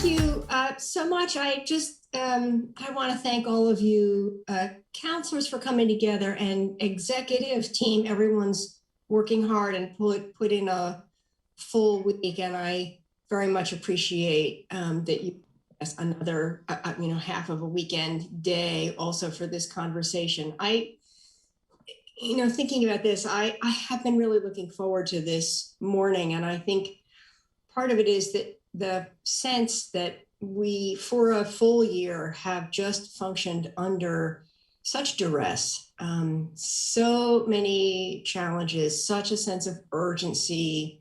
Thank you so much. I want to thank all of you counselors for coming together, and executive team. Everyone's working hard and put in a full week, and I very much appreciate that you another half of a weekend day also for this conversation. Thinking about this, I have been really looking forward to this morning, and I think part of it is that the sense that we, for a full year, have just functioned under such duress, so many challenges, such a sense of urgency.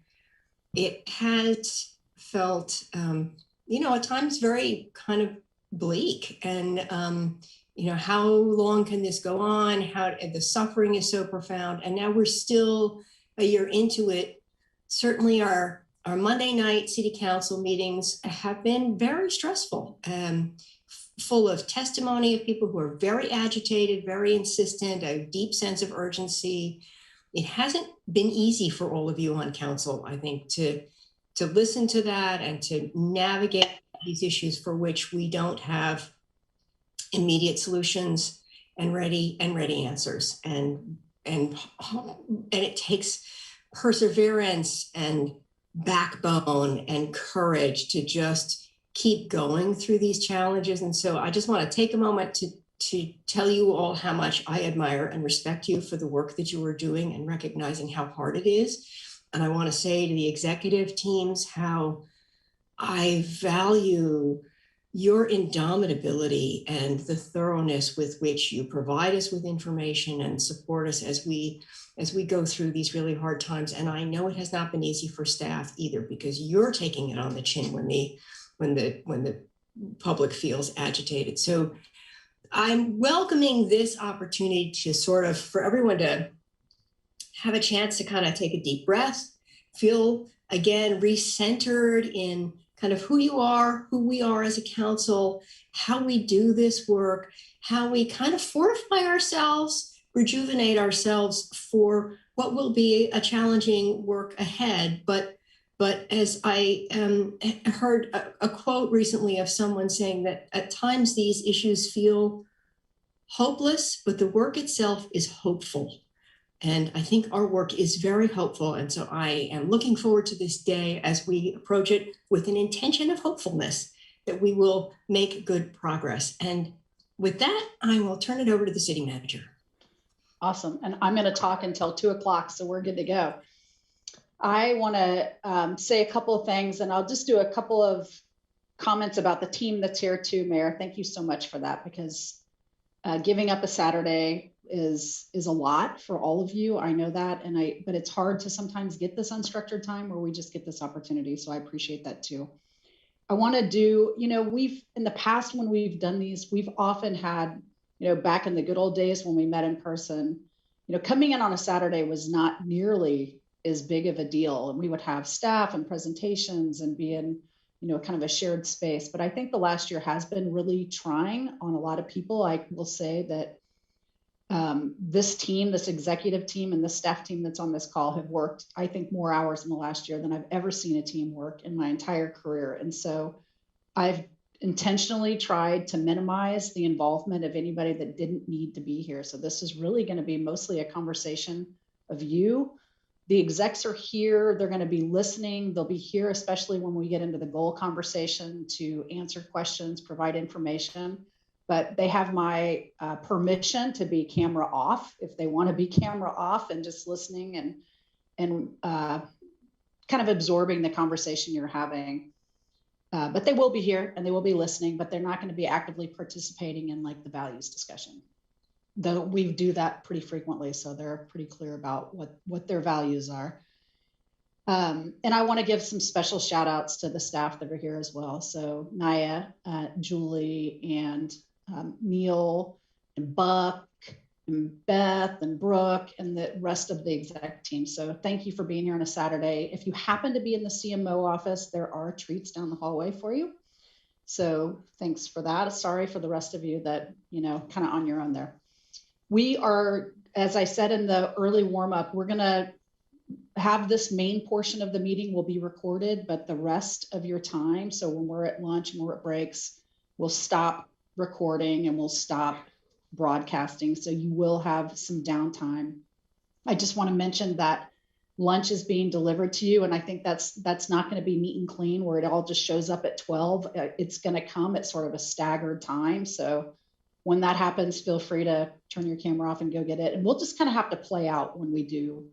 It has felt, at times very kind of bleak, and how long can this go on? How the suffering is so profound, and now we're still a year into it. Certainly, our Monday night city council meetings have been very stressful, full of testimony of people who are very agitated, very insistent, a deep sense of urgency. It hasn't been easy for all of you on council, I think, to listen to that and to navigate these issues for which we don't have immediate solutions and ready answers. And it takes perseverance and backbone and courage to just keep going through these challenges. And so I just want to take a moment to tell you all how much I admire and respect you for the work that you are doing and recognizing how hard it is. And I want to say to the executive teams how I value your indomitability and the thoroughness with which you provide us with information and support us as we go through these really hard times. And I know it has not been easy for staff either, because you're taking it on the chin when the public feels agitated. So I'm welcoming this opportunity to for everyone to have a chance to kind of take a deep breath, feel again recentered in kind of who you are, who we are as a council, how we do this work, how we kind of fortify ourselves, rejuvenate ourselves for what will be a challenging work ahead. But as I heard a quote recently of someone saying that at times these issues feel hopeless, but the work itself is hopeful. And I think our work is very hopeful. And so I am looking forward to this day as we approach it with an intention of hopefulness that we will make good progress. And with that, I will turn it over to the city manager. Awesome. And I'm going to talk until 2:00, so we're good to go. I want to say a couple of things, and I'll just do a couple of comments about the team that's here too, Mayor. Thank you so much for that, because giving up a Saturday is a lot for all of you. I know that, but it's hard to sometimes get this unstructured time where we just get this opportunity. So I appreciate that too. I want to do, we've in the past when we've done these, we've often had, back in the good old days when we met in person, coming in on a Saturday was not nearly as big of a deal, and we would have staff and presentations and be in, kind of a shared space. But I think the last year has been really trying on a lot of people. I will say that this team, this executive team and the staff team that's on this call have worked, I think, more hours in the last year than I've ever seen a team work in my entire career. And so I've intentionally tried to minimize the involvement of anybody that didn't need to be here. So this is really going to be mostly a conversation of you. The execs are here. They're going to be listening. They'll be here, especially when we get into the goal conversation, to answer questions, provide information. But they have my permission to be camera off if they want to be camera off and just listening and kind of absorbing the conversation you're having. But they will be here and they will be listening, but they're not going to be actively participating in like the values discussion. Though we do that pretty frequently, so they're pretty clear about what their values are. And I want to give some special shout outs to the staff that are here as well. So Naya, Julie, and Neil, and Buck, and Beth, and Brooke, and the rest of the exec team. So thank you for being here on a Saturday. If you happen to be in the CMO office, there are treats down the hallway for you. So thanks for that. Sorry for the rest of you that, kind of on your own there. We are, as I said in the early warm up, we're going to have this main portion of the meeting will be recorded, but the rest of your time, so when we're at lunch and we're at breaks, we'll stop recording and we'll stop broadcasting. So you will have some downtime. I just want to mention that lunch is being delivered to you. And I think that's not going to be neat and clean where it all just shows up at 12. It's going to come at sort of a staggered time. So when that happens, feel free to turn your camera off and go get it. And we'll just kind of have to play out when we do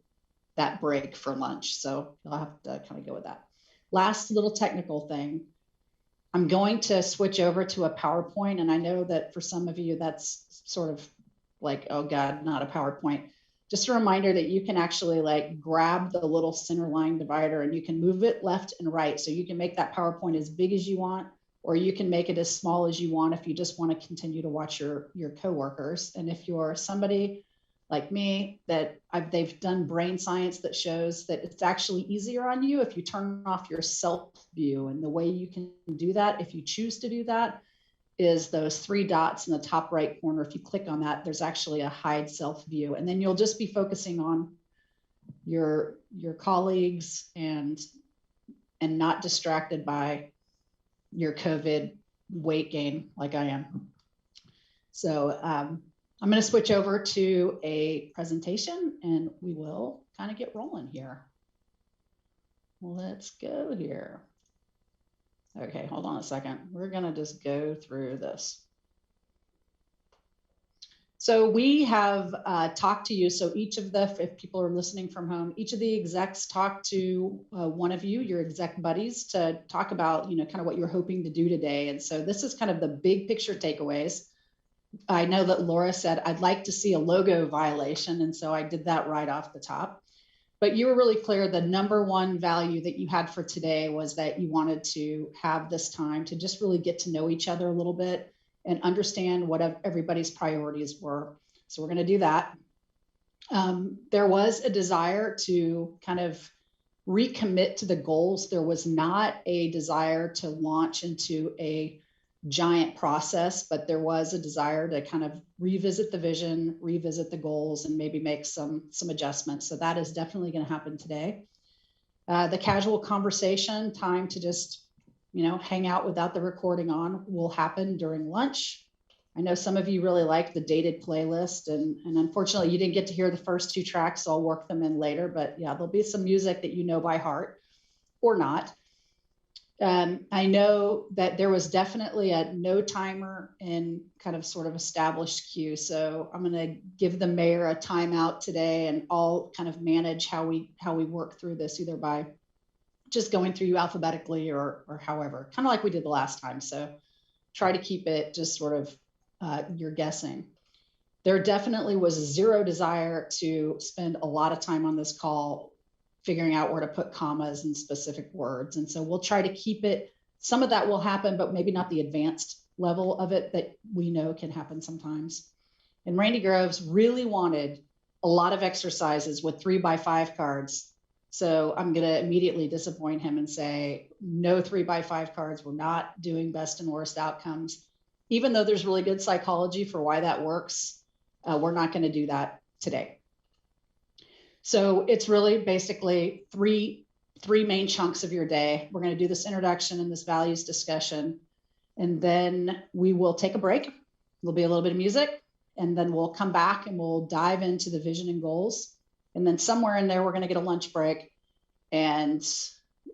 that break for lunch. So you'll have to kind of go with that. Last little technical thing. I'm going to switch over to a PowerPoint. And I know that for some of you, that's sort of like, oh God, not a PowerPoint. Just a reminder that you can actually like grab the little center line divider and you can move it left and right. So you can make that PowerPoint as big as you want, or you can make it as small as you want if you just want to continue to watch your coworkers. And if you're somebody like me that they've done brain science that shows that it's actually easier on you if you turn off your self view. And the way you can do that, if you choose to do that, is those three dots in the top right corner. If you click on that, there's actually a hide self view, and then you'll just be focusing on your colleagues and not distracted by your COVID weight gain like I am. So I'm going to switch over to a presentation and we will kind of get rolling here. Let's go here. Okay, hold on a second. We're going to just go through this. So we have talked to you. So each of the, if people are listening from home, each of the execs talked to one of you, your exec buddies, to talk about, you know, kind of what you're hoping to do today. And so this is kind of the big picture takeaways. I know that Laura said, I'd like to see a logo violation. And so I did that right off the top. But you were really clear. The number one value that you had for today was that you wanted to have this time to just really get to know each other a little bit and understand what everybody's priorities were. So we're going to do that. There was a desire to kind of recommit to the goals. There was not a desire to launch into a giant process, but there was a desire to kind of revisit the vision, revisit the goals, and maybe make some adjustments. So that is definitely going to happen today. The casual conversation, time to just, you know, hang out without the recording on, will happen during lunch. I know some of you really like the dated playlist, and unfortunately you didn't get to hear the first two tracks, so I'll work them in later, but yeah, there'll be some music that you know by heart or not. I know that there was definitely a no timer and kind of sort of established queue. So I'm going to give the mayor a timeout today, and I'll kind of manage how we work through this, either by just going through you alphabetically or however, kind of like we did the last time. So try to keep it just sort of you're guessing. There definitely was zero desire to spend a lot of time on this call figuring out where to put commas and specific words. And so we'll try to keep it, some of that will happen, but maybe not the advanced level of it that we know can happen sometimes. And Randy Groves really wanted a lot of exercises with 3x5 cards. So I'm going to immediately disappoint him and say, no 3x5 cards. We're not doing best and worst outcomes. Even though there's really good psychology for why that works, we're not going to do that today. So it's really basically three main chunks of your day. We're going to do this introduction and this values discussion, and then we will take a break. There'll be a little bit of music, and then we'll come back and we'll dive into the vision and goals. And then somewhere in there, we're going to get a lunch break, and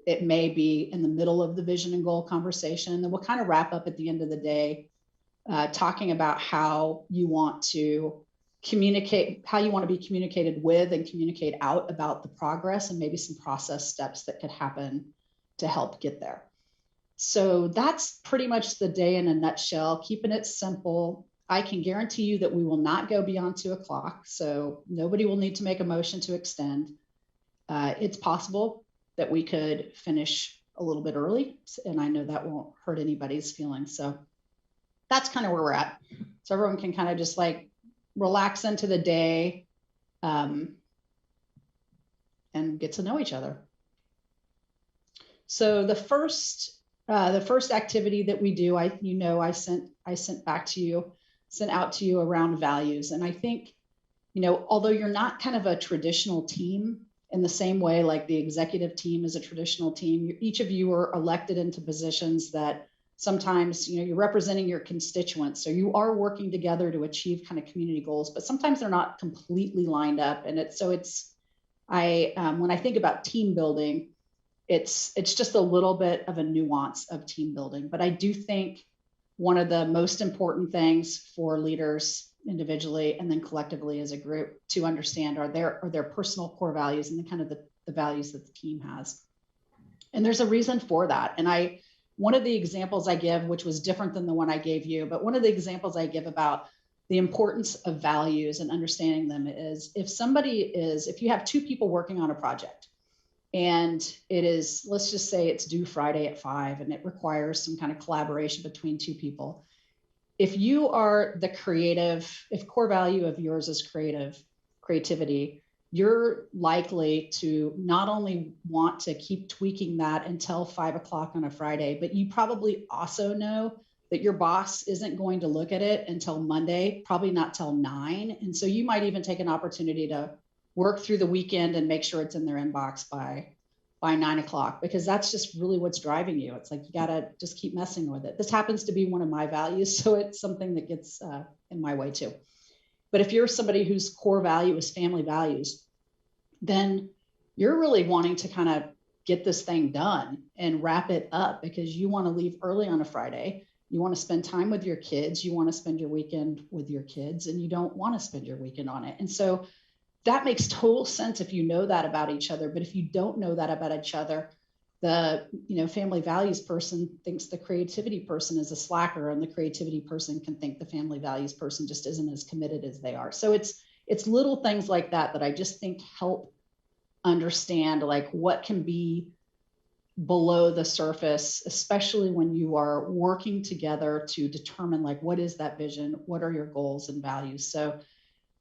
it may be in the middle of the vision and goal conversation. And then we'll kind of wrap up at the end of the day, talking about how you want to communicate, how you want to be communicated with and communicate out about the progress, and maybe some process steps that could happen to help get there. So that's pretty much the day in a nutshell, keeping it simple. I can guarantee you that we will not go beyond 2 o'clock. So nobody will need to make a motion to extend. It's possible that we could finish a little bit early, and I know that won't hurt anybody's feelings. So that's kind of where we're at. So everyone can kind of just like relax into the day and get to know each other. So the first activity that we do, I sent out to you around values. And I think, you know, although you're not kind of a traditional team in the same way, like the executive team is a traditional team. Each of you are elected into positions that sometimes, you're representing your constituents. So you are working together to achieve kind of community goals, but sometimes they're not completely lined up. And when I think about team building, it's just a little bit of a nuance of team building. But I do think one of the most important things for leaders individually and then collectively as a group to understand are their personal core values and the kind of the values that the team has. And there's a reason for that. And one of the examples I give, which was different than the one I gave you, but one of the examples I give about the importance of values and understanding them is if you have two people working on a project and it is, let's just say it's due Friday at 5 and it requires some kind of collaboration between two people. If you are the creative, if core value of yours is creativity, you're likely to not only want to keep tweaking that until 5 o'clock on a Friday, but you probably also know that your boss isn't going to look at it until Monday, probably not till 9. And so you might even take an opportunity to work through the weekend and make sure it's in their inbox by 9 o'clock, because that's just really what's driving you. It's like, you got to just keep messing with it. This happens to be one of my values, so it's something that gets in my way too. But if you're somebody whose core value is family values, then you're really wanting to kind of get this thing done and wrap it up, because you want to leave early on a Friday. You want to spend time with your kids. You want to spend your weekend with your kids, and you don't want to spend your weekend on it. And so that makes total sense if you know that about each other. But if you don't know that about each other, the family values person thinks the creativity person is a slacker, and the creativity person can think the family values person just isn't as committed as they are. So it's little things like that I just think help understand like what can be below the surface, especially when you are working together to determine like, what is that vision? What are your goals and values? So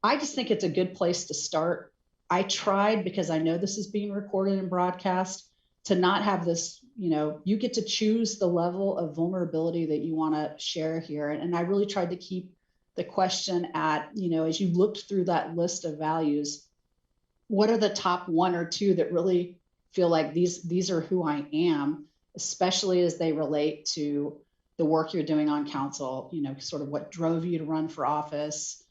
I just think it's a good place to start. I tried, because I know this is being recorded and broadcast, to not have this, you get to choose the level of vulnerability that you want to share here. And I really tried to keep the question at, as you looked through that list of values, what are the top 1 or 2 that really feel like these are who I am, especially as they relate to the work you're doing on council, sort of what drove you to run for office,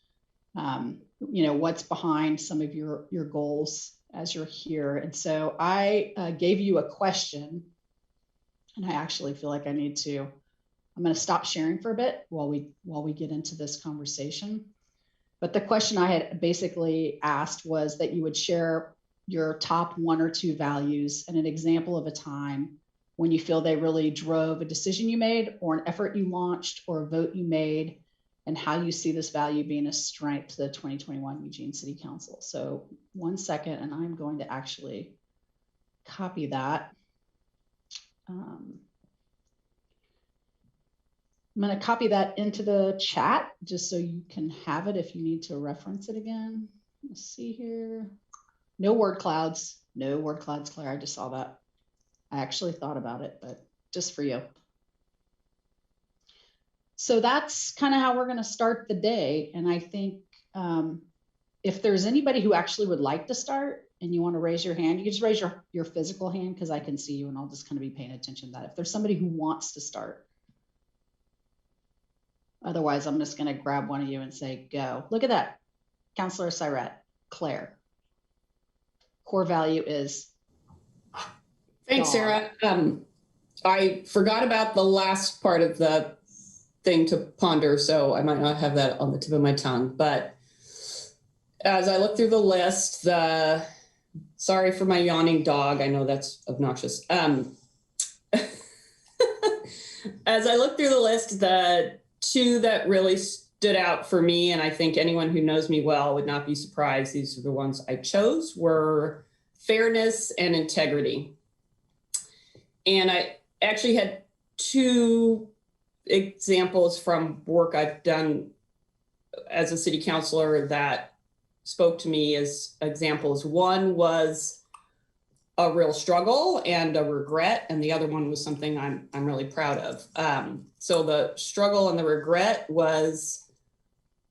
what's behind some of your goals as you're here. And so I gave you a question, and I actually feel like I'm going to stop sharing for a bit while we get into this conversation. But the question I had basically asked was that you would share your top 1 or 2 values and an example of a time when you feel they really drove a decision you made, or an effort you launched, or a vote you made, and how you see this value being a strength to the 2021 Eugene City Council. So 1 second, and I'm going to actually copy that. I'm going to copy that into the chat just so you can have it if you need to reference it again. Let's see here. No word clouds. No word clouds, Claire. I just saw that. I actually thought about it, but just for you. So that's kind of how we're going to start the day. And I think if there's anybody who actually would like to start and you want to raise your hand, you can just raise your physical hand, because I can see you and I'll just kind of be paying attention to that. If there's somebody who wants to start. Otherwise, I'm just going to grab one of you and say, go. Look at that. Councilor Syrette, Claire. Core value is. Thanks, Sarah. I forgot about the last part of the thing to ponder, so I might not have that on the tip of my tongue. But as I look through the list, sorry for my yawning dog. I know that's obnoxious. As I look through the list, the 2 that really stood out for me, and I think anyone who knows me well would not be surprised, these are the ones I chose, were fairness and integrity. And I actually had 2 examples from work I've done as a city councilor that spoke to me as examples. One was a real struggle and a regret, and the other one was something I'm really proud of. So the struggle and the regret was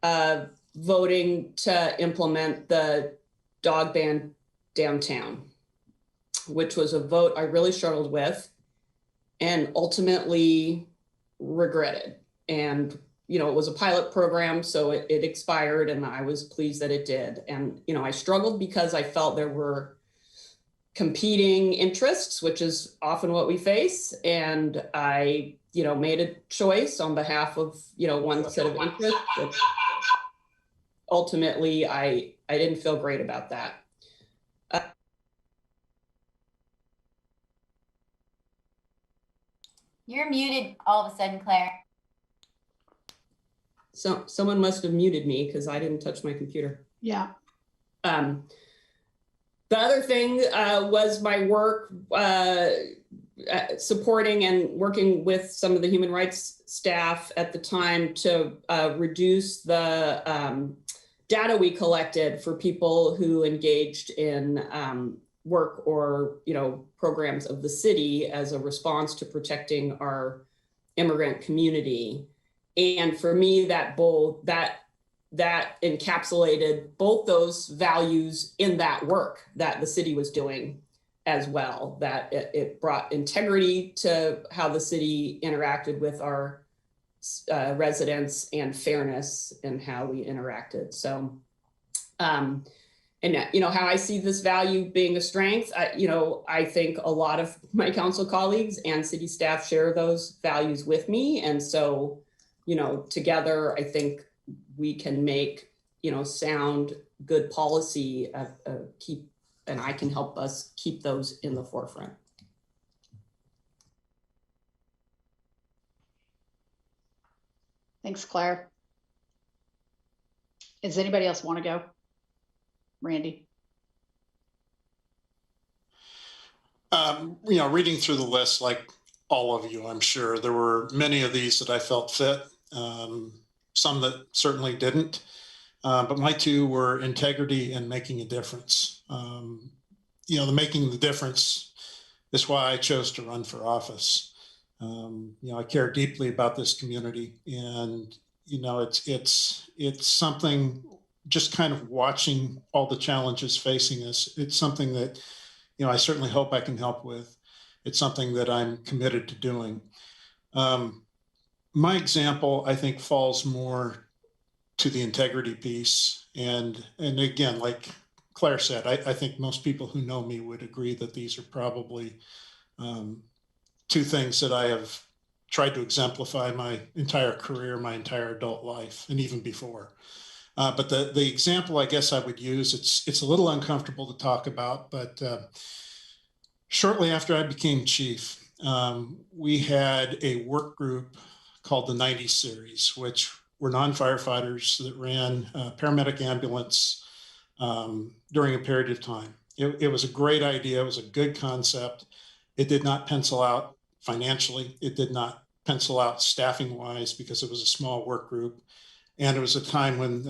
voting to implement the dog ban downtown, which was a vote I really struggled with and ultimately regretted. And, you know, it was a pilot program, so it expired, and I was pleased that it did. And, you know, I struggled because I felt there were competing interests, which is often what we face. And I, you know, made a choice on behalf of, you know, one set of interests. But ultimately, I didn't feel great about that. You're muted all of a sudden, Claire. So someone must have muted me because I didn't touch my computer. Yeah. The other thing was my work supporting and working with some of the human rights staff at the time to reduce the data we collected for people who engaged in work or, you know, programs of the city as a response to protecting our immigrant community. And for me, that encapsulated both those values in that work that the city was doing as well, that it brought integrity to how the city interacted with our residents and fairness in how we interacted. So, and you know, how I see this value being a strength, you know, I think a lot of my council colleagues and city staff share those values with me. And so, you know, together, I think we can make, you know, sound, good policy, and I can help us keep those in the forefront. Thanks, Claire. Does anybody else want to go? Randy? You know, reading through the list, like all of you, I'm sure there were many of these that I felt fit, some that certainly didn't. But my two were integrity and making a difference. You know, the making the difference is why I chose to run for office. You know, I care deeply about this community, and you know, it's something. Just kind of watching all the challenges facing us, it's something that, you know, I certainly hope I can help with. It's something that I'm committed to doing. My example, I think, falls more to the integrity piece. And again, like Claire said, I think most people who know me would agree that these are probably two things that I have tried to exemplify my entire career, my entire adult life, and even before. But the example I guess I would use, it's a little uncomfortable to talk about, but shortly after I became chief, we had a work group called the 90 series, which were non-firefighters that ran a paramedic ambulance during a period of time. It was a great idea. It was a good concept. It did not pencil out financially. It did not pencil out staffing wise because it was a small work group. And it was a time when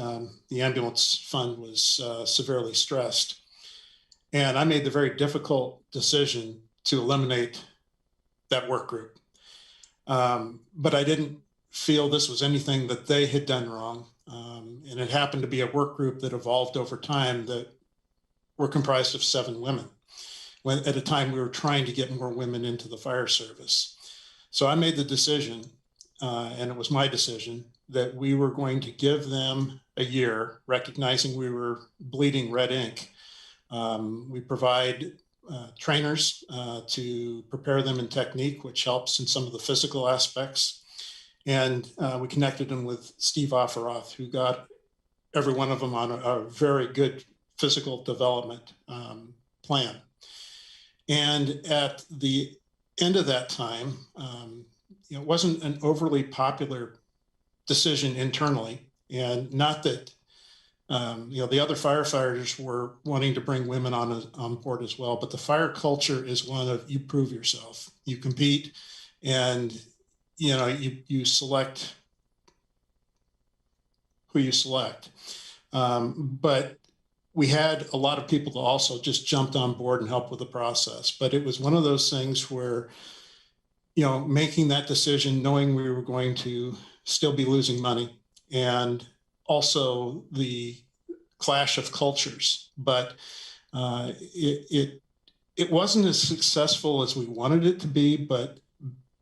the ambulance fund was severely stressed. And I made the very difficult decision to eliminate that work group. But I didn't feel this was anything that they had done wrong. And it happened to be a work group that evolved over time that were comprised of 7 women. When at a time we were trying to get more women into the fire service. So I made the decision, and it was my decision, that we were going to give them a year, recognizing we were bleeding red ink. We provide trainers to prepare them in technique, which helps in some of the physical aspects. And we connected them with Steve Offeroth, who got every one of them on a very good physical development plan. And at the end of that time, it wasn't an overly popular decision internally, and not that the other firefighters were wanting to bring women on board as well, but the fire culture is one of you prove yourself, you compete, and you select who you select. But we had a lot of people that also just jumped on board and helped with the process. But it was one of those things where, making that decision, knowing we were going to still be losing money, and also the clash of cultures. But It wasn't as successful as we wanted it to be, but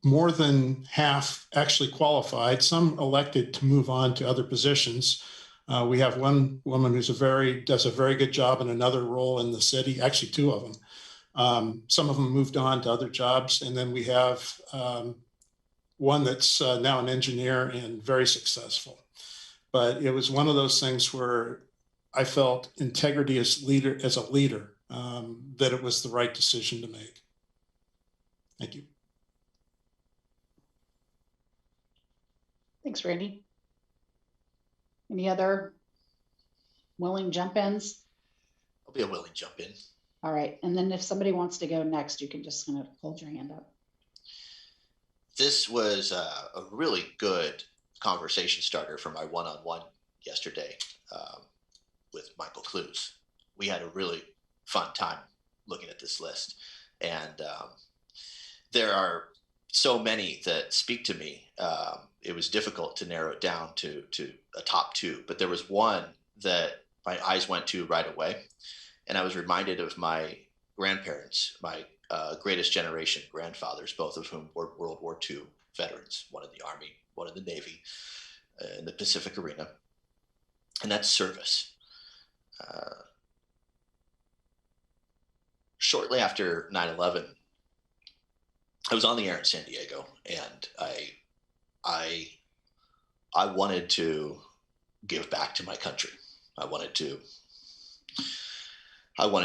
more than half actually qualified. Some elected to move on to other positions. We have one woman who's does a very good job in another role in the city, actually two of them. Some of them moved on to other jobs. And then we have one that's now an engineer and very successful. But it was one of those things where I felt integrity as a leader, that it was the right decision to make. Thank you. Thanks, Randy. Any other willing jump-ins? I'll be a willing jump in. All right. And then if somebody wants to go next, you can just kind of hold your hand up. This was a really good conversation starter for my one-on-one yesterday with Michael Clues. We had a really fun time looking at this list. And there are so many that speak to me. It was difficult to narrow it down to a top two, but there was one that my eyes went to right away. And I was reminded of my grandparents, my greatest generation grandfathers, both of whom were World War II veterans, one in the Army, one in the Navy, in the Pacific arena. And that's service. Shortly after 9/11, I was on the air in San Diego, and I wanted to give back to my country. I wanted to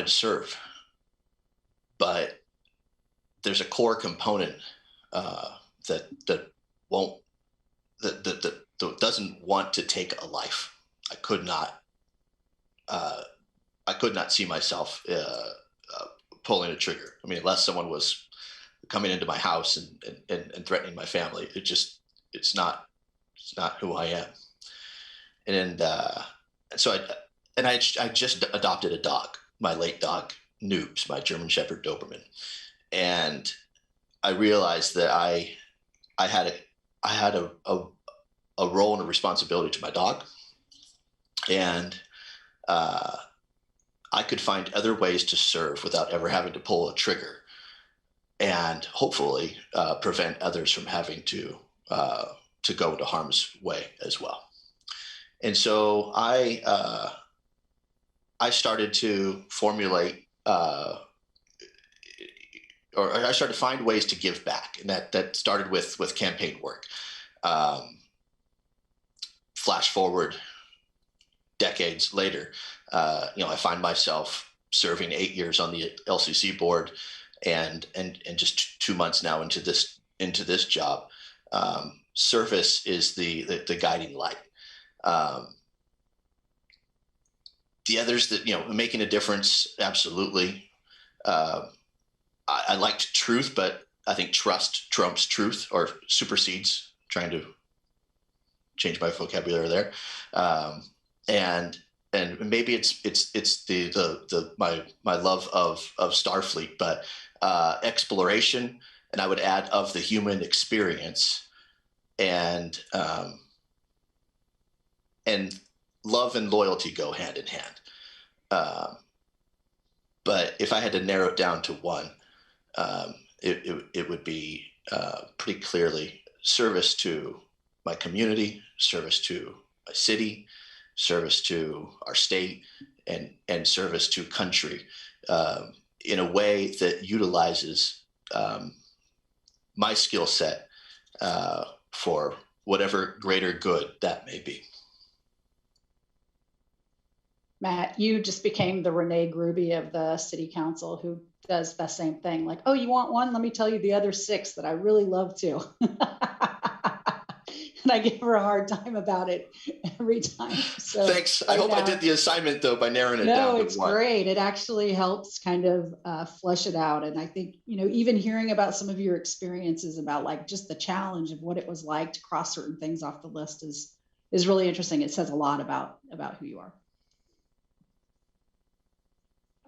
serve, but there's a core component that doesn't want to take a life. I could not see myself pulling a trigger. I mean, unless someone was coming into my house and threatening my family, it's not who I am. And so I just adopted a dog, my late dog Noobs, my German Shepherd Doberman, and I realized that I had a role and a responsibility to my dog, and I could find other ways to serve without ever having to pull a trigger, and hopefully prevent others from having to go into harm's way as well. And so I started to formulate, or I started to find ways to give back, and that started with campaign work. Flash forward decades later, I find myself serving 8 years on the LCC board, and just 2 months now into this job. Service is the guiding light. The others that, making a difference, absolutely. I liked truth, but I think trust trumps truth, or supersedes. Trying to change my vocabulary there. And maybe it's my love of Starfleet, but exploration, and I would add of the human experience, and love and loyalty go hand in hand. But if I had to narrow it down to one, it would be pretty clearly service to my community, service to my city, service to our state, and service to country, in a way that utilizes my skill set for whatever greater good that may be. Matt, you just became the Renee Gruby of the city council, who does the same thing. Like, oh, you want one? Let me tell you the other 6 that I really love to. And I give her a hard time about it every time. So thanks. I hope I did the assignment, though, by narrowing it down to one. No, it's great. It actually helps kind of flesh it out. And I think, even hearing about some of your experiences about like just the challenge of what it was like to cross certain things off the list is really interesting. It says a lot about who you are.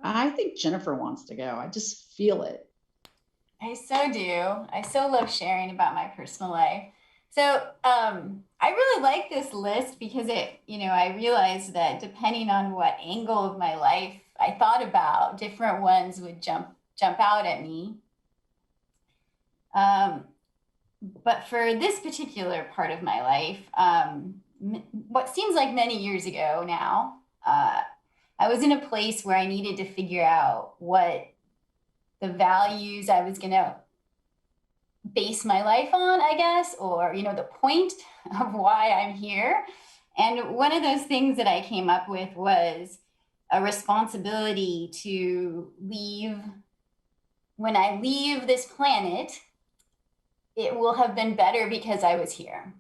I think Jennifer wants to go. I just feel it. I so do. I so love sharing about my personal life. So I really like this list because I realized that depending on what angle of my life I thought about, different ones would jump out at me. But for this particular part of my life, what seems like many years ago now, I was in a place where I needed to figure out what the values I was going to base my life on, I guess, or, the point of why I'm here. And one of those things that I came up with was a responsibility to leave. When I leave this planet, it will have been better because I was here.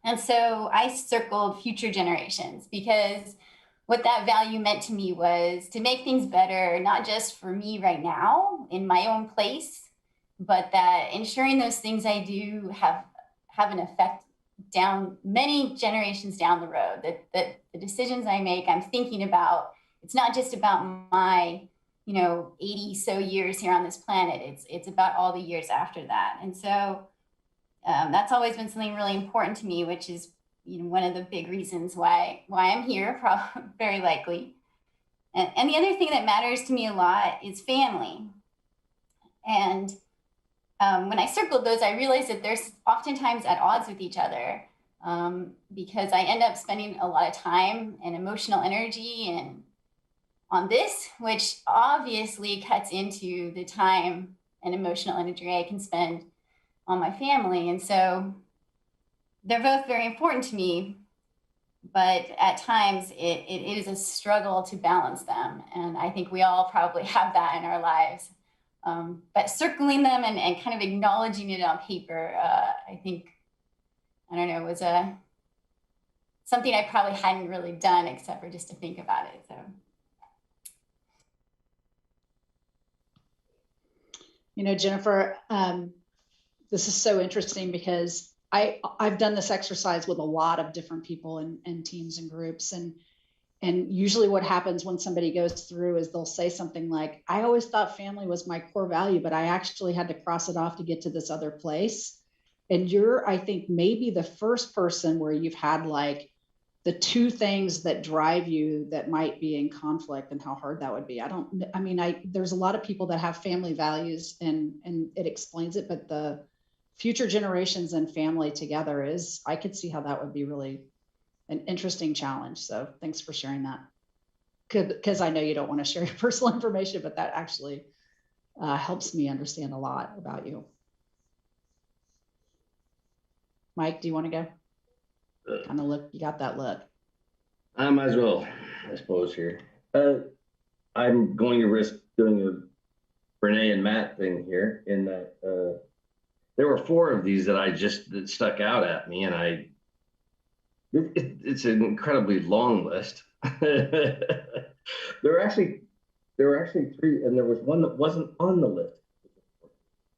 And so I circled future generations because what that value meant to me was to make things better, not just for me right now in my own place, but that ensuring those things I do have an effect down many generations down the road, that the decisions I make, I'm thinking about, it's not just about my 80 so years here on this planet. It's about all the years after that. And so that's always been something really important to me, which is one of the big reasons why I'm here, probably very likely. And the other thing that matters to me a lot is family. And when I circled those, I realized that they're oftentimes at odds with each other, because I end up spending a lot of time and emotional energy and on this, which obviously cuts into the time and emotional energy I can spend on my family. And so they're both very important to me, but at times it is a struggle to balance them. And I think we all probably have that in our lives. But circling them and kind of acknowledging it on paper, I think, I don't know, was something I probably hadn't really done except for just to think about it. So. Jennifer, this is so interesting because I've done this exercise with a lot of different people and teams and groups. And usually what happens when somebody goes through is they'll say something like, I always thought family was my core value, but I actually had to cross it off to get to this other place. And you're, I think, maybe the first person where you've had like the two things that drive you that might be in conflict and how hard that would be. There's a lot of people that have family values and it explains it, but the future generations and family together I could see how that would be really an interesting challenge. So thanks for sharing that. Because I know you don't want to share your personal information, but that actually helps me understand a lot about you. Mike, do you want to go? Kind of look, you got that look. I might as well, I suppose, here. I'm going to risk doing a Renee and Matt thing here in that there were 4 of these that stuck out at me, and it's an incredibly long list. There were actually 3, and there was one that wasn't on the list.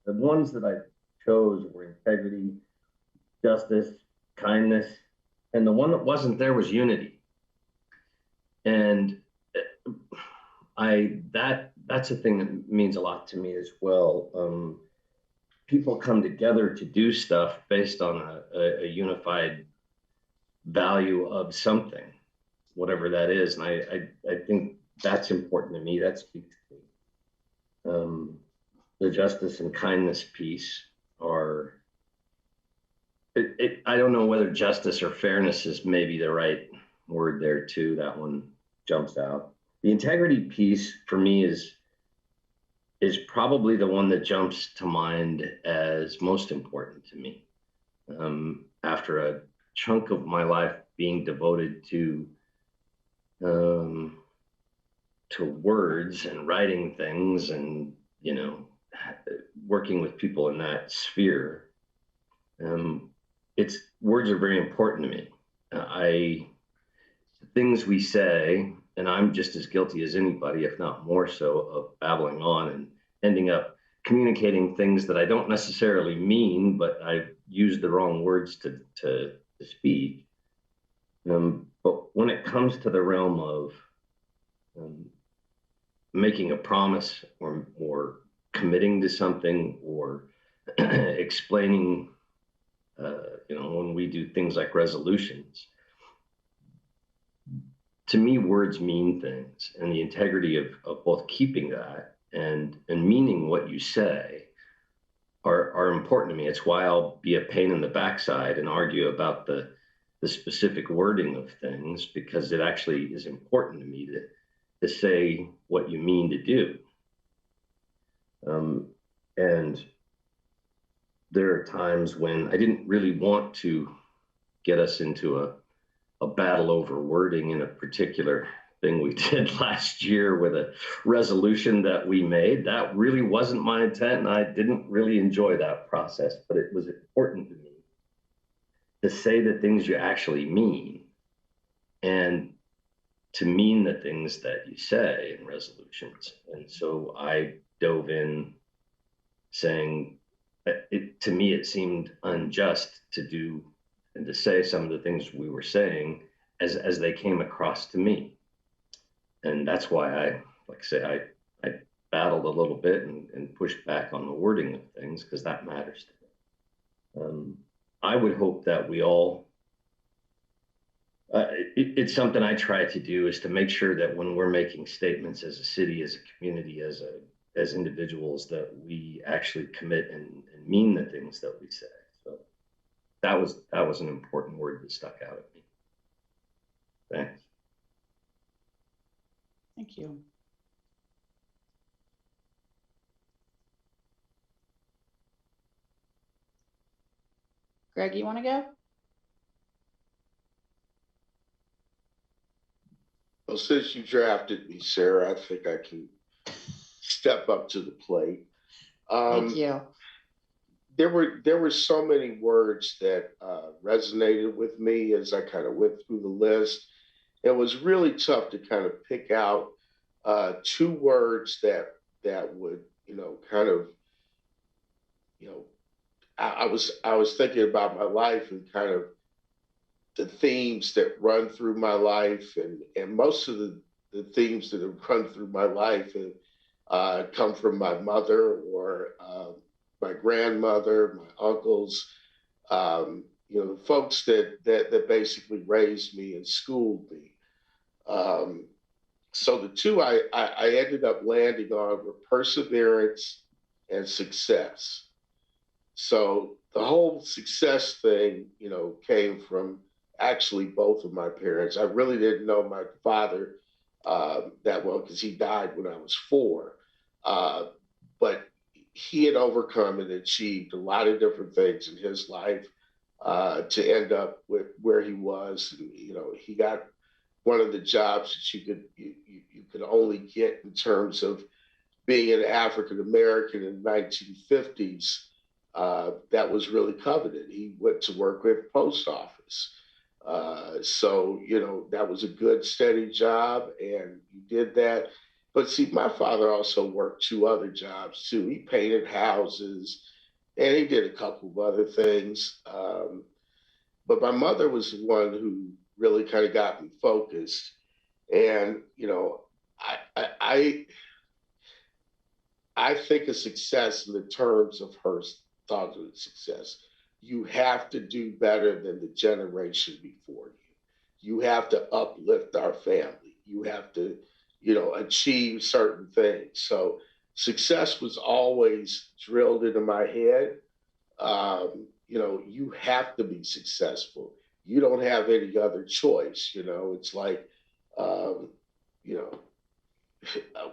The ones that I chose were integrity, justice, kindness, and the one that wasn't there was unity. And that's a thing that means a lot to me as well. People come together to do stuff based on a unified value of something, whatever that is. And I think that's important to me. That speaks to me. The justice and kindness piece are, I don't know whether justice or fairness is maybe the right word there too. That one jumps out. The integrity piece for me is probably the one that jumps to mind as most important to me. After a chunk of my life being devoted to words and writing things and, working with people in that sphere, words are very important to me. Things we say, and I'm just as guilty as anybody, if not more so, of babbling on and ending up communicating things that I don't necessarily mean, but I've used the wrong words to speak. But when it comes to the realm of making a promise or committing to something or explaining When we do things like resolutions, to me, words mean things, and the integrity of both keeping that and meaning what you say are important to me. It's why I'll be a pain in the backside and argue about the specific wording of things, because it actually is important to me to say what you mean to do. And there are times when I didn't really want to get us into a battle over wording in a particular thing we did last year with a resolution that we made. That really wasn't my intent, and I didn't really enjoy that process, but it was important to me to say the things you actually mean and to mean the things that you say in resolutions. And so I dove in saying, to me, it seemed unjust to do and to say some of the things we were saying as they came across to me. And that's why I battled a little bit and pushed back on the wording of things, because that matters to me. I would hope that we all, it's something I try to do, is to make sure that when we're making statements as a city, as a community, as individuals, that we actually commit and mean the things that we say. So that was an important word that stuck out at me. Thanks. Thank you. Greg, you want to go? Well, since you drafted me, Sarah, I think I can step up to the plate. Thank you. There were so many words that resonated with me as I kind of went through the list. It was really tough to kind of pick out two words that would, kind of, I was thinking about my life and kind of the themes that run through my life, and most of the themes that have run through my life have come from my mother or my grandmother, my uncles, the folks that basically raised me and schooled me. So the two I ended up landing on were perseverance and success. So the whole success thing, came from actually both of my parents. I really didn't know my father that well, because he died when I was 4. But he had overcome and achieved a lot of different things in his life to end up with where he was. And, he got one of the jobs that you could only get in terms of being an African American in the 1950s. That was really coveted. He went to work with the post office. So, that was a good, steady job, and you did that. But see, my father also worked 2 other jobs too. He painted houses and he did a couple of other things. But my mother was the one who really kind of got me focused. And, I think of success in the terms of her thought of success. You have to do better than the generation before you. You have to uplift our family. You have to, achieve certain things. So success was always drilled into my head. You have to be successful. You don't have any other choice. It's like, what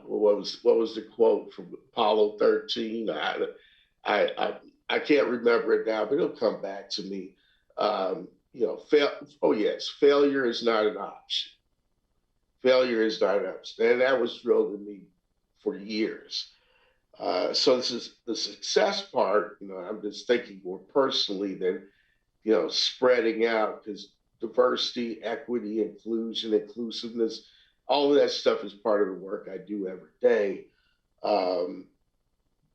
was the quote from Apollo 13? I can't remember it now, but it'll come back to me. Failure is not an option. Failure is not an option. And that was drilled in me for years. So this is the success part. I'm just thinking more personally than, spreading out, because diversity, equity, inclusion, inclusiveness, all of that stuff is part of the work I do every day.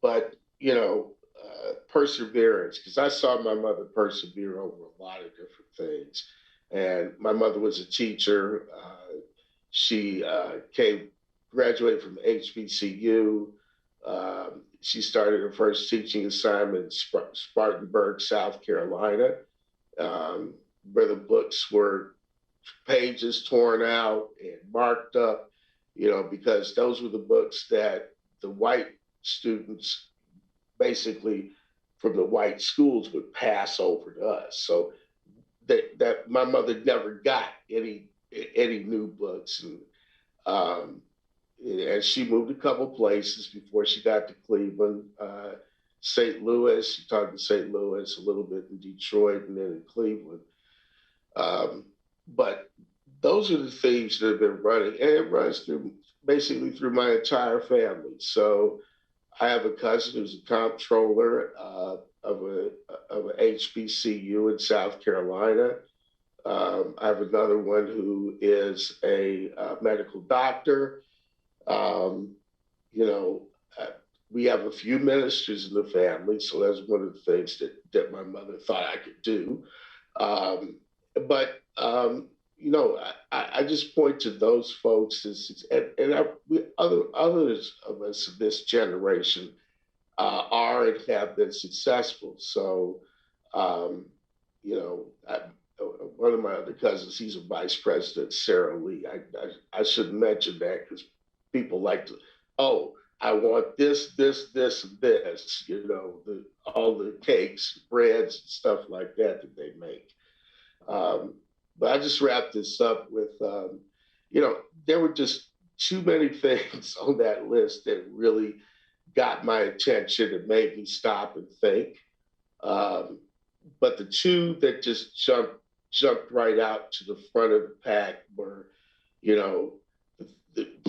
But, perseverance, because I saw my mother persevere over a lot of different things. And my mother was a teacher. She graduated from HBCU. She started her first teaching assignment in Spartanburg, South Carolina, where the books were pages torn out and marked up, because those were the books that the white students, basically from the white schools, would pass over to us. So that my mother never got any new books, and she moved a couple places before she got to Cleveland, St. Louis. She taught in St. Louis, a little bit in Detroit, and then in Cleveland. But those are the themes that have been running, and it runs basically through my entire family. So I have a cousin who's a comptroller of a HBCU in South Carolina. I have another one who is a medical doctor. We have a few ministers in the family, so that's one of the things that my mother thought I could do. I just point to those folks others of us of this generation are and have been successful. So, one of my other cousins, he's a vice president, Sarah Lee. I should mention that because people like to, I want this, and this, all the cakes, breads, and stuff like that they make. But I just wrapped this up with, there were just too many things on that list that really got my attention and made me stop and think. But the two that just jumped right out to the front of the pack were, the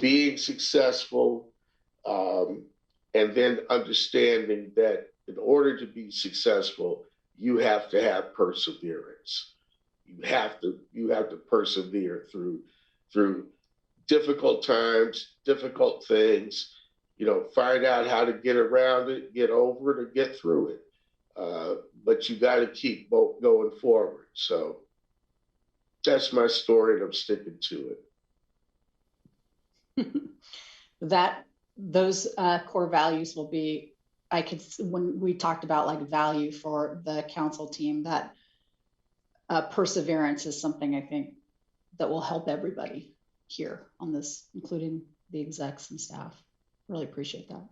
being successful, and then understanding that in order to be successful, you have to have perseverance. You have to persevere through difficult times, difficult things, find out how to get around it, get over it, or get through it. But you got to keep going forward. So that's my story, and I'm sticking to it. Those core values will be, when we talked about like value for the council team, that perseverance is something I think that will help everybody here on this, including the execs and staff. Really appreciate that.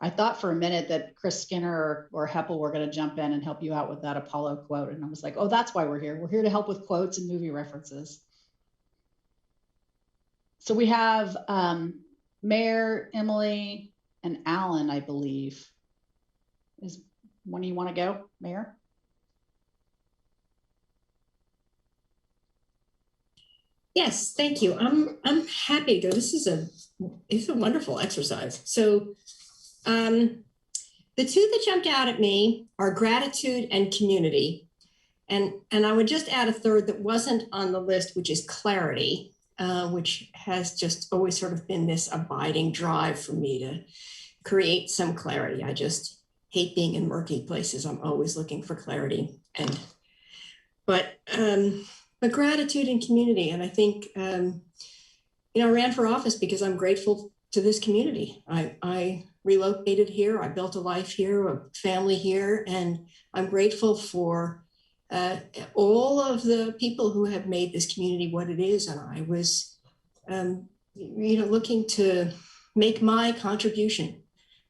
I thought for a minute that Chris Skinner or Heppel were going to jump in and help you out with that Apollo quote. And I was like, oh, that's why we're here. We're here to help with quotes and movie references. So we have Mayor, Emily, and Alan, I believe. When do you want to go, Mayor? Yes, thank you. I'm happy to go. It's a wonderful exercise. So the two that jumped out at me are gratitude and community. And I would just add a third that wasn't on the list, which is clarity, which has just always sort of been this abiding drive for me to create some clarity. I just hate being in murky places. I'm always looking for clarity. But gratitude and community. And I think, I ran for office because I'm grateful to this community. I relocated here. I built a life here, a family here, and I'm grateful for all of the people who have made this community what it is. And I was, looking to make my contribution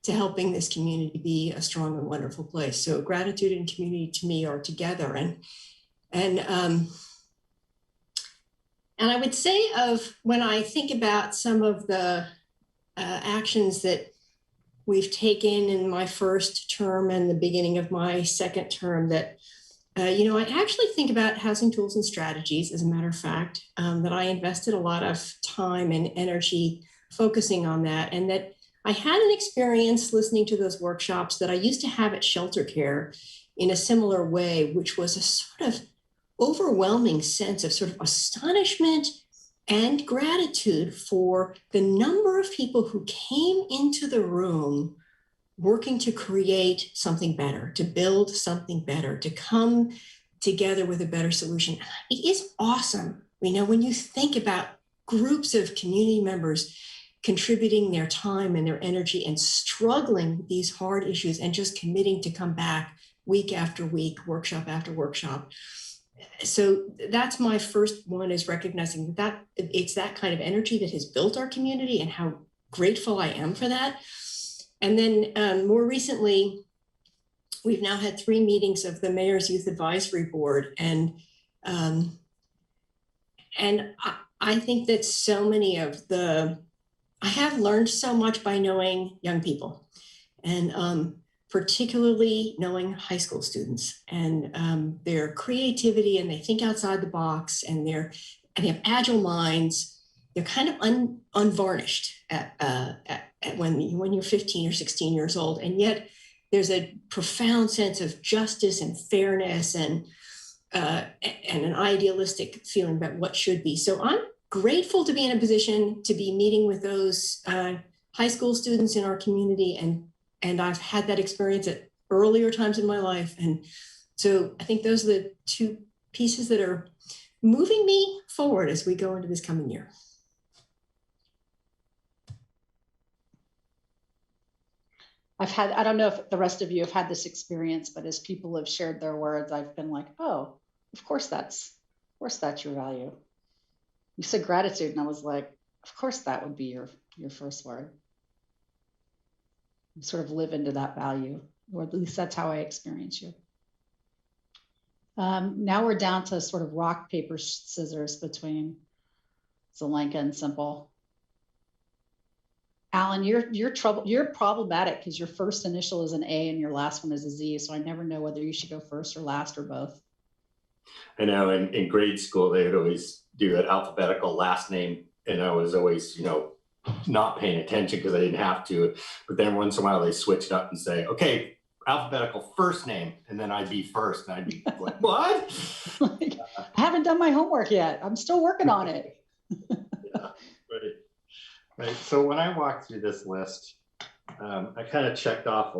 to helping this community be a strong and wonderful place. So gratitude and community to me are together. And I would say when I think about some of the actions that we've taken in my first term and the beginning of my second term, that, I actually think about housing tools and strategies, as a matter of fact, that I invested a lot of time and energy focusing on that. And that I had an experience listening to those workshops that I used to have at Shelter Care in a similar way, which was a sort of overwhelming sense of sort of astonishment and gratitude for the number of people who came into the room working to create something better, to build something better, to come together with a better solution. It is awesome, when you think about groups of community members contributing their time and their energy and struggling with these hard issues and just committing to come back week after week, workshop after workshop. So that's my first one, is recognizing that it's that kind of energy that has built our community and how grateful I am for that. And then more recently, we've now had 3 meetings of the Mayor's Youth Advisory Board. And I think that so many of I have learned so much by knowing young people, and particularly knowing high school students and their creativity, and they think outside the box, and they have agile minds. They're kind of unvarnished when you're 15 or 16 years old, and yet there's a profound sense of justice and fairness and an idealistic feeling about what should be. So I'm grateful to be in a position to be meeting with those high school students in our community, and I've had that experience at earlier times in my life. And so I think those are the 2 pieces that are moving me forward as we go into this coming year. I don't know if the rest of you have had this experience, but as people have shared their words, I've been like, oh, of course that's your value. You said gratitude, and I was like, of course that would be your first word. You sort of live into that value, or at least that's how I experience you. Now we're down to sort of rock, paper, scissors between Zelenka and Simple. Alan, you're problematic because your first initial is an A and your last one is a Z. So I never know whether you should go first or last or both. I know in grade school, they would always do an alphabetical last name. And I was always, not paying attention because I didn't have to. But then once in a while they switch it up and say, okay, alphabetical first name. And then I'd be first. And I'd be like, what? Like, I haven't done my homework yet. I'm still working on it. Yeah, right. So when I walked through this list, I kind of checked off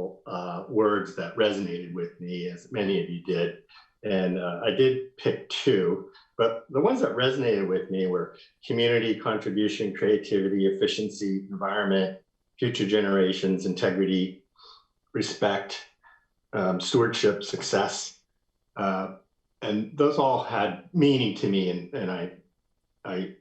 words that resonated with me, as many of you did. And I did pick 2, but the ones that resonated with me were community, contribution, creativity, efficiency, environment, future generations, integrity, respect, stewardship, success. And those all had meaning to me, and I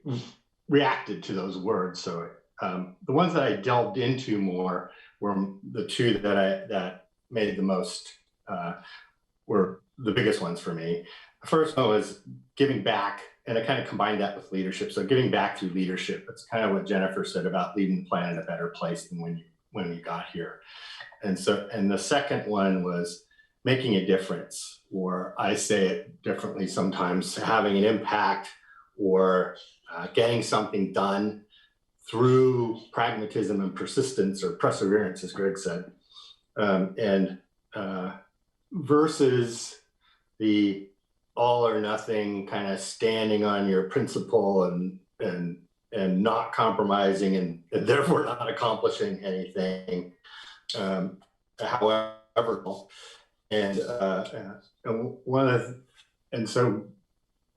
reacted to those words. So the ones that I delved into more were the 2 that made the most, were the biggest ones for me. The first one was giving back, and I kind of combined that with leadership. So giving back through leadership. That's kind of what Jennifer said about leaving the planet a better place than when we got here. And the second one was making a difference, or I say it differently sometimes, having an impact, or getting something done through pragmatism and persistence, or perseverance, as Greg said, versus the all or nothing kind of standing on your principle and not compromising and therefore not accomplishing anything. However, and so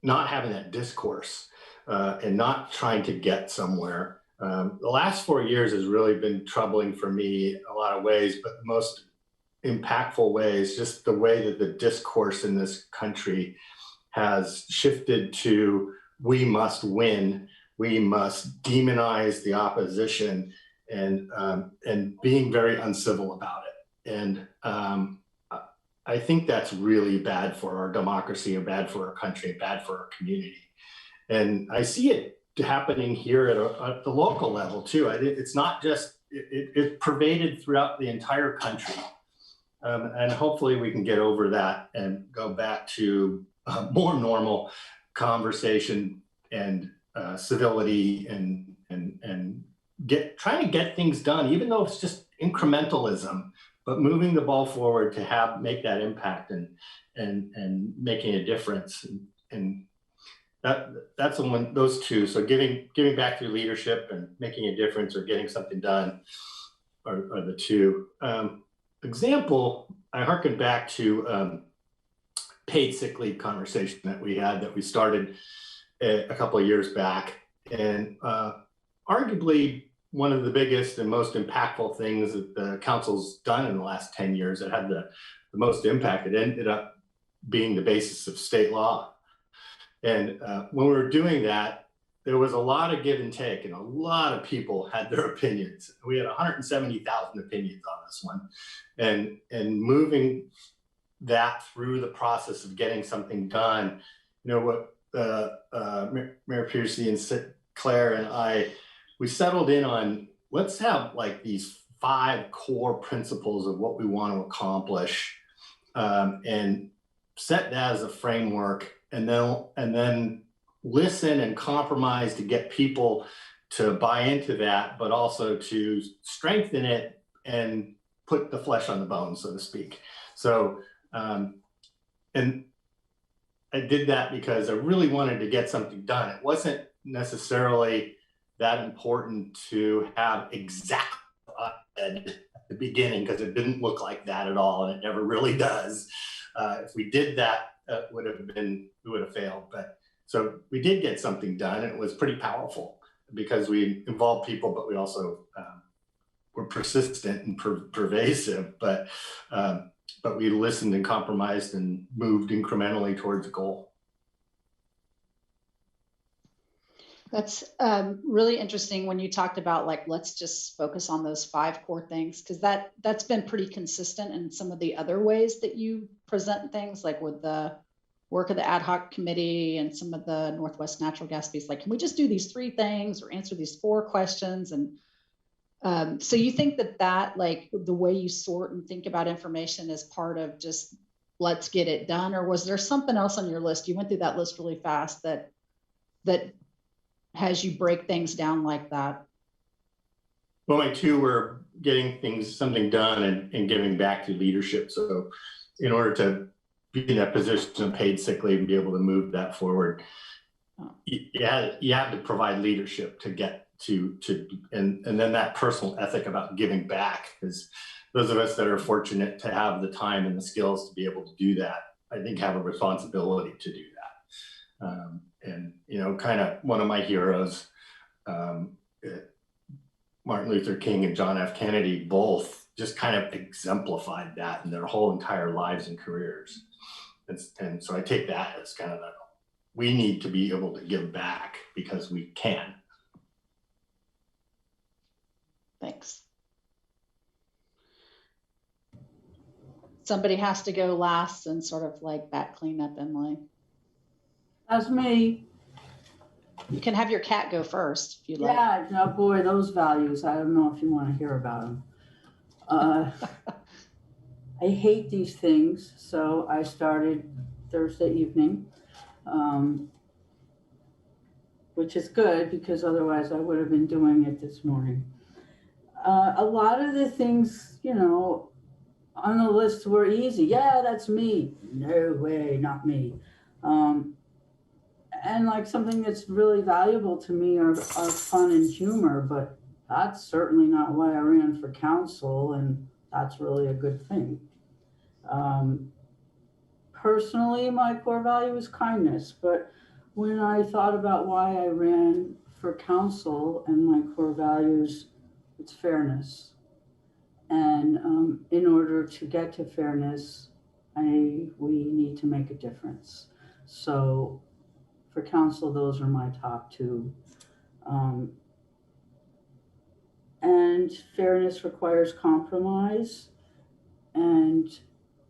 not having that discourse and not trying to get somewhere. The last 4 years has really been troubling for me in a lot of ways, but the most impactful way is just the way that the discourse in this country has shifted to we must win, we must demonize the opposition, and being very uncivil about it. And I think that's really bad for our democracy, and bad for our country, and bad for our community. And I see it happening here at the local level too. It's not just, it's pervaded throughout the entire country. And hopefully we can get over that and go back to more normal conversation and civility and trying to get things done, even though it's just incrementalism, but moving the ball forward to make that impact and making a difference. And that's the one, those 2. So giving back through leadership and making a difference, or getting something done, are the 2. Example, I hearken back to paid sick leave conversation that we started a couple of years back. And arguably one of the biggest and most impactful things that the council's done in the last 10 years that had the most impact. It ended up being the basis of state law. And when we were doing that, there was a lot of give and take, and a lot of people had their opinions. We had 170,000 opinions on this one, and moving that through the process of getting something done. You know what, Mayor Piercy and Claire and I, we settled in on, let's have like these 5 core principles of what we want to accomplish, and set that as a framework, and then listen and compromise to get people to buy into that, but also to strengthen it and put the flesh on the bone, so to speak. So, and I did that because I really wanted to get something done. It wasn't necessarily that important to have exact at the beginning, because it didn't look like that at all, and it never really does. If we did that, we would have failed. But so we did get something done, and it was pretty powerful because we involved people, but we also were persistent and pervasive. But we listened and compromised and moved incrementally towards a goal. That's really interesting when you talked about, like, let's just focus on those 5 core things, because that's been pretty consistent in some of the other ways that you present things, like with the work of the ad hoc committee and some of the Northwest Natural Gas piece. Like, can we just do these 3 things or answer these 4 questions? And so you think that like the way you sort and think about information is part of just let's get it done, or was there something else on your list? You went through that list really fast that has you break things down like that. Well, my 2 were getting something done and giving back to leadership. So in order to be in that position of paid sick leave and be able to move that forward, you have to provide leadership to get to and then that personal ethic about giving back, because those of us that are fortunate to have the time and the skills to be able to do that, I think have a responsibility to do that. And, you know, kind of one of my heroes, Martin Luther King and John F. Kennedy, both just kind of exemplified that in their whole entire lives and careers. And so I take that as kind of we need to be able to give back because we can. Thanks. Somebody has to go last and sort of like that cleanup, Emily. That's me. You can have your cat go first if you like. Yeah, no, boy, those values, I don't know if you want to hear about them. I hate these things, so I started Thursday evening, which is good because otherwise I would have been doing it this morning. A lot of the things, you know, on the list were easy. Yeah, that's me. No way, not me. And like something that's really valuable to me are fun and humor, but that's certainly not why I ran for council, and that's really a good thing. Personally, my core value is kindness, but when I thought about why I ran for council and my core values, it's fairness. And in order to get to fairness, we need to make a difference. So for council, those are my top 2. And fairness requires compromise, and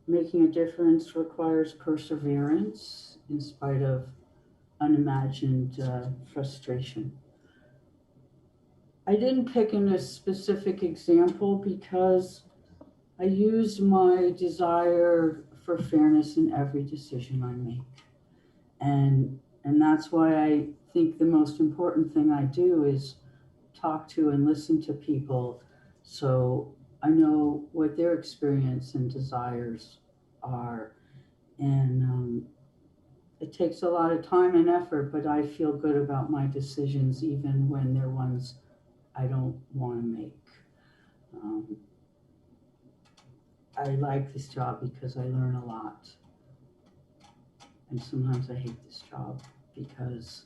making a difference requires perseverance in spite of unimagined frustration. I didn't pick in a specific example because I used my desire for fairness in every decision I make. And that's why I think the most important thing I do is talk to and listen to people so I know what their experience and desires are. And it takes a lot of time and effort, but I feel good about my decisions even when they're ones I don't want to make. I like this job because I learn a lot. And sometimes I hate this job because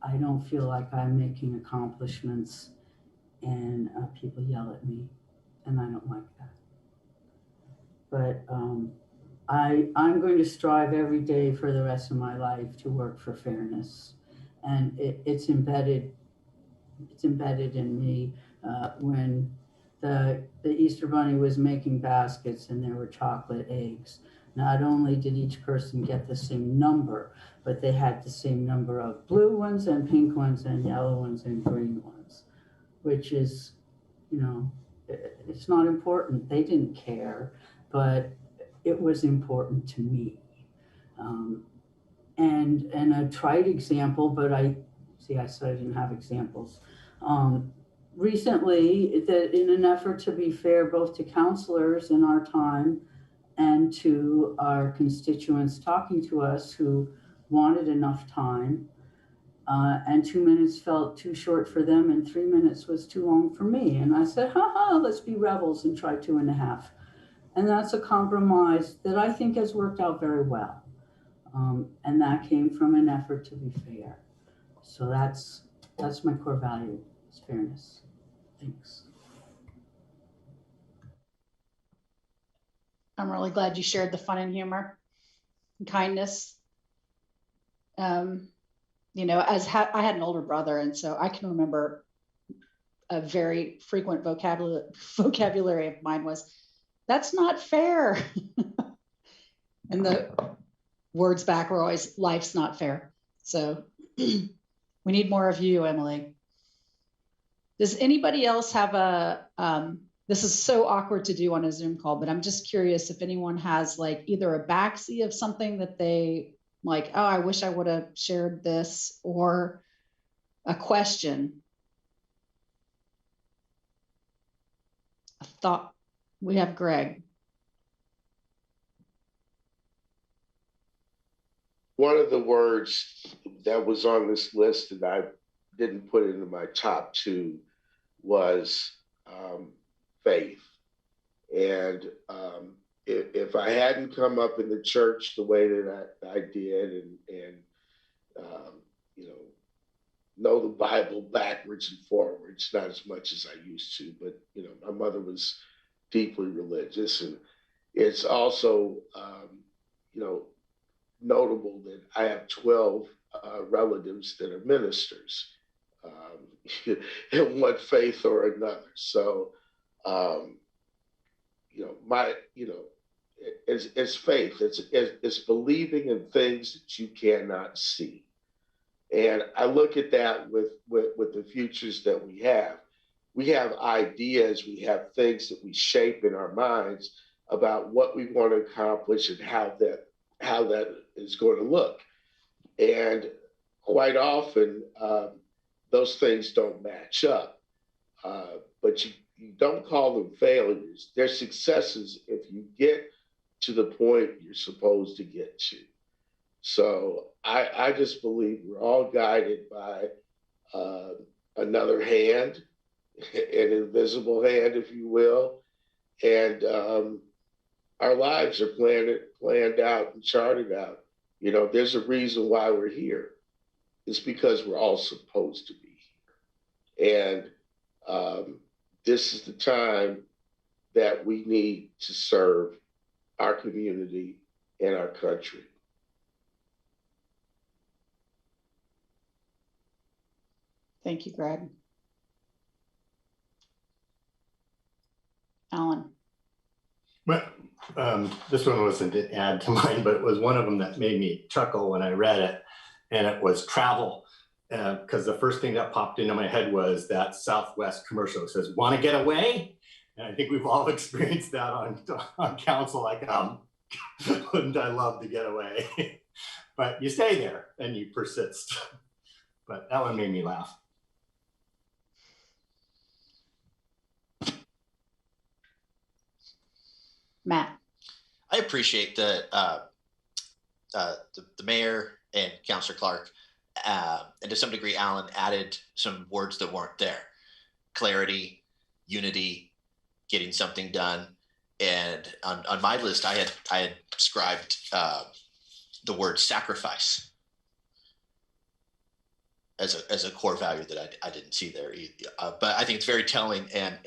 I don't feel like I'm making accomplishments and people yell at me, and I don't like that. But I'm going to strive every day for the rest of my life to work for fairness, and it's embedded in me. When the Easter Bunny was making baskets and there were chocolate eggs, not only did each person get the same number, but they had the same number of blue ones and pink ones and yellow ones and green ones, which is, you know, it's not important. They didn't care, but it was important to me. And a trite example, but I said I didn't have examples. Recently, that in an effort to be fair both to counselors in our time and to our constituents talking to us who wanted enough time, and 2 minutes felt too short for them and 3 minutes was too long for me. And I said, let's be rebels and try 2.5. And that's a compromise that I think has worked out very well. And that came from an effort to be fair. So that's my core value, is fairness. Thanks. I'm really glad you shared the fun and humor and kindness. You know, I had an older brother, and so I can remember a very frequent vocabulary of mine was, "That's not fair." And the words back were always, "Life's not fair." So we need more of you, Emily. Does anybody else have this is so awkward to do on a Zoom call, but I'm just curious if anyone has like either a backseat of something that they like, oh, I wish I would have shared this, or a question. A thought. We have Greg. One of the words that was on this list that I didn't put into my top 2 was faith. And if I hadn't come up in the church the way that I did and know the Bible backwards and forwards, not as much as I used to, but my mother was deeply religious, and it's also notable that I have 12 relatives that are ministers in one faith or another. So, it's faith. It's believing in things that you cannot see. And I look at that with the futures that we have. We have ideas, we have things that we shape in our minds about what we want to accomplish and how that is going to look. And quite often, those things don't match up. But you don't call them failures. They're successes if you get to the point you're supposed to get to. So I just believe we're all guided by another hand, an invisible hand, if you will. And our lives are planned out and charted out. There's a reason why we're here. It's because we're all supposed to be here. And this is the time that we need to serve our community and our country. Thank you, Greg. Alan. Well, this one wasn't to add to mine, but it was one of them that made me chuckle when I read it, and it was travel. Because the first thing that popped into my head was that Southwest commercial. It says, "Want to get away?" And I think we've all experienced that on council. Like, wouldn't I love to get away? But you stay there and you persist. But that one made me laugh. Matt. I appreciate that the mayor and Councillor Clark, and to some degree, Alan, added some words that weren't there: clarity, unity, getting something done. And on my list, I had described the word sacrifice. as a core value that I didn't see there. But I think it's very telling and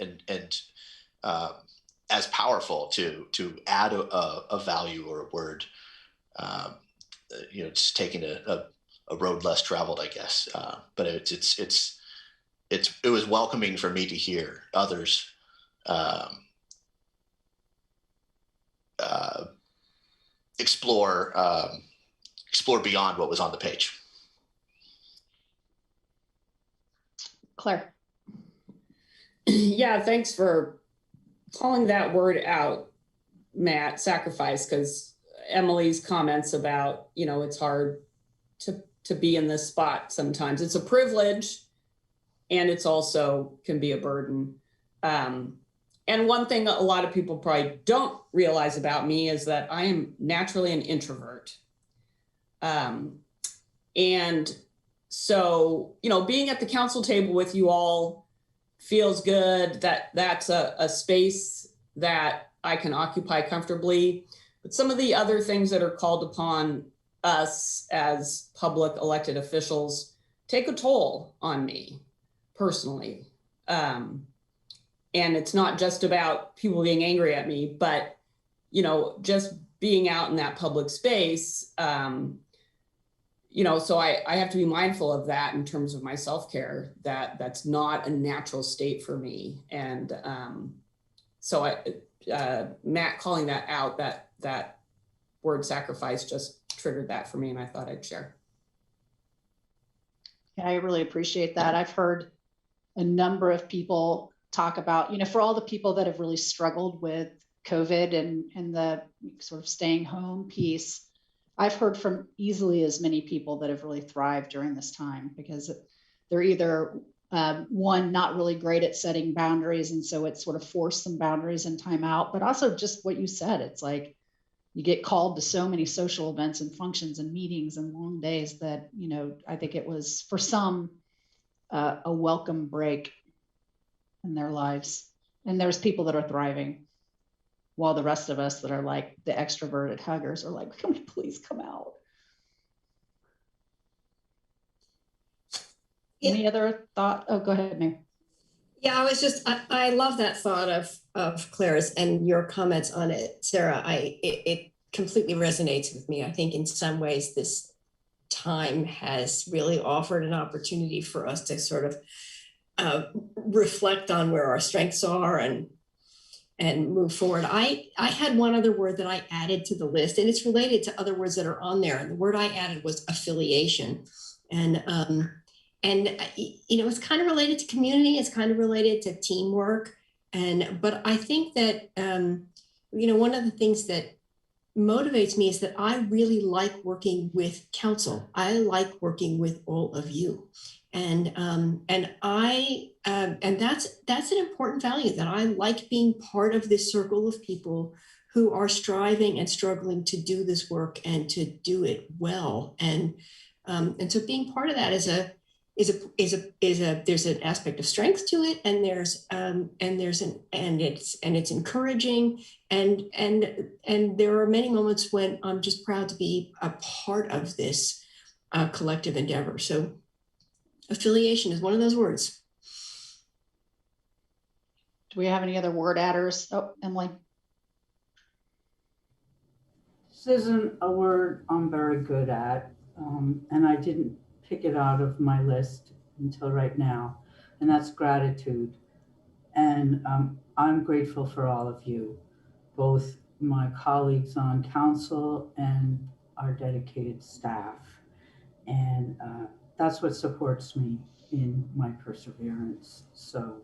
as powerful to add a value or a word. Just taking a road less traveled, I guess. But it was welcoming for me to hear others explore beyond what was on the page. Claire. Yeah, thanks for calling that word out, Matt, sacrifice, because Emily's comments about, it's hard to be in this spot sometimes. It's a privilege, and it's also can be a burden. And one thing a lot of people probably don't realize about me is that I am naturally an introvert. And so, being at the council table with you all feels good. That's a space that I can occupy comfortably. But some of the other things that are called upon us as public elected officials take a toll on me personally. And it's not just about people being angry at me, but, just being out in that public space, so I have to be mindful of that in terms of my self-care, that's not a natural state for me. And so Matt calling that out, that word sacrifice just triggered that for me, and I thought I'd share. Yeah, I really appreciate that. I've heard a number of people talk about, for all the people that have really struggled with COVID and the sort of staying home piece, I've heard from easily as many people that have really thrived during this time, because they're either one, not really great at setting boundaries, and so it sort of forced some boundaries and time out, but also just what you said, it's like you get called to so many social events and functions and meetings and long days that, I think it was for some a welcome break in their lives. And there's people that are thriving, while the rest of us that are like the extroverted huggers are like, can we please come out? Yeah. Any other thought? Oh, go ahead, Mary. Yeah, I love that thought of Claire's and your comments on it, Sarah. It completely resonates with me. I think in some ways this time has really offered an opportunity for us to sort of reflect on where our strengths are and move forward. I had one other word that I added to the list, and it's related to other words that are on there. And the word I added was affiliation. And it's kind of related to community. It's kind of related to teamwork. But I think that, one of the things that motivates me is that I really like working with council. I like working with all of you. And that's an important value, that I like being part of this circle of people who are striving and struggling to do this work and to do it well. And so being part of that there's an aspect of strength to it, and it's encouraging, and there are many moments when I'm just proud to be a part of this collective endeavor. So affiliation is one of those words. Do we have any other word adders? Oh, Emily. This isn't a word I'm very good at, and I didn't pick it out of my list until right now, and that's gratitude. And I'm grateful for all of you, both my colleagues on council and our dedicated staff. And that's what supports me in my perseverance. So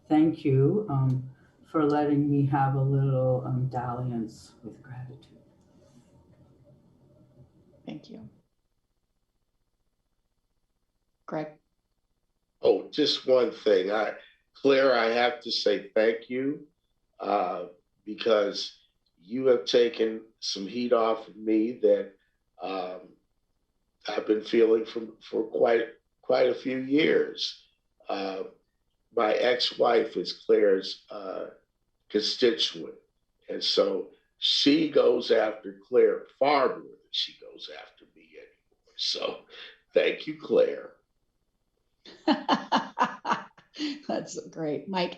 thank you for letting me have a little dalliance with gratitude. Thank you. Greg. Oh, just one thing. Claire, I have to say thank you because you have taken some heat off of me that I've been feeling for quite a few years. My ex-wife is Claire's constituent, and so she goes after Claire far more than she goes after me anymore. So thank you, Claire. That's great. Mike?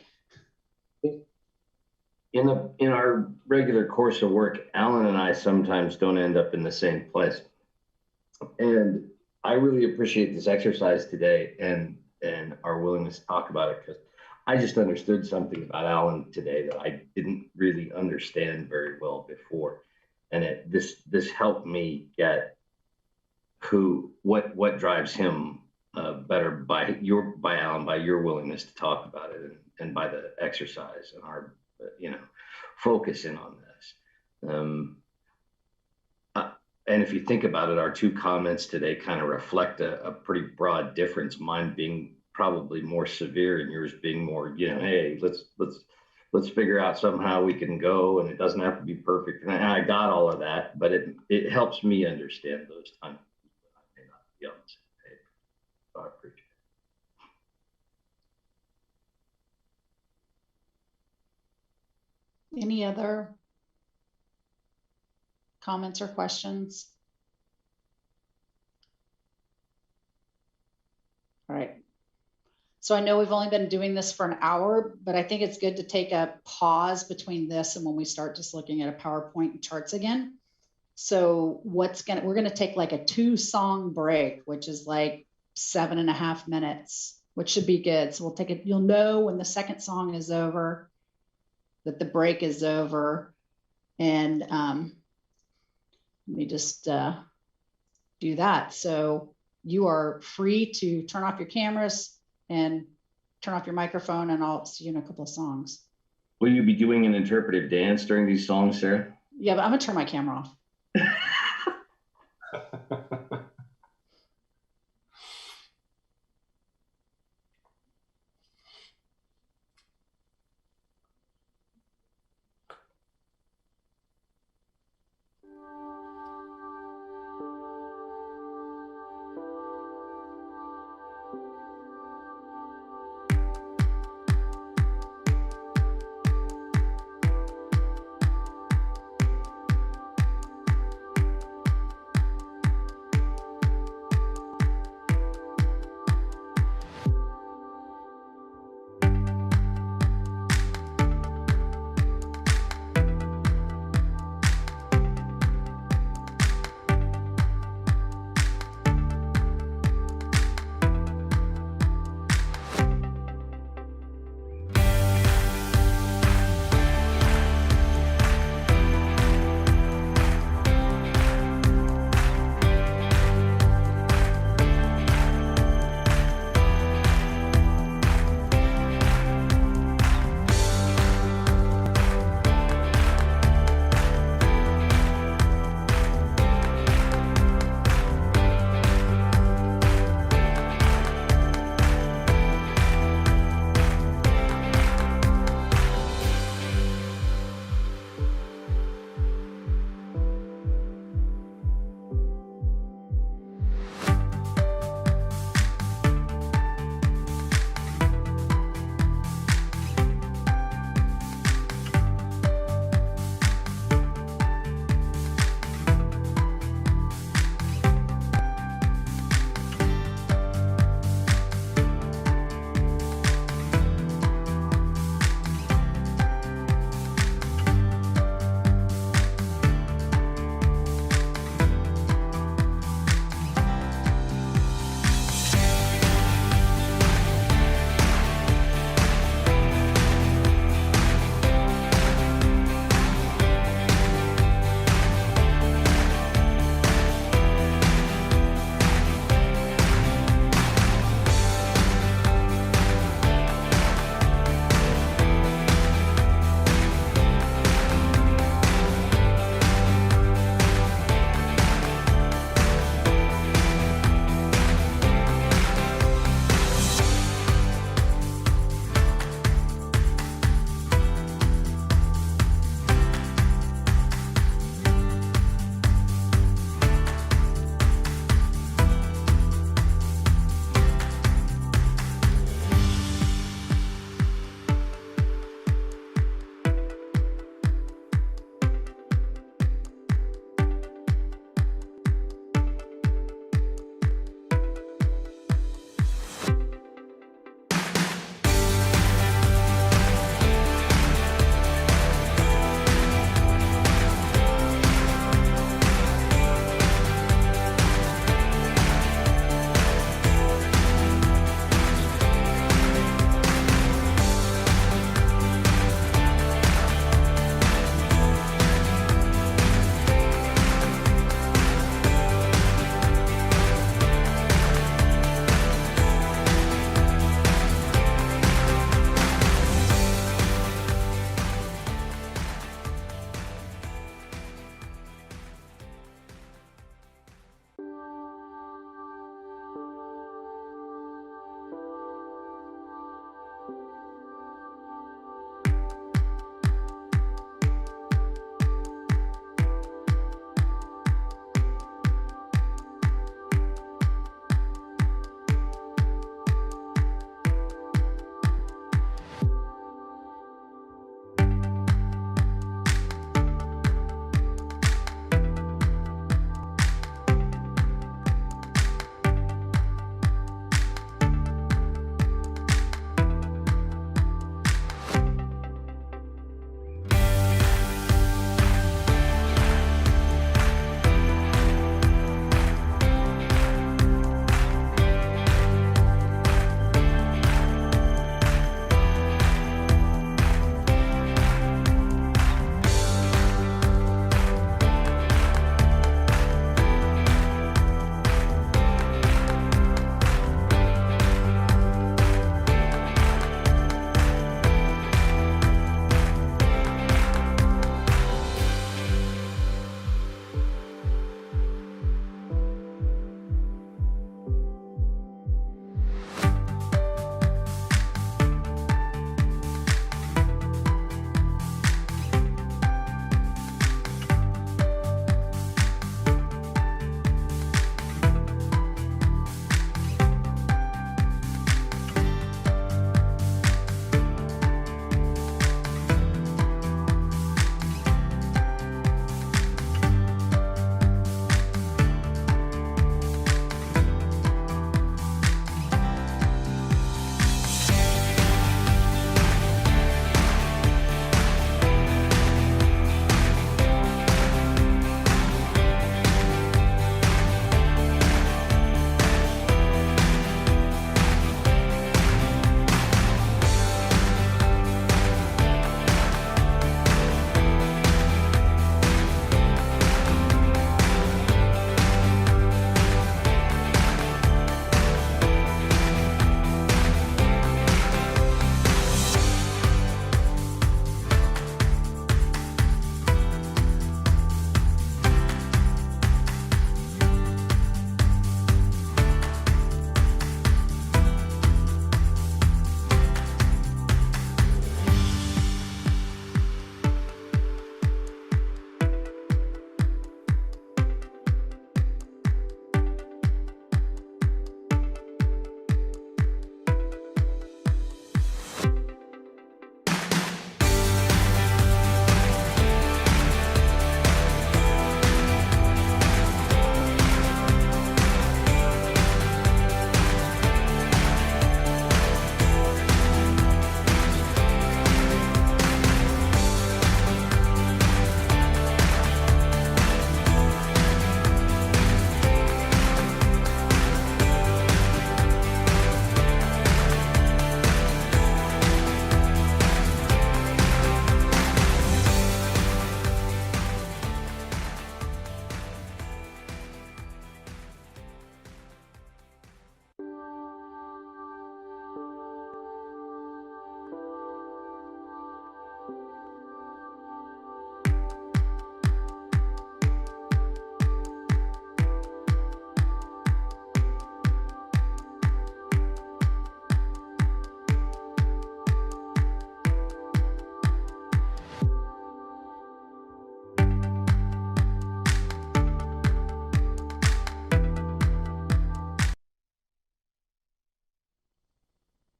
In our regular course of work, Alan and I sometimes don't end up in the same place. And I really appreciate this exercise today and our willingness to talk about it, because I just understood something about Alan today that I didn't really understand very well before. And this helped me get what drives him better by Alan, by your willingness to talk about it, and by the exercise and our focusing on this. And if you think about it, our two comments today kind of reflect a pretty broad difference. Mine being probably more severe, and yours being more, hey, let's figure out somehow we can go, and it doesn't have to be perfect. And I got all of that, but it helps me understand those times when I may not be on the same page. So I appreciate it. Any other comments or questions? All right. So I know we've only been doing this for an hour, but I think it's good to take a pause between this and when we start just looking at a PowerPoint and charts again. So we're going to take like a 2-song break, which is like 7.5 minutes, which should be good. So we'll take it. You'll know when the second song is over, that the break is over. And let me just do that. So you are free to turn off your cameras and turn off your microphone, and I'll see you in a couple of songs. Will you be doing an interpretive dance during these songs, Sarah? Yeah, but I'm gonna turn my camera off.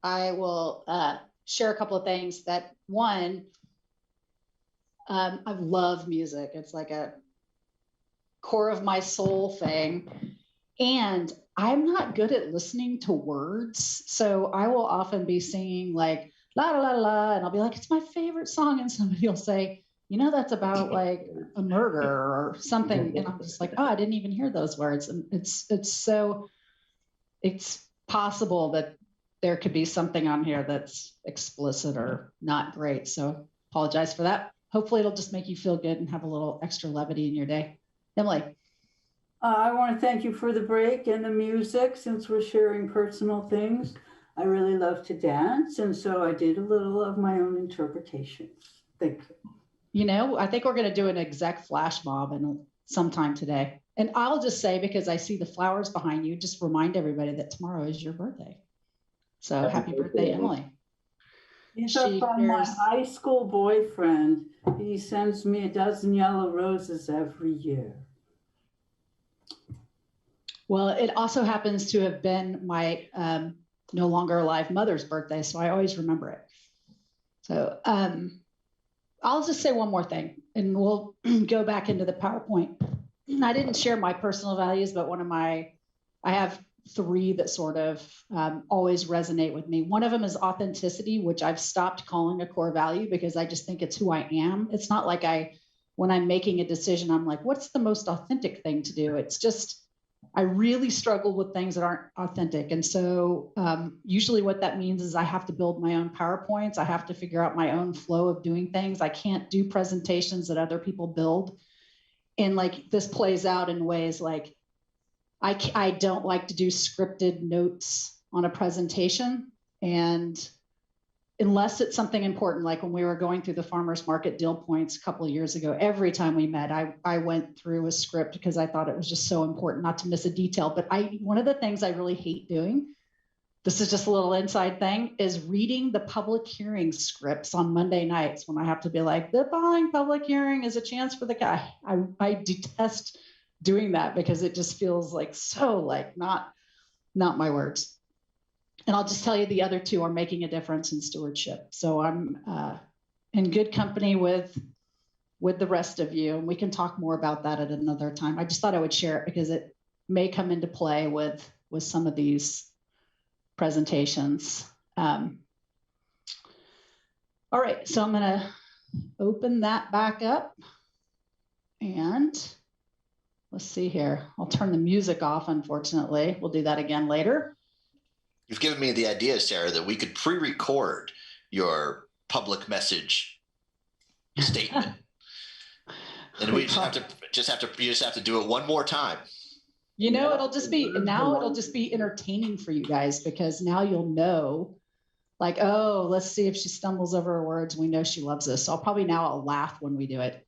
I will share a couple of things. That one, I love music. It's like a core of my soul thing. And I'm not good at listening to words. So I will often be singing like la la la la, and I'll be like, it's my favorite song. And somebody will say, you know, that's about like a murder or something. And I'm just like, oh, I didn't even hear those words. And it's possible that there could be something on here that's explicit or not great. So apologize for that. Hopefully it'll just make you feel good and have a little extra levity in your day. Emily. I want to thank you for the break and the music. Since we're sharing personal things, I really love to dance. And so I did a little of my own interpretation. Thank you. You know, I think we're going to do an exec flash mob sometime today. And I'll just say, because I see the flowers behind you, just remind everybody that tomorrow is your birthday. So happy birthday, Emily. These are from my high school boyfriend. He sends me a dozen yellow roses every year. Well, it also happens to have been my no longer alive mother's birthday, so I always remember it. So I'll just say one more thing, and we'll go back into the PowerPoint. I didn't share my personal values, but I have 3 that sort of always resonate with me. One of them is authenticity, which I've stopped calling a core value because I just think it's who I am. It's not like when I'm making a decision, I'm like, what's the most authentic thing to do? It's just, I really struggle with things that aren't authentic. And so usually what that means is I have to build my own PowerPoints. I have to figure out my own flow of doing things. I can't do presentations that other people build. And like this plays out in ways like, I don't like to do scripted notes on a presentation. And unless it's something important, like when we were going through the farmers market deal points a couple of years ago, every time we met, I went through a script because I thought it was just so important not to miss a detail. But one of the things I really hate doing, this is just a little inside thing, is reading the public hearing scripts on Monday nights when I have to be like, the following public hearing is a chance for the guy. I detest doing that because it just feels like so like not my words. And I'll just tell you the other 2 are making a difference in stewardship. So I'm in good company with the rest of you, and we can talk more about that at another time. I just thought I would share it because it may come into play with some of these presentations. All right, so I'm going to open that back up, and let's see here. I'll turn the music off, unfortunately. We'll do that again later. You've given me the idea, Sarah, that we could pre-record your public message statement. And we just have to do it one more time. You know, it'll just be entertaining for you guys, because now you'll know, like, oh, let's see if she stumbles over her words. We know she loves us. So I'll laugh when we do it.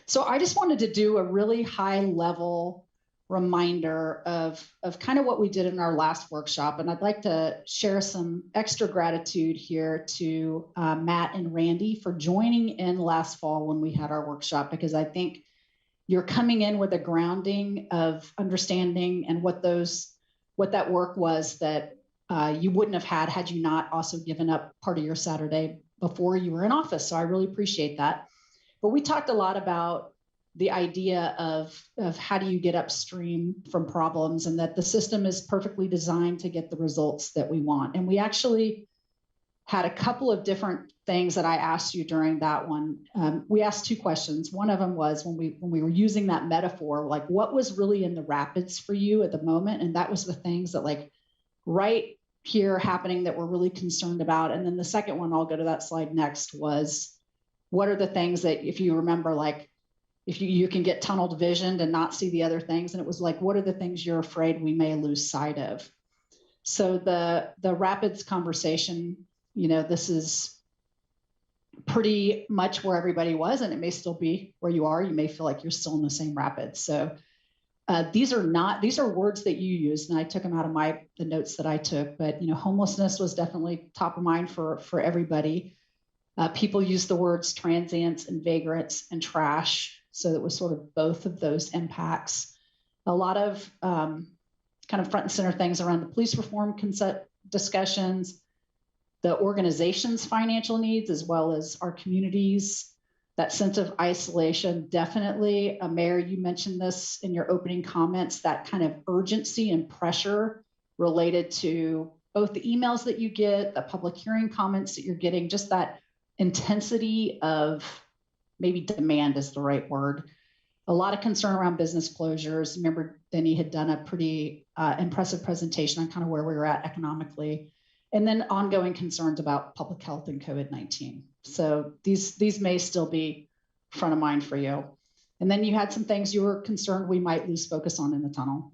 So I just wanted to do a really high level reminder of kind of what we did in our last workshop. And I'd like to share some extra gratitude here to Matt and Randy for joining in last fall when we had our workshop, because I think you're coming in with a grounding of understanding and what that work was that you wouldn't have had you not also given up part of your Saturday before you were in office. So I really appreciate that. But we talked a lot about the idea of how do you get upstream from problems, and that the system is perfectly designed to get the results that we want. And we actually had a couple of different things that I asked you during that one. We asked 2 questions. One of them was when we were using that metaphor, like what was really in the rapids for you at the moment? And that was the things that like right here happening that we're really concerned about. And then the second one, I'll go to that slide next, was what are the things that, if you remember, like if you can get tunneled visioned and not see the other things. And it was like, what are the things you're afraid we may lose sight of? So the rapids conversation, you know, this is pretty much where everybody was, and it may still be where you are. You may feel like you're still in the same rapids. So these are words that you used, and I took them out of the notes that I took, but, you know, homelessness was definitely top of mind for everybody. People use the words transients and vagrants and trash. So it was sort of both of those impacts. A lot of kind of front and center things around the police reform discussions, the organization's financial needs, as well as our communities, that sense of isolation. Definitely, Mayor, you mentioned this in your opening comments, that kind of urgency and pressure related to both the emails that you get, the public hearing comments that you're getting, just that intensity of, maybe demand is the right word. A lot of concern around business closures. Remember, Denny had done a pretty impressive presentation on kind of where we were at economically, and then ongoing concerns about public health and COVID-19. So these may still be front of mind for you. And then you had some things you were concerned we might lose focus on in the tunnel.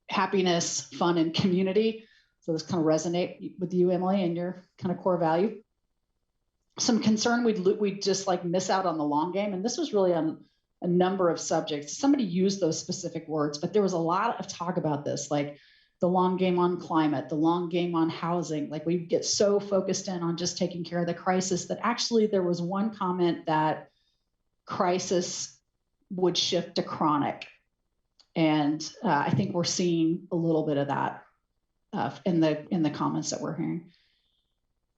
Happiness, fun, and community. So this kind of resonate with you, Emily, and your kind of core value. Some concern we'd just like miss out on the long game. And this was really on a number of subjects. Somebody used those specific words, but there was a lot of talk about this, like the long game on climate, the long game on housing. Like we get so focused in on just taking care of the crisis that actually there was one comment that crisis would shift to chronic. And I think we're seeing a little bit of that in the comments that we're hearing.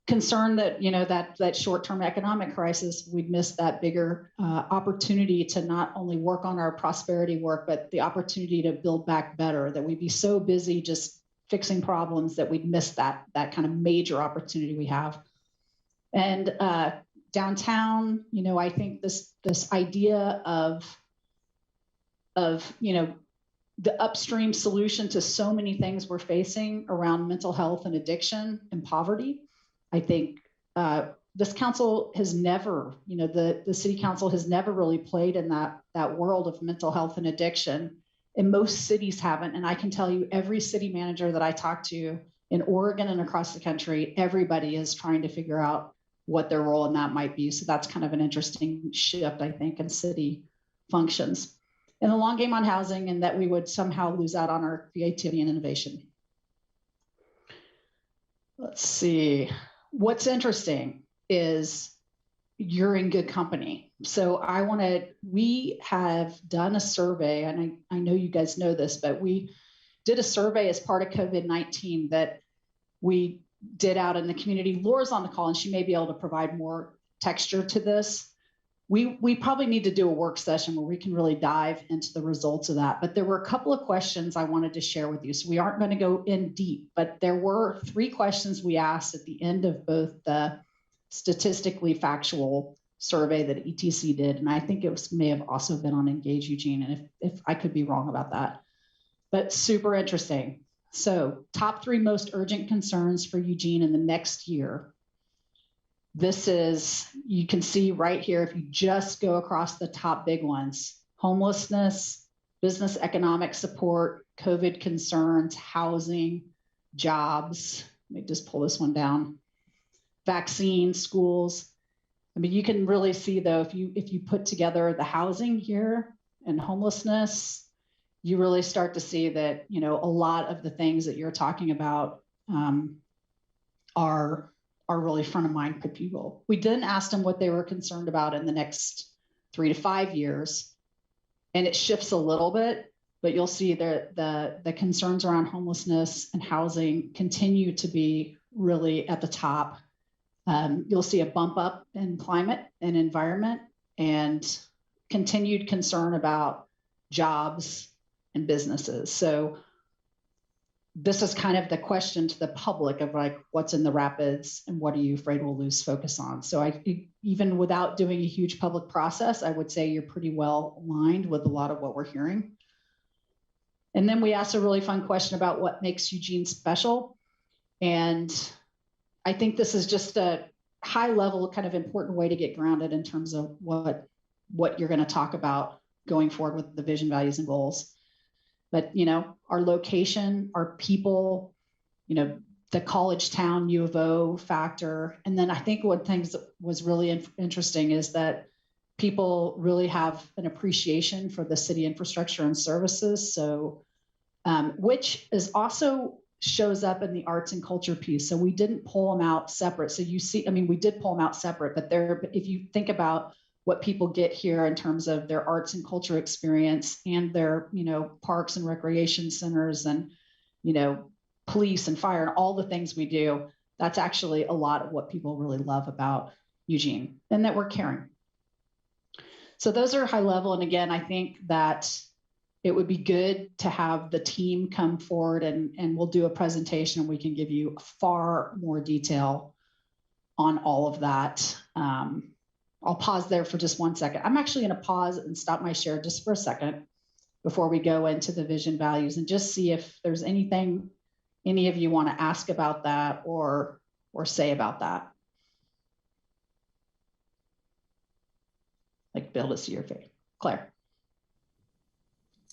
Concern that, you know, that short-term economic crisis, we'd miss that bigger opportunity to not only work on our prosperity work, but the opportunity to build back better, that we'd be so busy just fixing problems that we'd miss that kind of major opportunity we have. And downtown, you know, I think this idea of, you know, the upstream solution to so many things we're facing around mental health and addiction and poverty. I think this council has never, you know, the city council has never really played in that world of mental health and addiction, and most cities haven't. And I can tell you, every city manager that I talk to in Oregon and across the country, everybody is trying to figure out what their role in that might be. So that's kind of an interesting shift, I think, in city functions. And the long game on housing, and that we would somehow lose out on our creativity and innovation. Let's see. What's interesting is you're in good company. So we have done a survey, and I know you guys know this, but we did a survey as part of COVID-19 that we did out in the community. Laura's on the call, and she may be able to provide more texture to this. We probably need to do a work session where we can really dive into the results of that. But there were a couple of questions I wanted to share with you. So we aren't going to go in deep, but there were 3 questions we asked at the end of both the statistically factual survey that ETC did. And I think it may have also been on Engage Eugene. And if I could be wrong about that, but super interesting. So top 3 most urgent concerns for Eugene in the next year. This is, you can see right here, if you just go across the top big ones: homelessness, business economic support, COVID concerns, housing, jobs. Let me just pull this one down. Vaccines, schools. I mean, you can really see though, if you put together the housing here and homelessness, you really start to see that, you know, a lot of the things that you're talking about are really front of mind for people. We then asked them what they were concerned about in the next 3 to 5 years, and it shifts a little bit, but you'll see that the concerns around homelessness and housing continue to be really at the top. You'll see a bump up in climate and environment, and continued concern about jobs and businesses. So this is kind of the question to the public of like, what's in the rapids and what are you afraid we'll lose focus on? So even without doing a huge public process, I would say you're pretty well aligned with a lot of what we're hearing. And then we asked a really fun question about what makes Eugene special. And I think this is just a high level kind of important way to get grounded in terms of what you're going to talk about going forward with the vision, values, and goals. But, you know, our location, our people, you know, the college town U of O factor. And then I think one thing that was really interesting is that people really have an appreciation for the city infrastructure and services. So, which is also shows up in the arts and culture piece. So we didn't pull them out separate. So you see, I mean, we did pull them out separate, but if you think about what people get here in terms of their arts and culture experience and their, you know, parks and recreation centers and, you know, police and fire and all the things we do. That's actually a lot of what people really love about Eugene, and that we're caring. So those are high level. And again, I think that it would be good to have the team come forward and we'll do a presentation and we can give you far more detail on all of that. I'll pause there for just 1 second. I'm actually going to pause and stop my share just for a second before we go into the vision values and just see if there's anything any of you want to ask about that or say about that. Like Bill to see your face. Claire.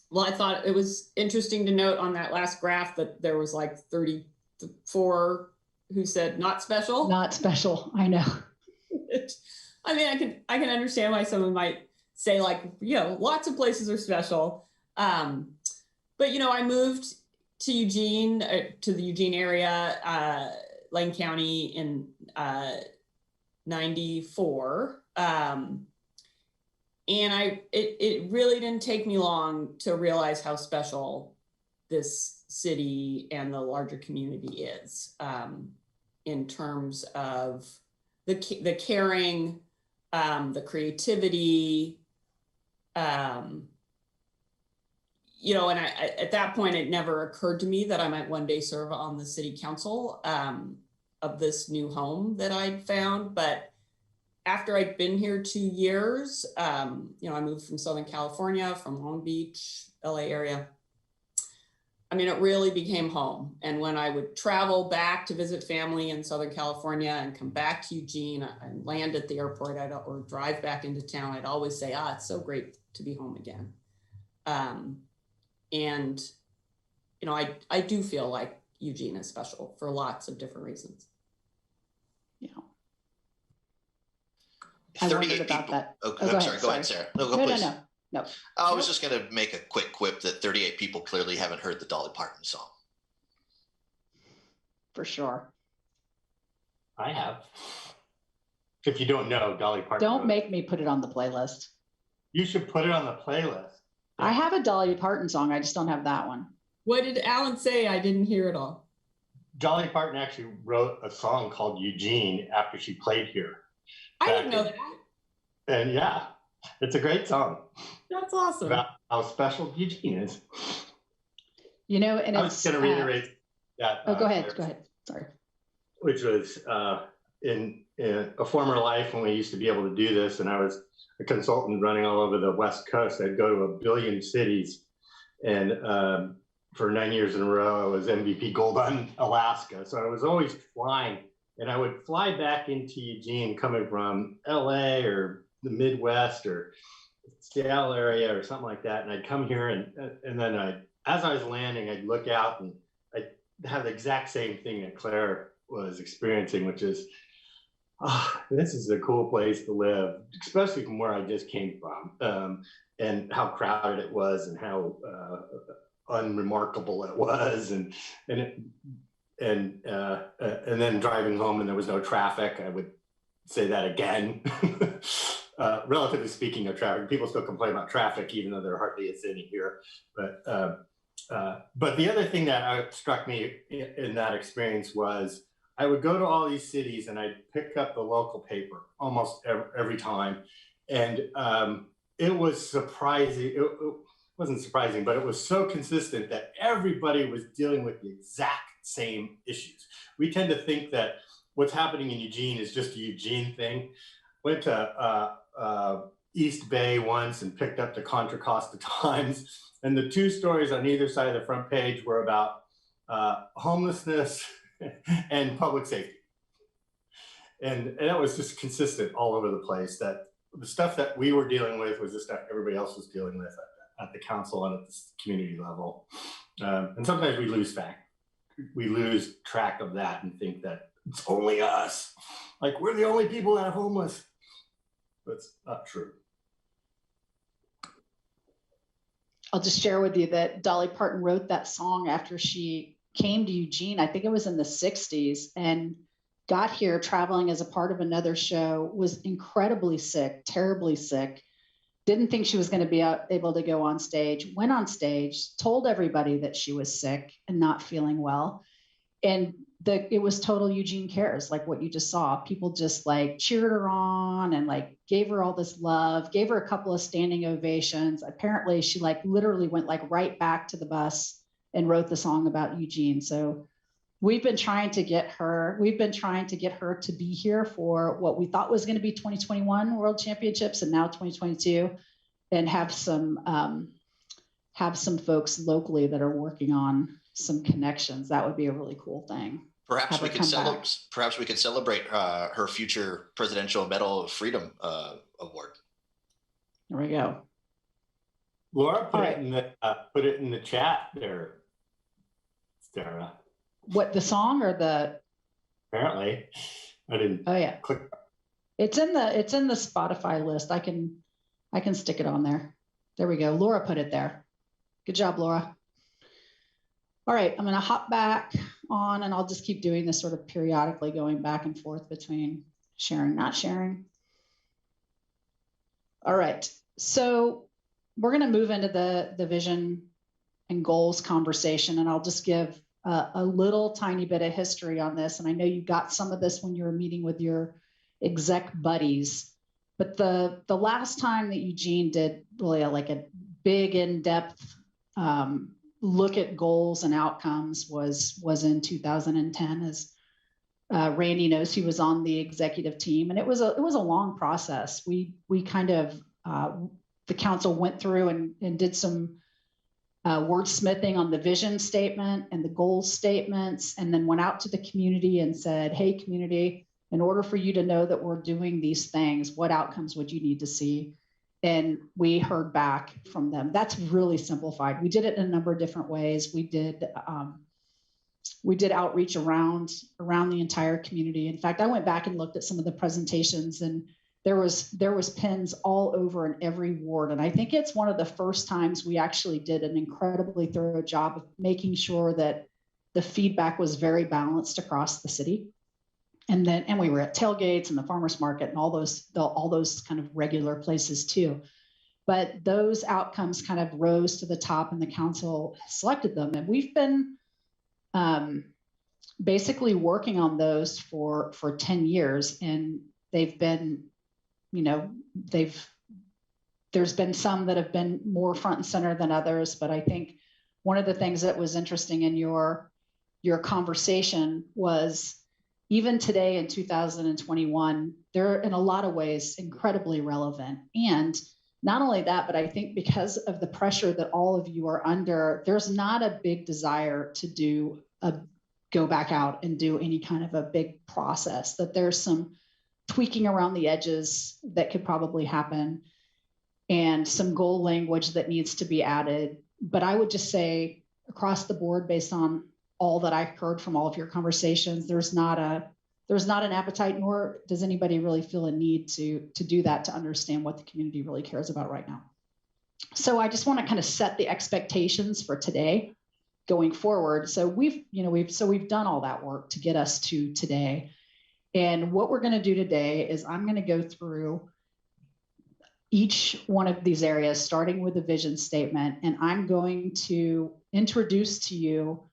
Well, I thought it was interesting to note on that last graph that there was like 34 who said not special. Not special, I know. I mean, I can understand why someone might say like, you know, lots of places are special. But, you know, I moved to Eugene, to the Eugene area, Lane County in 94. And it really didn't take me long to realize how special this city and the larger community is, in terms of the caring, the creativity, you know, and at that point, it never occurred to me that I might one day serve on the city council of this new home that I'd found. But after I'd been here 2 years, you know, I moved from Southern California, from Long Beach, LA area. I mean, it really became home. And when I would travel back to visit family in Southern California and come back to Eugene and land at the airport, or drive back into town, I'd always say, it's so great to be home again. And, you know, I do feel like Eugene is special for lots of different reasons. Yeah. 38 people. That. Okay, I'm sorry. Go ahead, Sarah. No, please. No. I was just going to make a quick quip that 38 people clearly haven't heard the Dolly Parton song. For sure. I have. If you don't know, Dolly Parton. Don't make me put it on the playlist. You should put it on the playlist. I have a Dolly Parton song. I just don't have that one. What did Alan say? I didn't hear it all. Dolly Parton actually wrote a song called Eugene after she played here. I didn't know that. And yeah, it's a great song. That's awesome. About how special Eugene is. You know, and I was going to reiterate that. Go ahead. Sorry. Which was in a former life when we used to be able to do this, and I was a consultant running all over the West Coast. I'd go to a billion cities, and for 9 years in a row, I was MVP Gold on Alaska. So I was always flying, and I would fly back into Eugene coming from LA or the Midwest or Seattle area or something like that. And I'd come here, and then as I was landing, I'd look out and I'd have the exact same thing that Claire was experiencing, which is, this is a cool place to live, especially from where I just came from, and how crowded it was and how unremarkable it was, and then driving home and there was no traffic. I would say that again. Relatively speaking of traffic, people still complain about traffic, even though there hardly is any here. But the other thing that struck me in that experience was I would go to all these cities and I'd pick up the local paper almost every time. And it was surprising. It wasn't surprising, but it was so consistent that everybody was dealing with the exact same issues. We tend to think that what's happening in Eugene is just a Eugene thing. Went to East Bay once and picked up the Contra Costa Times. And the two stories on either side of the front page were about homelessness and public safety. And that was just consistent all over the place, that the stuff that we were dealing with was the stuff everybody else was dealing with at the council and at the community level. And sometimes we lose track of that and think that it's only us. Like, we're the only people that are homeless. That's not true. I'll just share with you that Dolly Parton wrote that song after she came to Eugene. I think it was in the 60s, and got here traveling as a part of another show, was incredibly sick, terribly sick. Didn't think she was going to be able to go on stage, went on stage, told everybody that she was sick and not feeling well. and it was total Eugene Cares, like what you just saw. People just like cheered her on and like gave her all this love, gave her a couple of standing ovations. Apparently she like literally went like right back to the bus and wrote the song about Eugene. So we've been trying to get her to be here for what we thought was going to be 2021 World Championships and now 2022, and have some folks locally that are working on some connections. That would be a really cool thing. Perhaps we could celebrate her future Presidential Medal of Freedom award. There we go. Laura, put it in the chat there, Sarah. What, the song or the? Apparently, I didn't. Oh yeah. Click. It's in the Spotify list. I can stick it on there. There we go. Laura put it there. Good job, Laura. All right, I'm going to hop back on, and I'll just keep doing this sort of periodically, going back and forth between sharing, not sharing. All right, so we're going to move into the vision and goals conversation, and I'll just give a little tiny bit of history on this. And I know you got some of this when you were meeting with your exec buddies, but the last time that Eugene did really a big in-depth look at goals and outcomes was in 2010. As Randy knows, he was on the executive team, and it was a long process. We kind of the council went through and did some wordsmithing on the vision statement and the goals statements, and then went out to the community and said, hey, community, in order for you to know that we're doing these things, what outcomes would you need to see? And we heard back from them. That's really simplified. We did it in a number of different ways. We did outreach around the entire community. In fact, I went back and looked at some of the presentations, and there was pins all over in every ward. And I think it's one of the first times we actually did an incredibly thorough job of making sure that the feedback was very balanced across the city. And we were at tailgates and the farmers market and all those kind of regular places too. But those outcomes kind of rose to the top, and the council selected them. And we've been basically working on those for 10 years. And they've been, there's been some that have been more front and center than others. But I think one of the things that was interesting in your conversation was, even today in 2021, they're in a lot of ways incredibly relevant. And not only that, but I think because of the pressure that all of you are under, there's not a big desire to go back out and do any kind of a big process, that there's some tweaking around the edges that could probably happen, and some goal language that needs to be added. But I would just say across the board, based on all that I heard from all of your conversations, there's not an appetite, nor does anybody really feel a need to do that, to understand what the community really cares about right now. So I just want to kind of set the expectations for today going forward. So we've done all that work to get us to today. And what we're going to do today is I'm going to go through each one of these areas, starting with the vision statement, and I'm going to introduce to you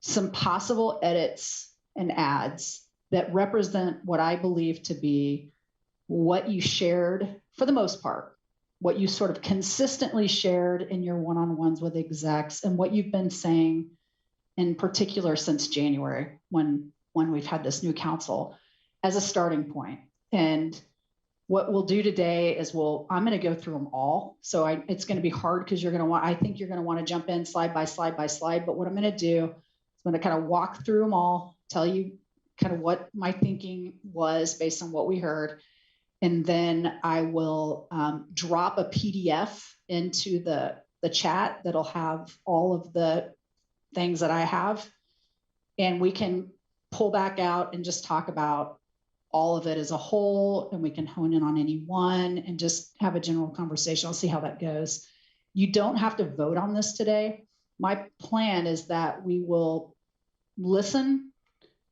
some possible edits and adds that represent what I believe to be what you shared for the most part, what you sort of consistently shared in your one-on-ones with execs, and what you've been saying in particular since January, when we've had this new council, as a starting point. And what we'll do today is I'm going to go through them all. So it's going to be hard because I think you're going to want to jump in slide by slide by slide. But what I'm going to do is I'm going to kind of walk through them all, tell you kind of what my thinking was based on what we heard. And then I will drop a PDF into the chat that'll have all of the things that I have. And we can pull back out and just talk about all of it as a whole, and we can hone in on any one and just have a general conversation. I'll see how that goes. You don't have to vote on this today. My plan is that we will listen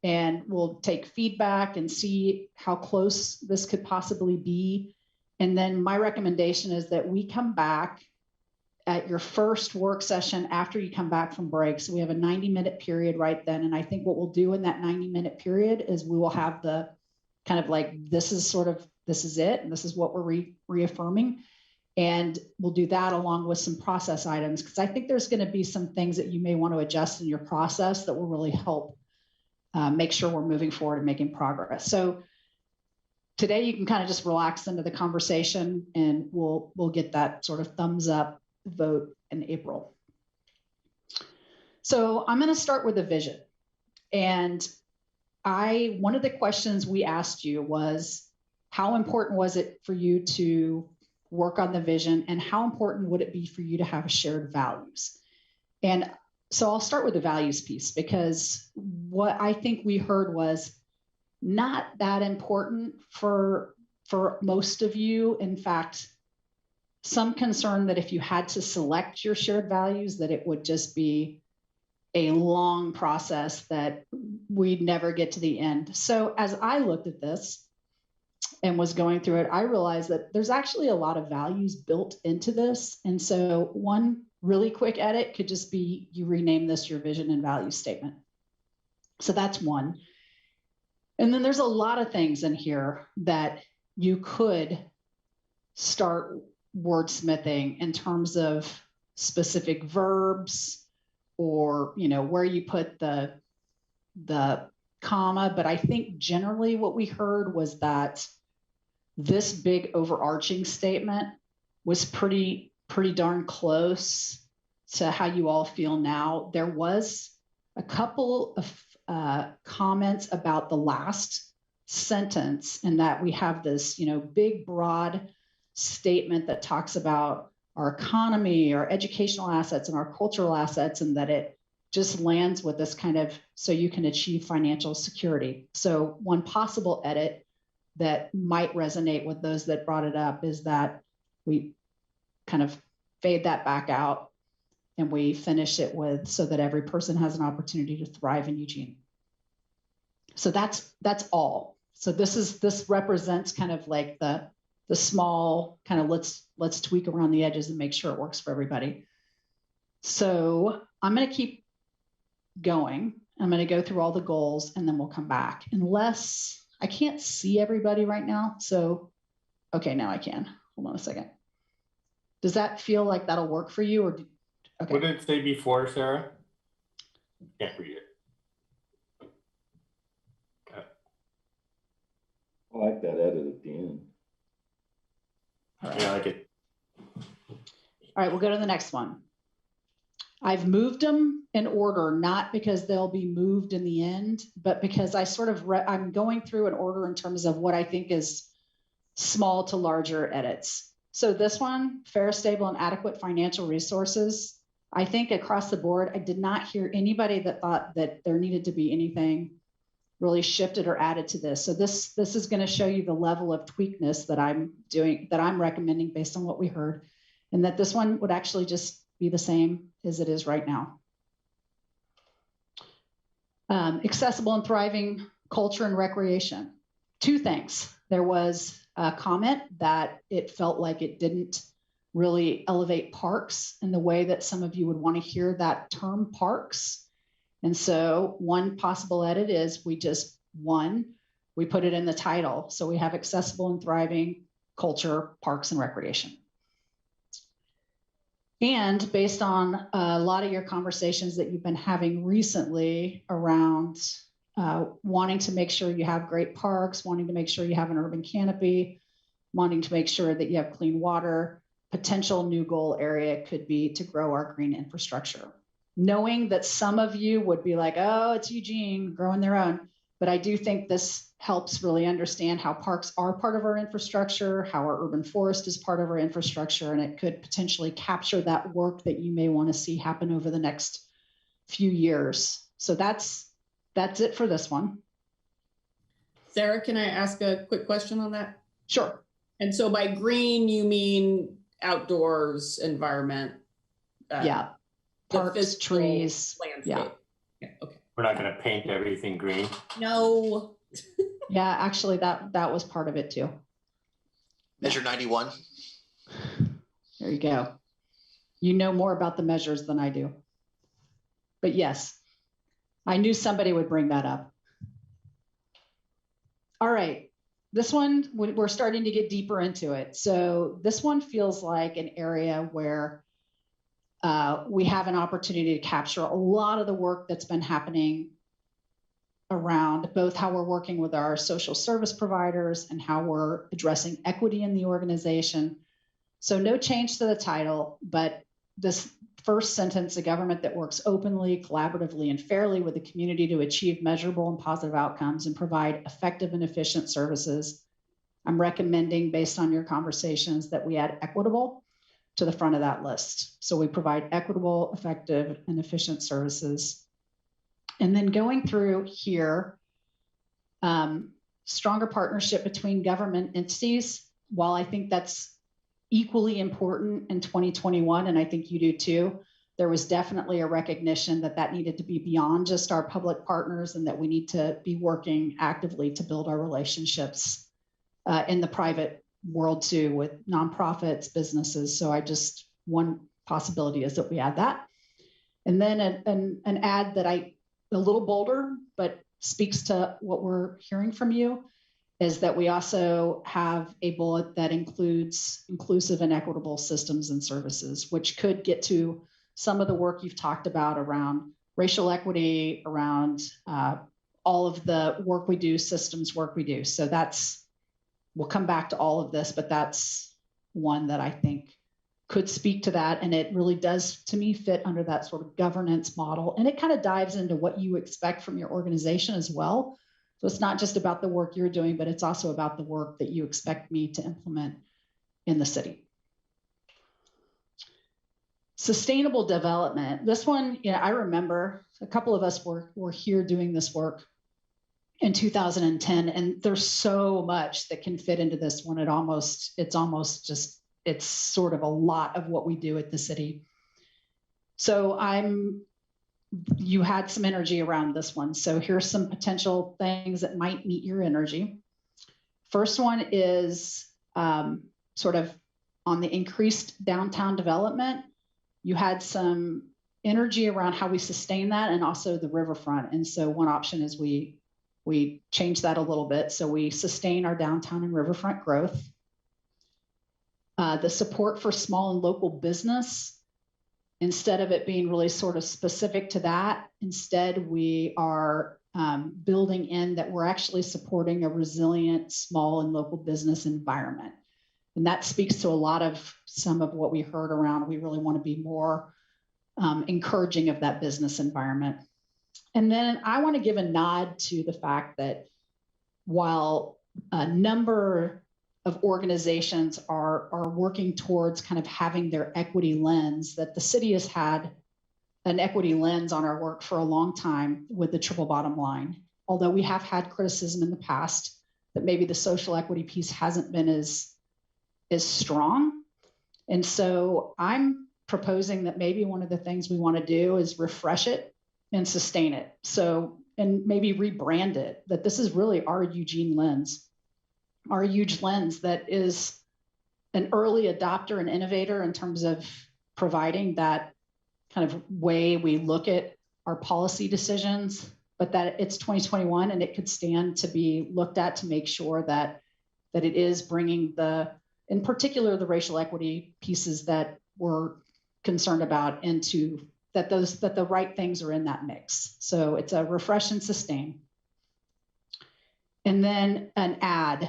and we'll take feedback and see how close this could possibly be. And then my recommendation is that we come back at your first work session after you come back from break. So we have a 90-minute period right then. And I think what we'll do in that 90-minute period is we will have the kind of like, this is it, and this is what we're reaffirming. And we'll do that along with some process items, because I think there's going to be some things that you may want to adjust in your process that will really help make sure we're moving forward and making progress. So today you can kind of just relax into the conversation, and we'll get that sort of thumbs up vote in April. So I'm going to start with a vision. And one of the questions we asked you was, how important was it for you to work on the vision, and how important would it be for you to have shared values? And so I'll start with the values piece, because what I think we heard was not that important for most of you. In fact, some concern that if you had to select your shared values, that it would just be a long process that we'd never get to the end. So as I looked at this and was going through it, I realized that there's actually a lot of values built into this. And so one really quick edit could just be, you rename this your vision and value statement. So that's one. And then there's a lot of things in here that you could start wordsmithing in terms of specific verbs, or, you know, where you put the comma. But I think generally what we heard was that this big overarching statement was pretty darn close to how you all feel now. There was a couple of comments about the last sentence, and that we have this, you know, big, broad statement that talks about our economy, our educational assets, and our cultural assets, and that it just lands with this kind of, so you can achieve financial security. So one possible edit that might resonate with those that brought it up is that we kind of fade that back out and we finish it with, so that every person has an opportunity to thrive in Eugene. So that's all. So this represents kind of like the small kind of let's tweak around the edges and make sure it works for everybody. So I'm going to keep going. I'm going to go through all the goals, and then we'll come back, unless I can't see everybody right now. So, okay, now I can. Hold on a second. Does that feel like that'll work for you, or okay? What did it say before, Sarah? Can't read it. Okay. I like that edit at the end. All right. Yeah, I like it. All right, we'll go to the next one. I've moved them in order, not because they'll be moved in the end, but because I sort of, I'm going through an order in terms of what I think is small to larger edits. So this one, fair, stable, and adequate financial resources. I think across the board, I did not hear anybody that thought that there needed to be anything really shifted or added to this. So this is going to show you the level of tweakness that I'm doing, that I'm recommending based on what we heard, and that this one would actually just be the same as it is right now. Accessible and thriving culture and recreation. Two things. There was a comment that it felt like it didn't really elevate parks in the way that some of you would want to hear that term, parks. And so one possible edit is we put it in the title. So we have accessible and thriving culture, parks, and recreation. And based on a lot of your conversations that you've been having recently around wanting to make sure you have great parks, wanting to make sure you have an urban canopy, wanting to make sure that you have clean water, potential new goal area could be to grow our green infrastructure. Knowing that some of you would be like, oh, it's Eugene growing their own. But I do think this helps really understand how parks are part of our infrastructure, how our urban forest is part of our infrastructure, and it could potentially capture that work that you may want to see happen over the next few years. So that's it for this one. Sarah, can I ask a quick question on that? Sure. And so by green, you mean outdoors environment? Yeah. Parks, trees. Landscape. Yeah. Okay. We're not going to paint everything green. No. Yeah, actually that was part of it too. Measure 91. There you go. You know more about the measures than I do. But yes, I knew somebody would bring that up. All right, this one, we're starting to get deeper into it. So this one feels like an area where we have an opportunity to capture a lot of the work that's been happening around both how we're working with our social service providers and how we're addressing equity in the organization. So no change to the title, but this first sentence, a government that works openly, collaboratively, and fairly with the community to achieve measurable and positive outcomes and provide effective and efficient services. I'm recommending, based on your conversations, that we add equitable to the front of that list. So we provide equitable, effective, and efficient services. And then going through here, stronger partnership between government entities. While I think that's equally important in 2021, and I think you do too, there was definitely a recognition that that needed to be beyond just our public partners and that we need to be working actively to build our relationships in the private world too, with nonprofits, businesses. So one possibility is that we add that. And then an ad that a little bolder, but speaks to what we're hearing from you, is that we also have a bullet that includes inclusive and equitable systems and services, which could get to some of the work you've talked about around racial equity, around all of the work we do, systems work we do. So we'll come back to all of this, but that's one that I think could speak to that. And it really does, to me, fit under that sort of governance model. And it kind of dives into what you expect from your organization as well. So it's not just about the work you're doing, but it's also about the work that you expect me to implement in the city. Sustainable development. This one, I remember a couple of us were here doing this work in 2010, and there's so much that can fit into this one. It's sort of a lot of what we do at the city. So you had some energy around this one. So here's some potential things that might meet your energy. First one is sort of on the increased downtown development. You had some energy around how we sustain that and also the riverfront. And so one option is we change that a little bit. So we sustain our downtown and riverfront growth. The support for small and local business, instead of it being really sort of specific to that, instead we are building in that we're actually supporting a resilient small and local business environment. And that speaks to a lot of some of what we heard around. We really want to be more encouraging of that business environment. And then I want to give a nod to the fact that while a number of organizations are working towards kind of having their equity lens, that the city has had an equity lens on our work for a long time with the triple bottom line. Although we have had criticism in the past that maybe the social equity piece hasn't been as strong. And so I'm proposing that maybe one of the things we want to do is refresh it and sustain it. So, and maybe rebrand it, that this is really our Eugene lens, our huge lens that is an early adopter and innovator in terms of providing that kind of way we look at our policy decisions, but that it's 2021 and it could stand to be looked at to make sure that it is bringing in particular, the racial equity pieces that we're concerned about into that the right things are in that mix. So it's a refresh and sustain. And then an add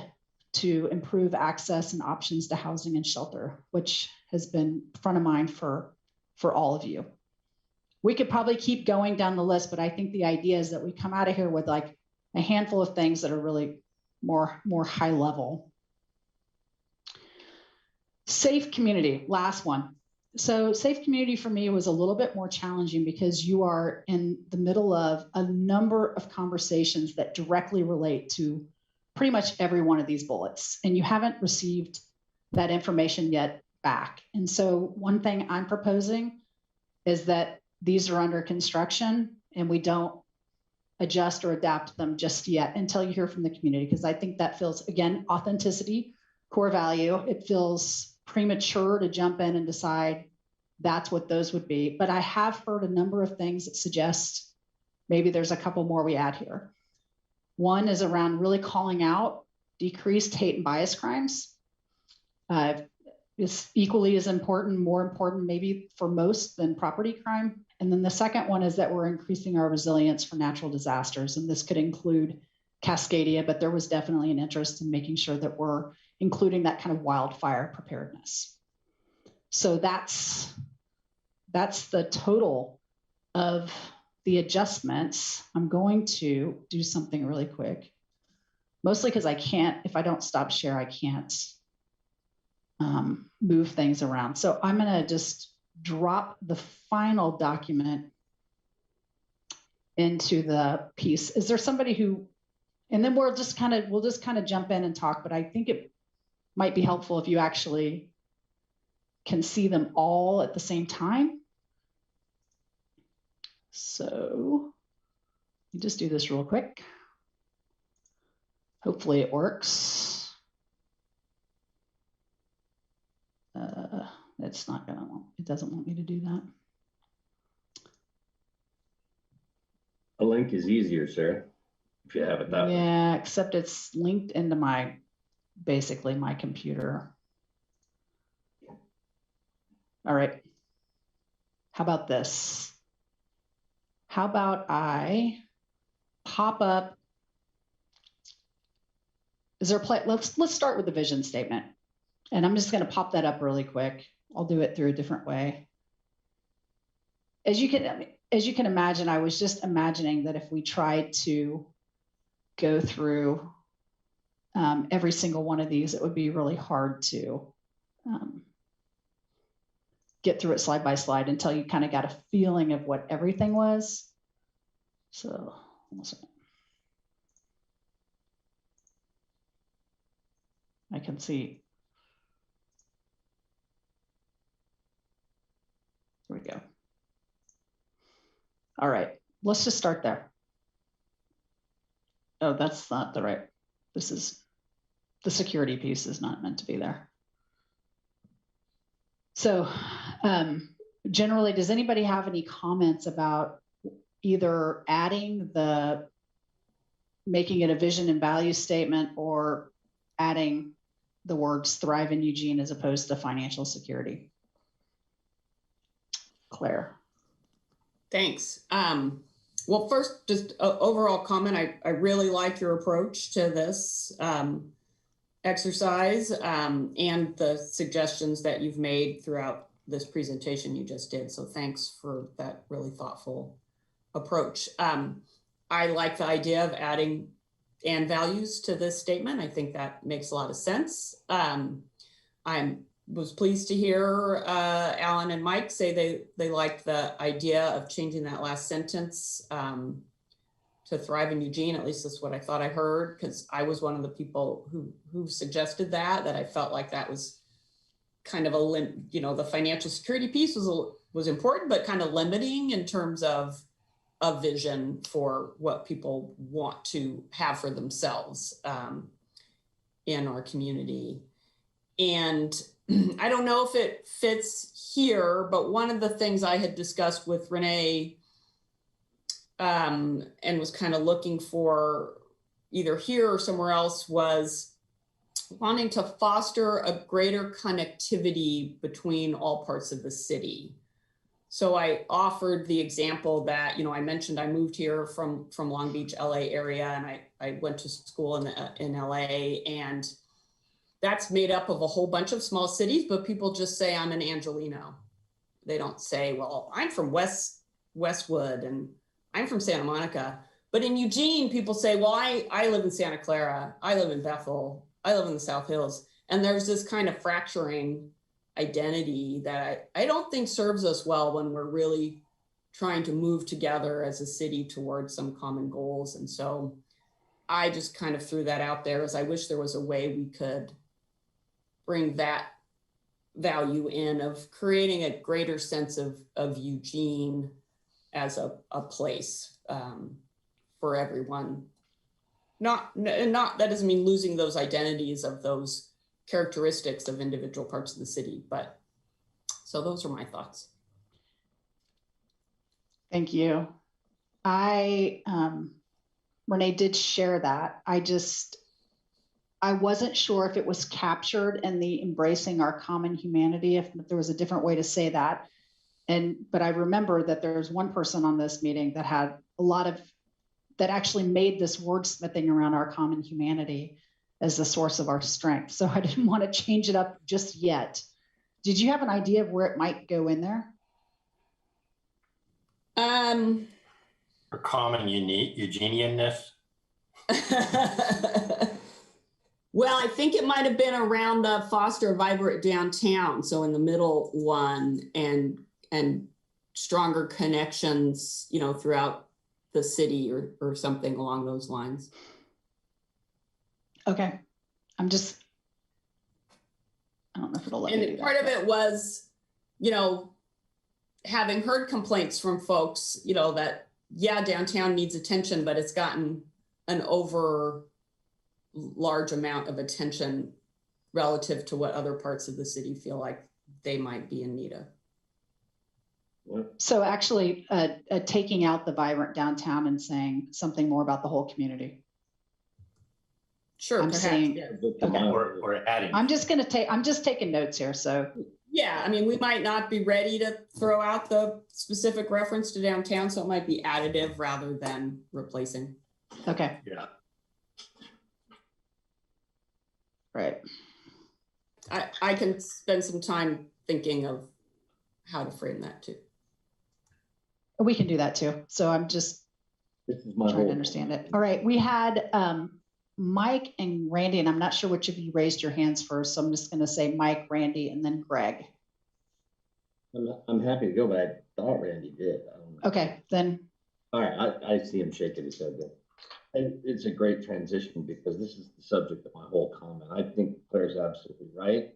to improve access and options to housing and shelter, which has been front of mind for all of you. We could probably keep going down the list, but I think the idea is that we come out of here with like a handful of things that are really more high level. Safe community, last one. So safe community for me was a little bit more challenging because you are in the middle of a number of conversations that directly relate to pretty much every one of these bullets, and you haven't received that information yet back. And so one thing I'm proposing is that these are under construction and we don't adjust or adapt them just yet until you hear from the community, because I think that feels, again, authenticity, core value. It feels premature to jump in and decide that's what those would be. But I have heard a number of things that suggest maybe there's a couple more we add here. One is around really calling out decreased hate and bias crimes. It's equally as important, more important maybe for most than property crime. And then the second one is that we're increasing our resilience for natural disasters. And this could include Cascadia, but there was definitely an interest in making sure that we're including that kind of wildfire preparedness. So that's the total of the adjustments. I'm going to do something really quick, mostly because I can't, if I don't stop share, I can't move things around. So I'm going to just drop the final document into the piece. Is there somebody who, and then we'll just kind of jump in and talk, but I think it might be helpful if you actually can see them all at the same time. So you just do this real quick. Hopefully it works. It's not gonna, it doesn't want me to do that. A link is easier, Sarah, if you have it that way. Yeah, except it's linked into my, basically my computer. All right. How about this? How about I pop up? Is there a play? Let's start with the vision statement. And I'm just going to pop that up really quick. I'll do it through a different way. As you can imagine, I was just imagining that if we tried to go through every single one of these, it would be really hard to get through it slide by slide until you kind of got a feeling of what everything was. So, I can see. Here we go. All right, let's just start there. Oh, that's not the right. This is the security piece is not meant to be there. So generally, does anybody have any comments about either adding making it a vision and value statement or adding the words thrive in Eugene as opposed to financial security? Claire. Thanks. Well, first, just an overall comment. I really like your approach to this exercise and the suggestions that you've made throughout this presentation you just did. So thanks for that really thoughtful approach. I like the idea of adding and values to this statement. I think that makes a lot of sense. I was pleased to hear Alan and Mike say they liked the idea of changing that last sentence to thrive in Eugene. At least that's what I thought I heard, because I was one of the people who suggested that I felt like that was kind of the financial security piece was important, but kind of limiting in terms of a vision for what people want to have for themselves in our community. And I don't know if it fits here, but one of the things I had discussed with Renee and was kind of looking for either here or somewhere else was wanting to foster a greater connectivity between all parts of the city. So I offered the example that, I mentioned I moved here from Long Beach, LA area, and I went to school in LA, and that's made up of a whole bunch of small cities, but people just say I'm an Angelino. They don't say, well, I'm from Westwood and I'm from Santa Monica. But in Eugene, people say, well, I live in Santa Clara, I live in Bethel, I live in the South Hills. And there's this kind of fracturing identity that I don't think serves us well when we're really trying to move together as a city towards some common goals. And so I just kind of threw that out there as I wish there was a way we could bring that value in of creating a greater sense of Eugene as a place for everyone. Not that doesn't mean losing those identities of those characteristics of individual parts of the city, but so those are my thoughts. Thank you. Renee did share that. I wasn't sure if it was captured in the embracing our common humanity, if there was a different way to say that. But I remember that there's one person on this meeting that had a lot of, that actually made this wordsmithing around our common humanity as the source of our strength. So I didn't want to change it up just yet. Did you have an idea of where it might go in there? For common Eugenianness. Well, I think it might have been around the foster a vibrant downtown. So in the middle one, and stronger connections, you know, throughout the city or something along those lines. Okay. I don't know if it'll let me do that. And part of it was, you know, having heard complaints from folks, you know, that, yeah, downtown needs attention, but it's gotten an over large amount of attention relative to what other parts of the city feel like they might be in need of. So actually taking out the vibrant downtown and saying something more about the whole community. Sure, I'm perhaps, saying, yeah. Okay. Or adding. I'm just taking notes here. So Yeah, I mean, we might not be ready to throw out the specific reference to downtown, so it might be additive rather than replacing. okay, Yeah. right. I can spend some time thinking of how to frame that too. We can do that too. So I'm just This is my trying to whole. understand it. All right, we had Mike and Randy, and I'm not sure which of you raised your hands first, so I'm just going to say Mike, Randy, and then Greg. I'm happy to go, but I thought Randy did. I don't know. Okay, then. All right, I see him shaking his head there. And it's a great transition because this is the subject of my whole comment. I think Claire's absolutely right.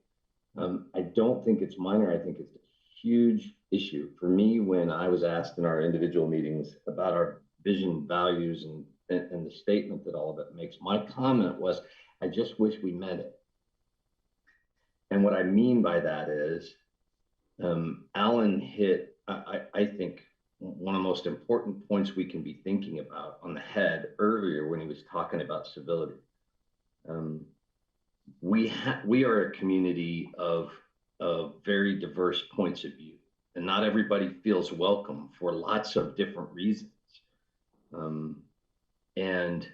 I don't think it's minor. I think it's a huge issue for me when I was asked in our individual meetings about our vision, values, and the statement that all of it makes. My comment was, I just wish we meant it. And what I mean by that is, Alan hit, I think, one of the most important points we can be thinking about on the head earlier when he was talking about civility. We are a community of very diverse points of view, and not everybody feels welcome for lots of different reasons. And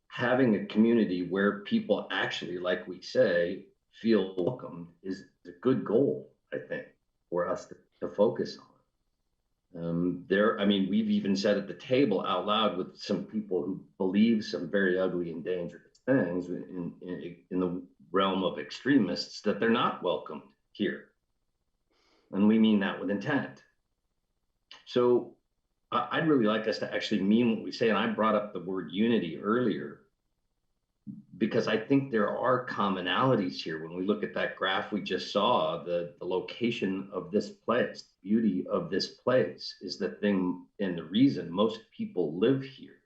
having a community where people actually, like we say, feel welcome is a good goal, I think, for us to focus on. I mean, we've even said at the table out loud with some people who believe some very ugly and dangerous things in the realm of extremists that they're not welcomed here. And we mean that with intent. So I'd really like us to actually mean what we say. And I brought up the word unity earlier, because I think there are commonalities here. When we look at that graph we just saw, the location of this place, the beauty of this place is the thing and the reason most people live here.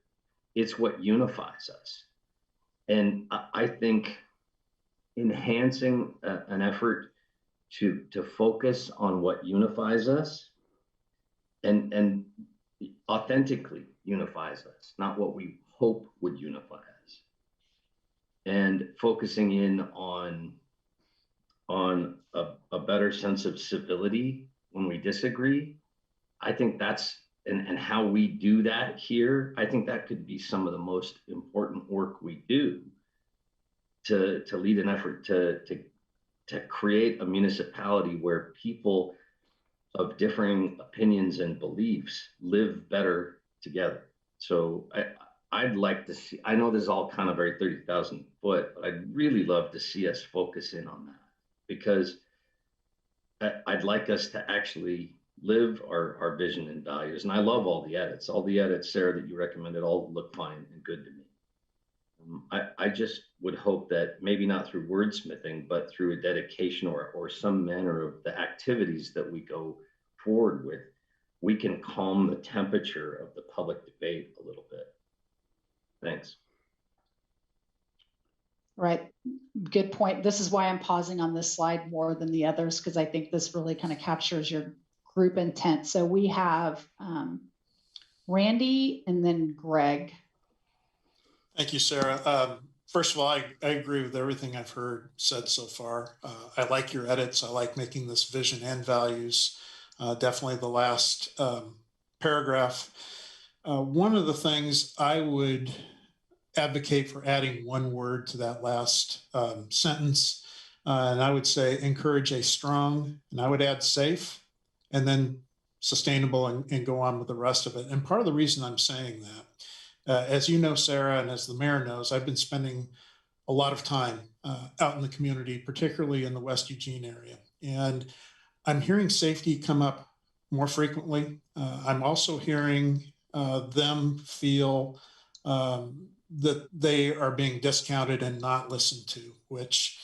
It's what unifies us. And I think enhancing an effort to focus on what unifies us and authentically unifies us, not what we hope would unify us. And focusing in on a better sense of civility when we disagree, I think that's, and how we do that here, I think that could be some of the most important work we do to lead an effort to create a municipality where people of differing opinions and beliefs live better together. So I'd like to see, I know this is all kind of very 30,000 foot, but I'd really love to see us focus in on that, because I'd like us to actually live our vision and values. And I love all the edits, Sarah, that you recommended all look fine and good to me. I just would hope that maybe not through wordsmithing, but through a dedication or some manner of the activities that we go forward with, we can calm the temperature of the public debate a little bit. Thanks. Right. Good point. This is why I'm pausing on this slide more than the others, because I think this really kind of captures your group intent. So we have Randy and then Greg. Thank you, Sarah. First of all, I agree with everything I've heard said so far. I like your edits. I like making this vision and values. Definitely the last paragraph. One of the things I would advocate for adding one word to that last sentence, and I would say encourage a strong, and I would add safe, and then sustainable, and go on with the rest of it. And part of the reason I'm saying that, as you know, Sarah, and as the mayor knows, I've been spending a lot of time out in the community, particularly in the West Eugene area. And I'm hearing safety come up more frequently. I'm also hearing them feel that they are being discounted and not listened to, which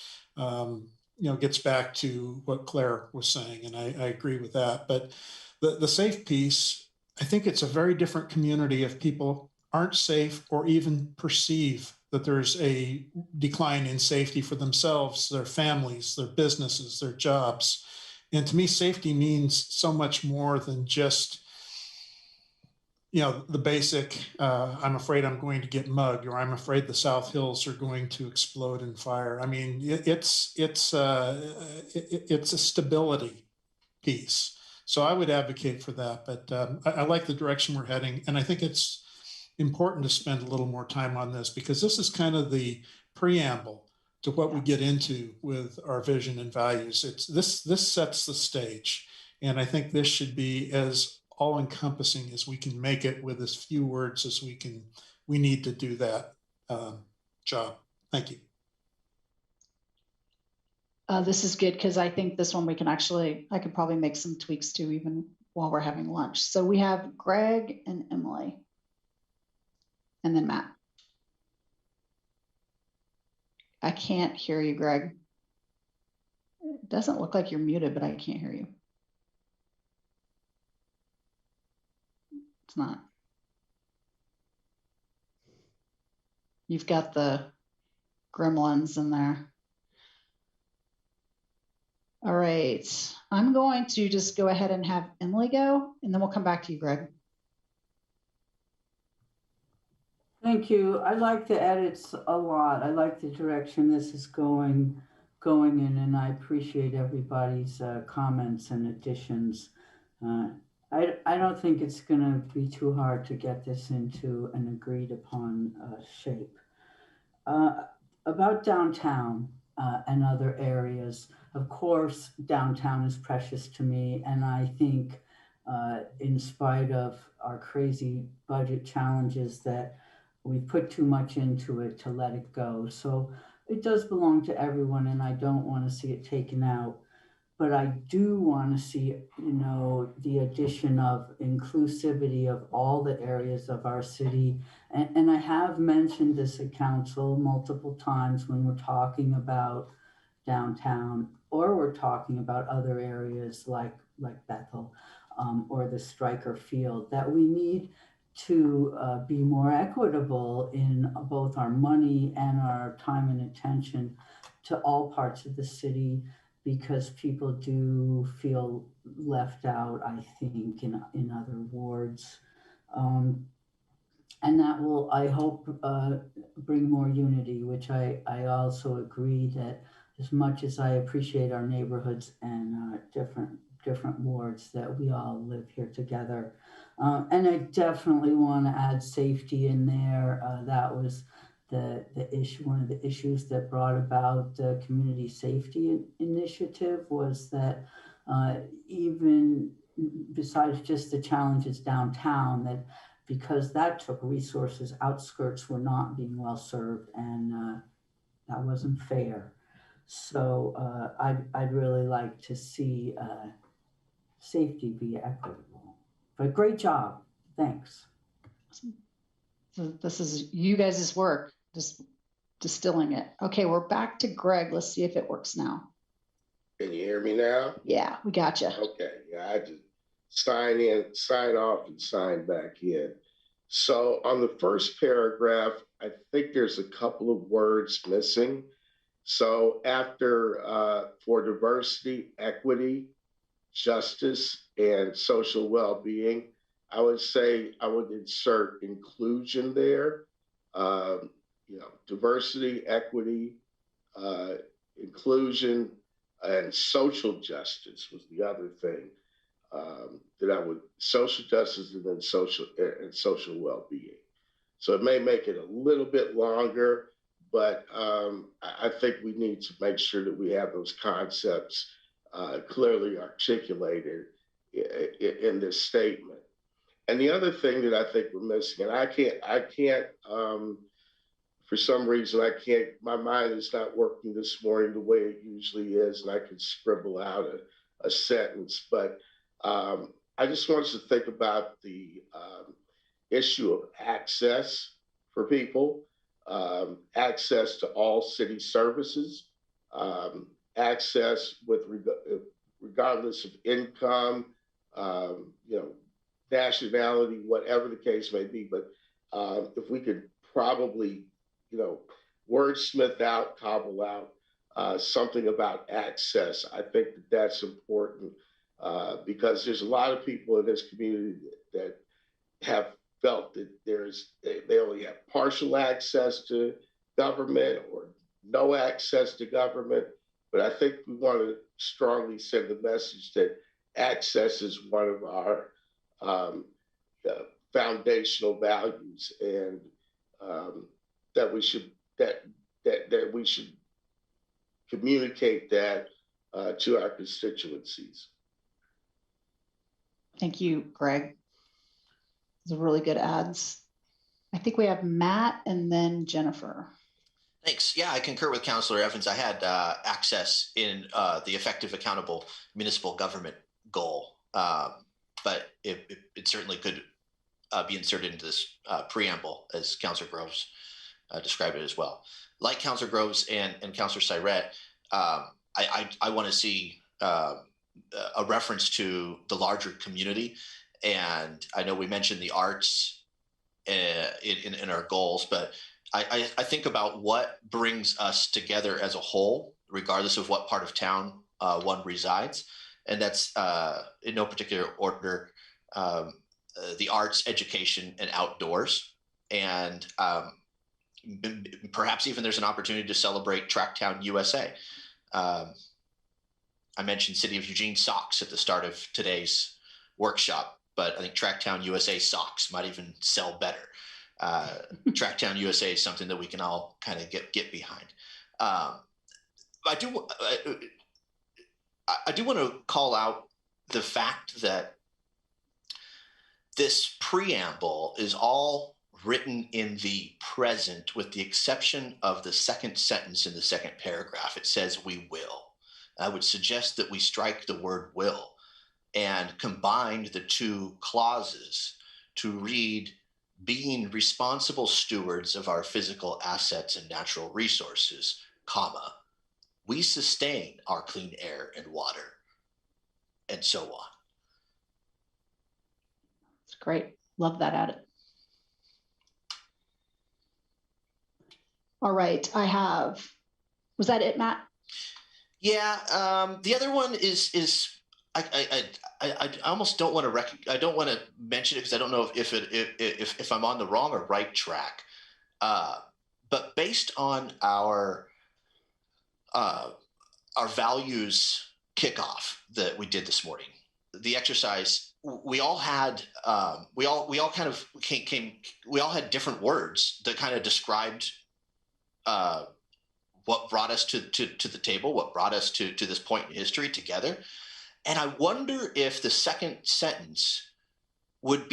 gets back to what Claire was saying, and I agree with that. But the safe piece, I think it's a very different community if people aren't safe or even perceive that there's a decline in safety for themselves, their families, their businesses, their jobs. And to me, safety means so much more than just, the basic, I'm afraid I'm going to get mugged, or I'm afraid the South Hills are going to explode in fire. I mean, it's a stability piece. So I would advocate for that, but I like the direction we're heading. And I think it's important to spend a little more time on this, because this is kind of the preamble to what we get into with our vision and values. This sets the stage. And I think this should be as all-encompassing as we can make it, with as few words as we need to do that job. Thank you. This is good, because I think this one I could probably make some tweaks to even while we're having lunch. So we have Greg and Emily, and then Matt. I can't hear you, Greg. It doesn't look like you're muted, but I can't hear you. It's not. You've got the gremlins in there. All right, I'm going to just go ahead and have Emily go, and then we'll come back to you, Greg. Thank you. I like the edits a lot. I like the direction this is going in, and I appreciate everybody's comments and additions. I don't think it's going to be too hard to get this into an agreed upon shape. About downtown and other areas, of course, downtown is precious to me, and I think in spite of our crazy budget challenges that we put too much into it to let it go. So it does belong to everyone, and I don't want to see it taken out. But I do want to see, the addition of inclusivity of all the areas of our city. And I have mentioned this at council multiple times when we're talking about downtown, or we're talking about other areas like Bethel or the Stryker Field, that we need to be more equitable in both our money and our time and attention to all parts of the city, because people do feel left out, I think, in other wards. And that will, I hope, bring more unity, which I also agree that as much as I appreciate our neighborhoods and different wards, that we all live here together. And I definitely want to add safety in there. That was the issue. One of the issues that brought about the community safety initiative was that even besides just the challenges downtown, that because that took resources, outskirts were not being well served, and that wasn't fair. So I'd really like to see safety be equitable. But great job, thanks. So this is you guys' work, just distilling it. Okay, we're back to Greg. Let's see if it works now. Can you hear me now? Yeah, we got you. Okay, yeah, I just sign in, sign off, and sign back in. So on the first paragraph, I think there's a couple of words missing. So after for diversity, equity, justice, and social well-being. I would say I would insert inclusion there. Diversity, equity, inclusion, and social justice was the other thing that I would social justice and then social well-being. So it may make it a little bit longer, but I think we need to make sure that we have those concepts clearly articulated in this statement. And the other thing that I think we're missing, and I can't, for some reason, my mind is not working this morning the way it usually is, and I can scribble out a sentence, but I just want us to think about the issue of access for people, access to all city services, access regardless of income, nationality, whatever the case may be. But if we could probably, wordsmith out, cobble out something about access, I think that's important because there's a lot of people in this community that have felt that they only have partial access to government or no access to government. But I think we want to strongly send the message that access is one of our foundational values, and that we should communicate that to our constituencies. Thank you, Greg. Those are really good ads. I think we have Matt and then Jennifer. Thanks. Yeah, I concur with Councillor Evans. I had access in the effective, accountable municipal government goal, but it certainly could be inserted into this preamble, as Councillor Groves described it as well. Like Councillor Groves and Councillor Syrett, I want to see a reference to the larger community. And I know we mentioned the arts in our goals, but I think about what brings us together as a whole, regardless of what part of town one resides. And that's in no particular order, the arts, education, and outdoors. And perhaps even there's an opportunity to celebrate Tracktown USA. I mentioned City of Eugene socks at the start of today's workshop, but I think Tracktown USA socks might even sell better. Tracktown USA is something that we can all kind of get behind. I do want to call out the fact that this preamble is all written in the present, with the exception of the second sentence in the second paragraph. It says "we will." I would suggest that we strike the word "will" and combine the two clauses to read, "being responsible stewards of our physical assets and natural resources, comma, we sustain our clean air and water," and so on. It's great. Love that added. All right, was that it, Matt? Yeah, the other one is I almost don't want to I don't want to mention it because I don't know if I'm on the wrong or right track. But based on our values kickoff that we did this morning, the exercise, we all had we all kind of we all had different words that kind of described what brought us to the table, what brought us to this point in history together. And I wonder if the second sentence would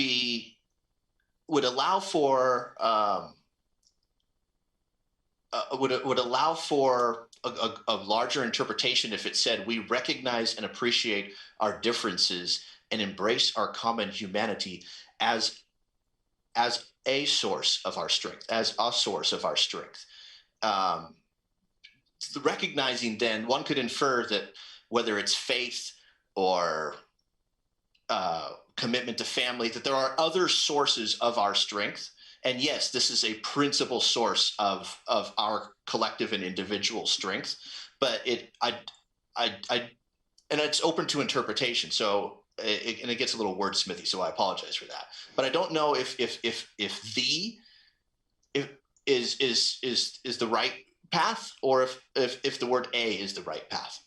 allow for would allow for a larger interpretation if it said, "We recognize and appreciate our differences and embrace our common humanity as a source of our strength, as a source of our strength." Recognizing, then, one could infer that whether it's faith or commitment to family, that there are other sources of our strength. And yes, this is a principal source of our collective and individual strength, but and it's open to interpretation. So and it gets a little wordsmithy, so I apologize for that. But I don't know if the is the right path, or if the word a is the right path.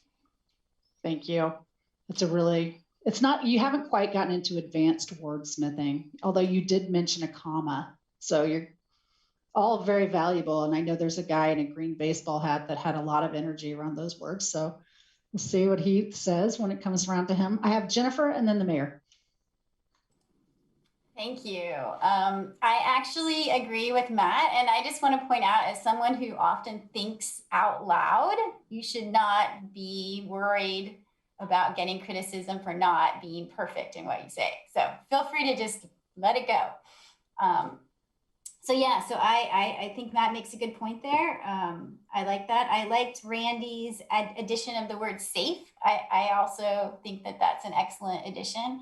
Thank you. It's not, you haven't quite gotten into advanced wordsmithing, although you did mention a comma. So you're all very valuable. And I know there's a guy in a green baseball hat that had a lot of energy around those words. So we'll see what he says when it comes around to him. I have Jennifer and then the mayor. Thank you. I actually agree with Matt, and I just want to point out, as someone who often thinks out loud, you should not be worried about getting criticism for not being perfect in what you say. So feel free to just let it go. So yeah, so I think Matt makes a good point there. I like that. I liked Randy's addition of the word safe. I also think that that's an excellent addition.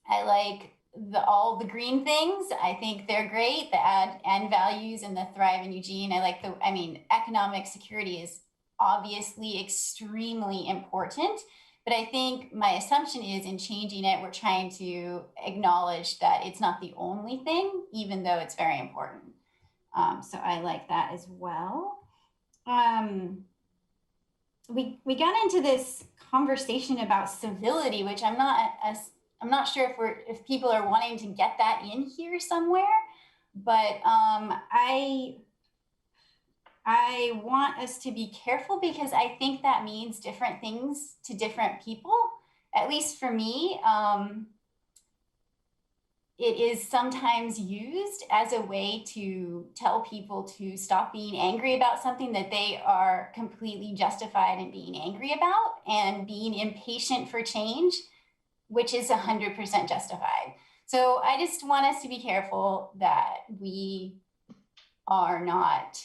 I like all the green things. I think they're great. The add and values and the thrive in Eugene. Economic security is obviously extremely important, but I think my assumption is, in changing it, we're trying to acknowledge that it's not the only thing, even though it's very important. So I like that as well. We got into this conversation about civility, which I'm not sure if people are wanting to get that in here somewhere, but I want us to be careful, because I think that means different things to different people. At least for me, it is sometimes used as a way to tell people to stop being angry about something that they are completely justified in being angry about, and being impatient for change, which is 100% justified. So I just want us to be careful that we are not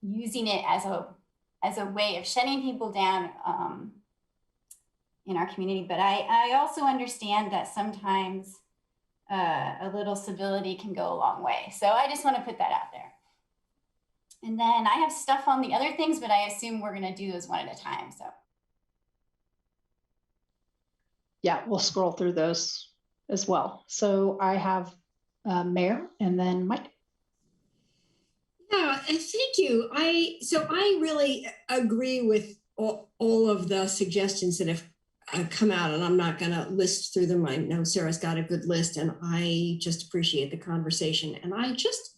using it as a way of shutting people down in our community. But I also understand that sometimes a little civility can go a long way. So I just want to put that out there. And then I have stuff on the other things, but I assume we're going to do those one at a time. So Yeah, we'll scroll through those as well. So I have Mayor and then Mike. Yeah, and thank you. I really agree with all of the suggestions that have come out, and I'm not going to list through them. I know Sarah's got a good list, and I just appreciate the conversation. And I just,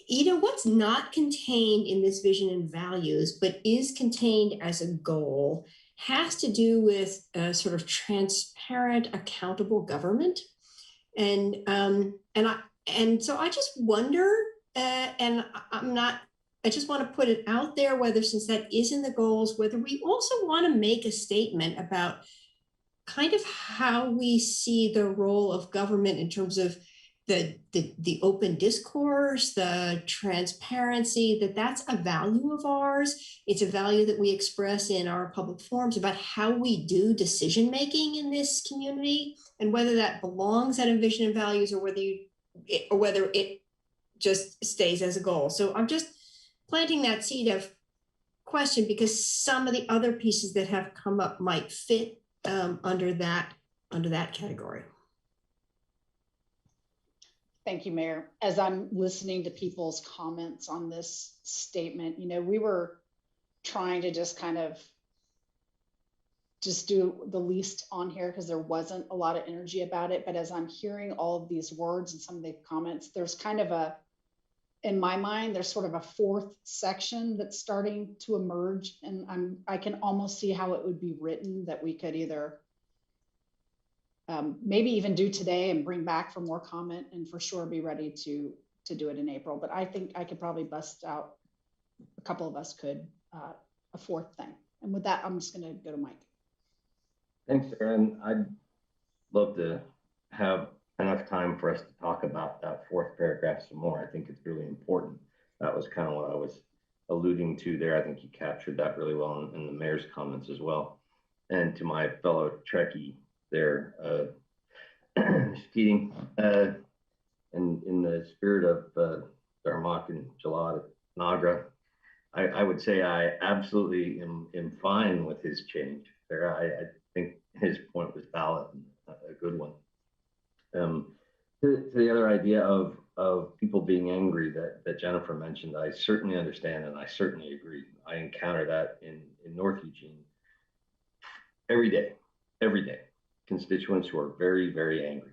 what's not contained in this vision and values, but is contained as a goal, has to do with a sort of transparent, accountable government. And so I just wonder, and I just want to put it out there, whether, since that is in the goals, whether we also want to make a statement about kind of how we see the role of government in terms of the open discourse, the transparency, that's a value of ours. It's a value that we express in our public forums about how we do decision making in this community, and whether that belongs at a vision and values, or whether it just stays as a goal. So I'm just planting that seed of question, because some of the other pieces that have come up might fit under that category. Thank you, Mayor. As I'm listening to people's comments on this statement, we were trying to just kind of just do the least on here, because there wasn't a lot of energy about it. But as I'm hearing all of these words and some of the comments, there's kind of in my mind, there's sort of a fourth section that's starting to emerge. And I can almost see how it would be written, that we could either maybe even do today and bring back for more comment, and for sure be ready to do it in April. But I think I could probably bust out, a couple of us could, a fourth thing. And with that, I'm just going to go to Mike. Thanks, Aaron. I'd love to have enough time for us to talk about that fourth paragraph some more. I think it's really important. That was kind of what I was alluding to there. I think you captured that really well in the mayor's comments as well. And to my fellow Trekkie there, Keating, and in the spirit of Dharmak and Jalad Nagra, I would say I absolutely am fine with his change. Sarah. I think his point was valid and a good one. To the other idea of people being angry that Jennifer mentioned, I certainly understand and I certainly agree. I encounter that in North Eugene every day. Constituents who are very, very angry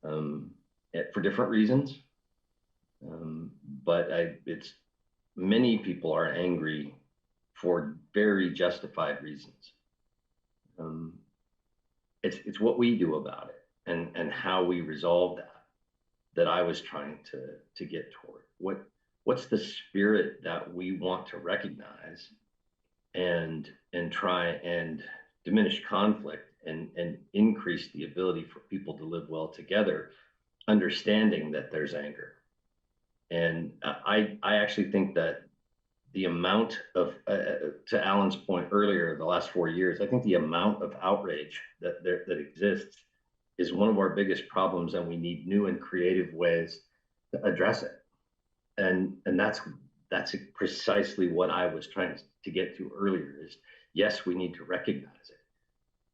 for different reasons. But it's many people are angry for very justified reasons. It's what we do about it and how we resolve that I was trying to get toward. What's the spirit that we want to recognize and try and diminish conflict and increase the ability for people to live well together, understanding that there's anger. And I actually think that the amount of, to Alan's point earlier, the last 4 years, I think the amount of outrage that exists is one of our biggest problems, and we need new and creative ways to address it. And that's precisely what I was trying to get to earlier is, yes, we need to recognize it,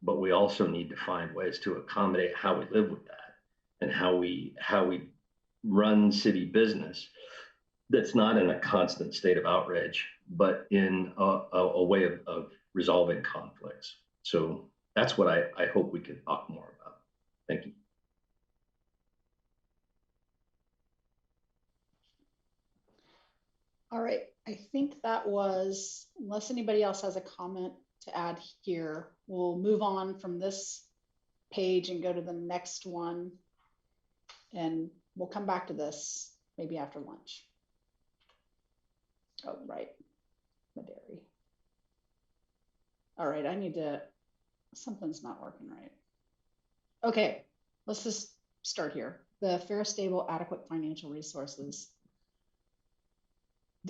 but we also need to find ways to accommodate how we live with that and how we run city business that's not in a constant state of outrage, but in a way of resolving conflicts. So that's what I hope we can talk more about. Thank you. All right, I think that was, unless anybody else has a comment to add here, we'll move on from this page and go to the next one. And we'll come back to this maybe after lunch. Oh, right, the dairy. All right, something's not working right. Okay, let's just start here. The fair, stable, adequate financial resources.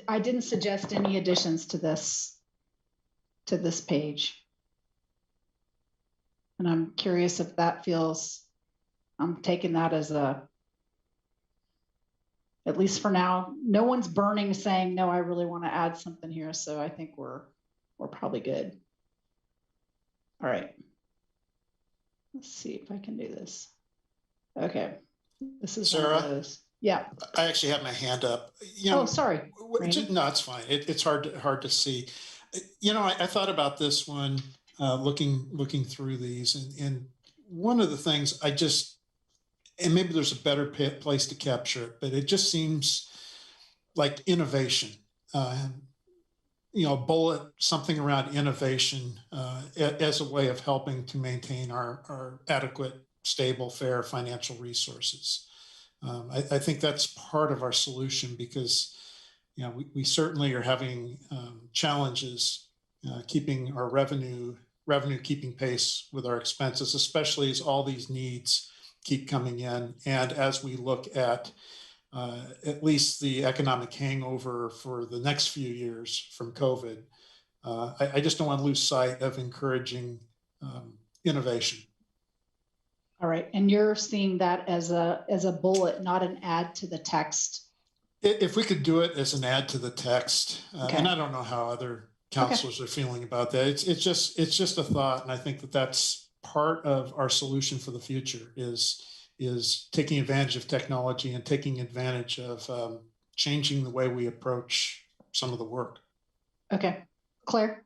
I didn't suggest any additions to this page. And I'm curious if that feels, I'm taking that as at least for now, no one's burning saying, no, I really want to add something here. So I think we're probably good. All right. Let's see if I can do this. Okay. This is Sarah? one of those. Yeah. I actually have my hand up. Oh, sorry. No, it's fine. It's hard to see. I thought about this one, looking through these, and one of the things and maybe there's a better place to capture it, but it just seems like innovation. Bullet something around innovation as a way of helping to maintain our adequate, stable, fair financial resources. I think that's part of our solution because, we certainly are having challenges keeping our revenue keeping pace with our expenses, especially as all these needs keep coming in. And as we look at least the economic hangover for the next few years from COVID, I just don't want to lose sight of encouraging innovation. All right, and you're seeing that as a bullet, not an add to the text. If we could do it as an add to the text, Okay. And I don't know how other counselors are feeling about that. It's just a thought, and I think that's part of our solution for the future is taking advantage of technology and taking advantage of changing the way we approach some of the work. Okay, Claire.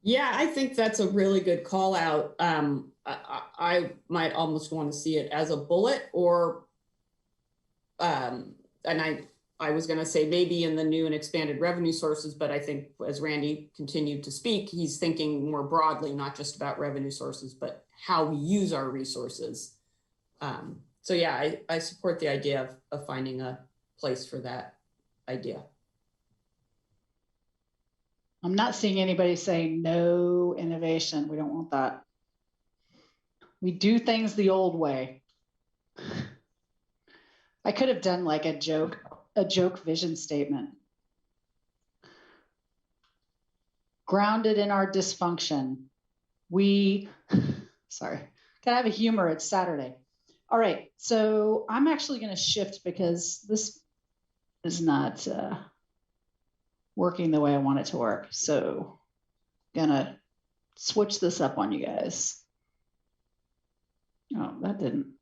Yeah, I think that's a really good call out. I might almost want to see it as a bullet and I was going to say maybe in the new and expanded revenue sources, but I think as Randy continued to speak, he's thinking more broadly, not just about revenue sources, but how we use our resources. So yeah, I support the idea of finding a place for that idea. I'm not seeing anybody saying no innovation. We don't want that. We do things the old way. I could have done like a joke vision statement. Grounded in our dysfunction. Sorry, can I have a humor? It's Saturday. All right, so I'm actually going to shift because this is not working the way I want it to work. So gonna switch this up on you guys. Oh, that didn't.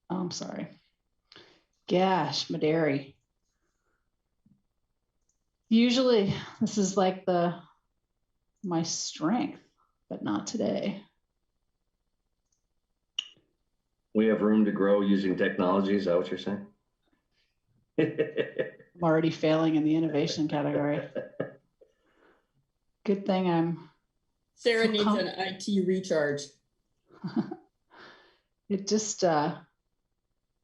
Oh, I'm sorry. Gosh, Maderi. Usually this is like my strength, but not today. We have room to grow using technology. Is that what you're saying? I'm already failing in the innovation category. Good thing I'm. Sarah needs an IT recharge. It just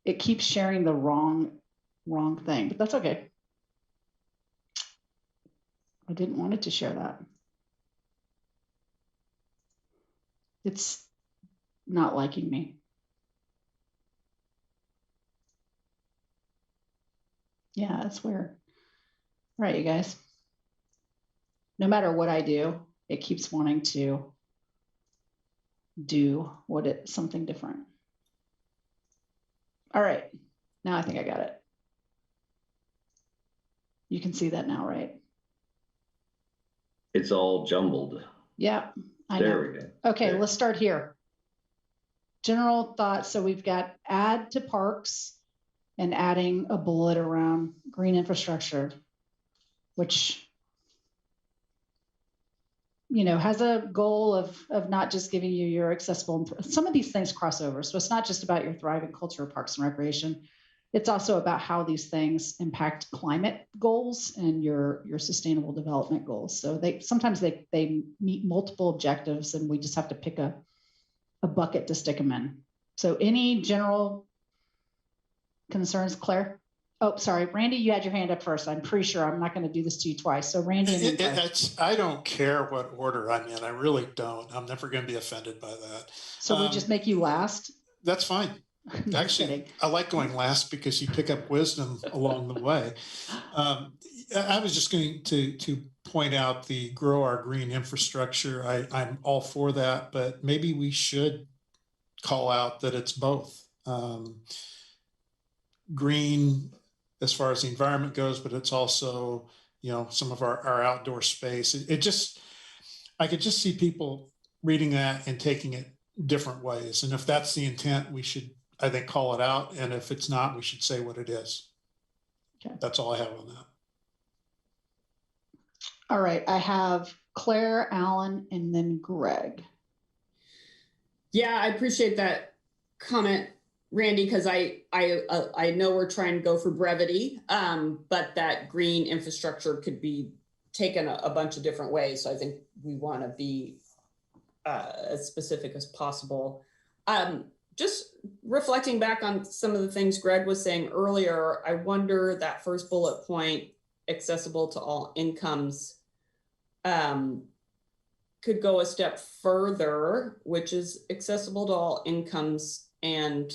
it keeps sharing the wrong thing, but that's okay. I didn't want it to share that. It's not liking me. Yeah, that's weird. All right, you guys. No matter what I do, it keeps wanting to do something different. All right, now I think I got it. You can see that now, right? It's all jumbled. Yeah, I know. There we go. Okay, There. let's start here. General thoughts. So we've got add to parks and adding a bullet around green infrastructure, which, you know, has a goal of not just giving you your accessible, some of these things cross over. So it's not just about your thriving culture of parks and recreation. It's also about how these things impact climate goals and your sustainable development goals. So sometimes they meet multiple objectives and we just have to pick a bucket to stick them in. So any general concerns, Claire? Oh, sorry, Randy, you had your hand up first. I'm pretty sure I'm not going to do this to you twice. So Randy and then Claire. I don't care what order I'm in. I really don't. I'm never going to be offended by that. So we just make you last? That's fine. No Actually, kidding. I like going last because you pick up wisdom along the way. I was just going to point out the grow our green infrastructure. I'm all for that, but maybe we should call out that it's both. Green as far as the environment goes, but it's also, you know, some of our outdoor space. I could just see people reading that and taking it different ways. And if that's the intent, we should, I think, call it out. And if it's not, we should say what it is. Okay. That's all I have on that. All right, I have Claire, Alan, and then Greg. Yeah, I appreciate that comment, Randy, because I know we're trying to go for brevity, but that green infrastructure could be taken a bunch of different ways. So I think we want to be as specific as possible. Just reflecting back on some of the things Greg was saying earlier, I wonder that first bullet point, accessible to all incomes, could go a step further, which is accessible to all incomes and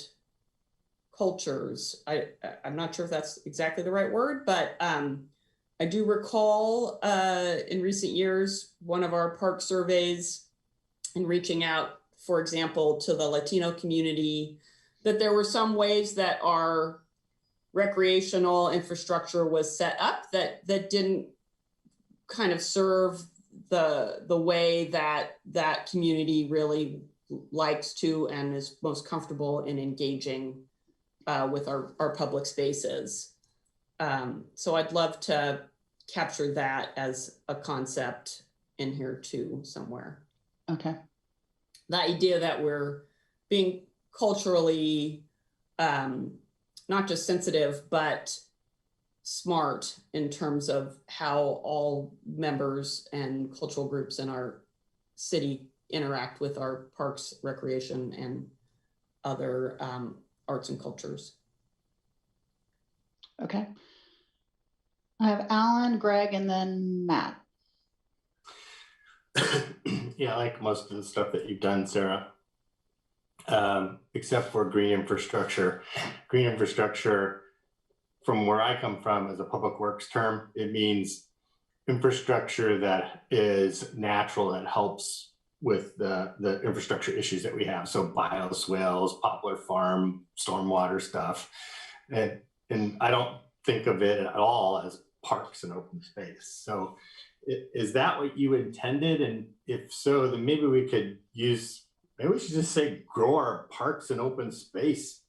cultures. I'm not sure if that's exactly the right word, but I do recall in recent years, one of our park surveys and reaching out, for example, to the Latino community, that there were some ways that our recreational infrastructure was set up that didn't kind of serve the way that that community really likes to and is most comfortable in engaging with our public spaces. So I'd love to capture that as a concept in here too somewhere. Okay. The idea that we're being culturally not just sensitive, but smart in terms of how all members and cultural groups in our city interact with our parks, recreation, and other arts and cultures. Okay. I have Alan, Greg, and then Matt. Yeah, I like most of the stuff that you've done, Sarah, except for green infrastructure. Green infrastructure, from where I come from, as a public works term, it means infrastructure that is natural, that helps with the infrastructure issues that we have. So bioswales, Poplar Farm, stormwater stuff. And I don't think of it at all as parks and open space. So Is that what you intended? And if so, then maybe we should just say grow our parks and open space.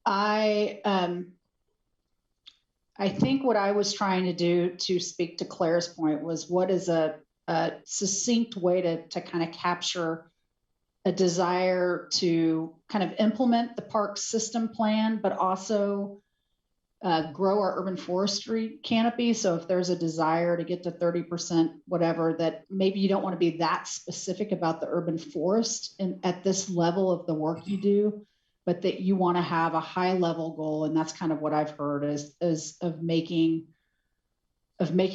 I think what I was trying to do, to speak to Claire's point, was what is a succinct way to kind of capture a desire to kind of implement the park system plan, but also grow our urban forestry canopy. So if there's a desire to get to 30%, whatever, that maybe you don't want to be that specific about the urban forest and at this level of the work you do, but that you want to have a high level goal. And that's kind of what I've heard is of making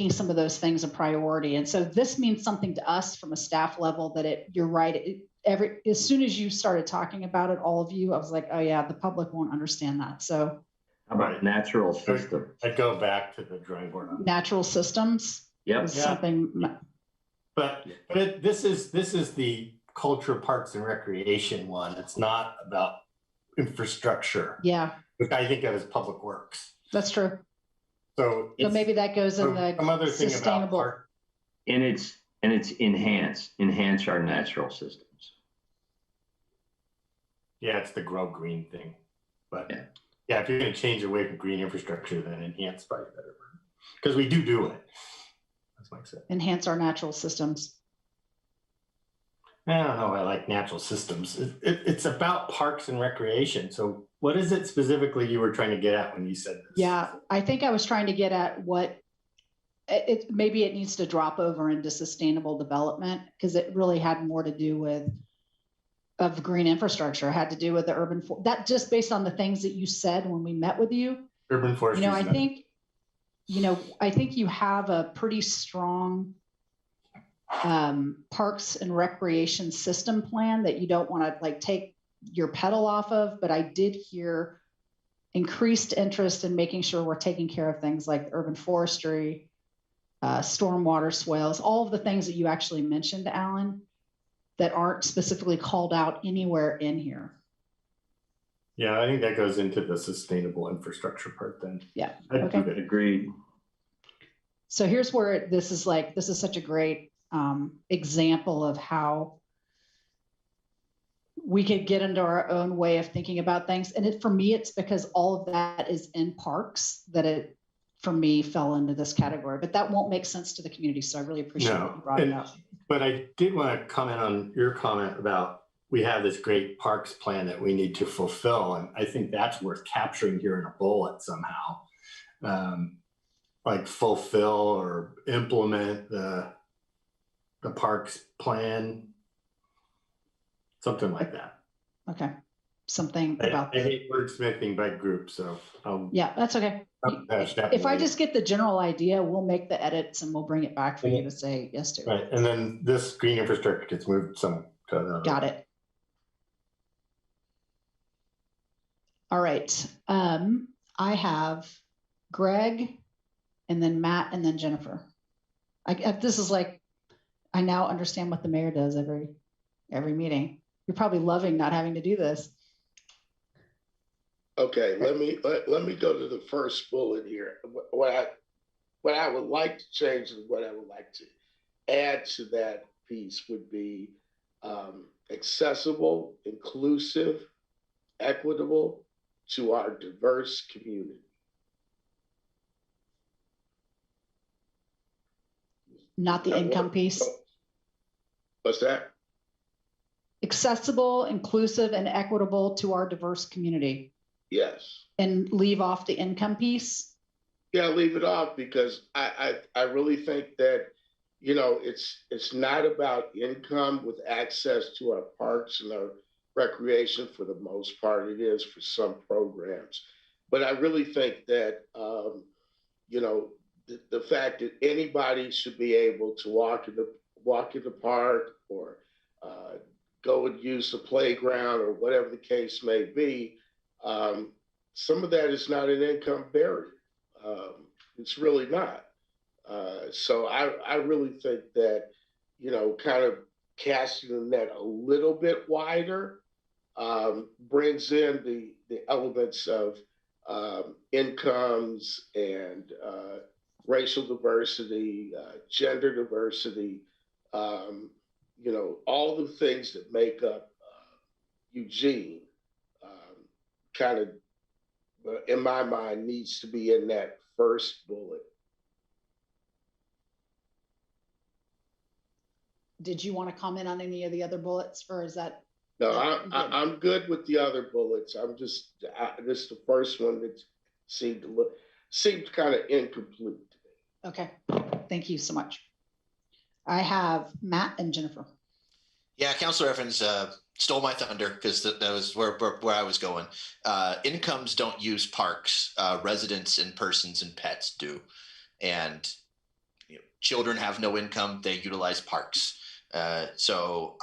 some of those things a priority. And so this means something to us from a staff level that you're right. As soon as you started talking about it, all of you, I was like, oh yeah, the public won't understand that. So How about natural system? I'd go back to the drawing board on that. natural systems Yep. is Yeah. something. This is the culture, parks and recreation one. It's not about infrastructure, Yeah, which I think of as public works. that's true. So So maybe that goes in the some other thing about sustainable. park. And it's enhance our natural systems. Yeah, it's the grow green thing. But Yeah. yeah, if you're going to change away from green infrastructure, then enhance probably a better word. Because we do it. That's what I said. Enhance our natural systems. I don't know. I like natural systems. It's about parks and recreation. So what is it specifically you were trying to get at when you said this? Yeah, I think I was trying to get at what maybe it needs to drop over into sustainable development, because it really had more to do with of green infrastructure, had to do with the urban that just based on the things that you said when we met with you. Urban forestry. I think you have a pretty strong parks and recreation system plan that you don't want to like take your pedal off of, but I did hear increased interest in making sure we're taking care of things like urban forestry, stormwater swales, all of the things that you actually mentioned, Alan, that aren't specifically called out anywhere in here. Yeah, I think that goes into the sustainable infrastructure part then. Yeah. I'd Okay. do it. Agreed. So here's where this is such a great example of how we could get into our own way of thinking about things. And for me, it's because all of that is in parks that it, for me, fell into this category, but that won't make sense to the community. So I really appreciate that you brought it up. But I did want to comment on your comment about we have this great parks plan that we need to fulfill. And I think that's worth capturing here in a bullet somehow. Like fulfill or implement the parks plan, something like that. Okay. Something about I hate wordsmithing by group, so yeah, that's okay. If I just get the general idea, we'll make the edits and we'll bring it back for you to say yes to. right, and then this green infrastructure gets moved some to another. Got it. All right. I have Greg and then Matt and then Jennifer. This is like, I now understand what the mayor does every meeting. You're probably loving not having to do this. Okay, let me go to the first bullet here. What I would like to change and what I would like to add to that piece would be accessible, inclusive, equitable to our diverse community. Not the income piece. What's that? Accessible, inclusive, and equitable to our diverse community. Yes. And leave off the income piece. Yeah, leave it off because I really think that, it's not about income with access to our parks and our recreation. For the most part, it is for some programs. But I really think that, the fact that anybody should be able to walk in the park or go and use the playground or whatever the case may be, some of that is not an income barrier. It's really not. So I really think that, kind of casting the net a little bit wider brings in the elements of incomes and racial diversity, gender diversity, all the things that make up Eugene, kind of, in my mind, needs to be in that first bullet. Did you want to comment on any of the other bullets, or is that? No, good? I'm good with the other bullets. I'm just this the first one that seemed kind of incomplete to me. Okay, thank you so much. I have Matt and Jennifer. Yeah, Councilor Evans stole my thunder because that was where I was going. Incomes don't use parks. Residents and persons and pets do. And children have no income. They utilize parks. So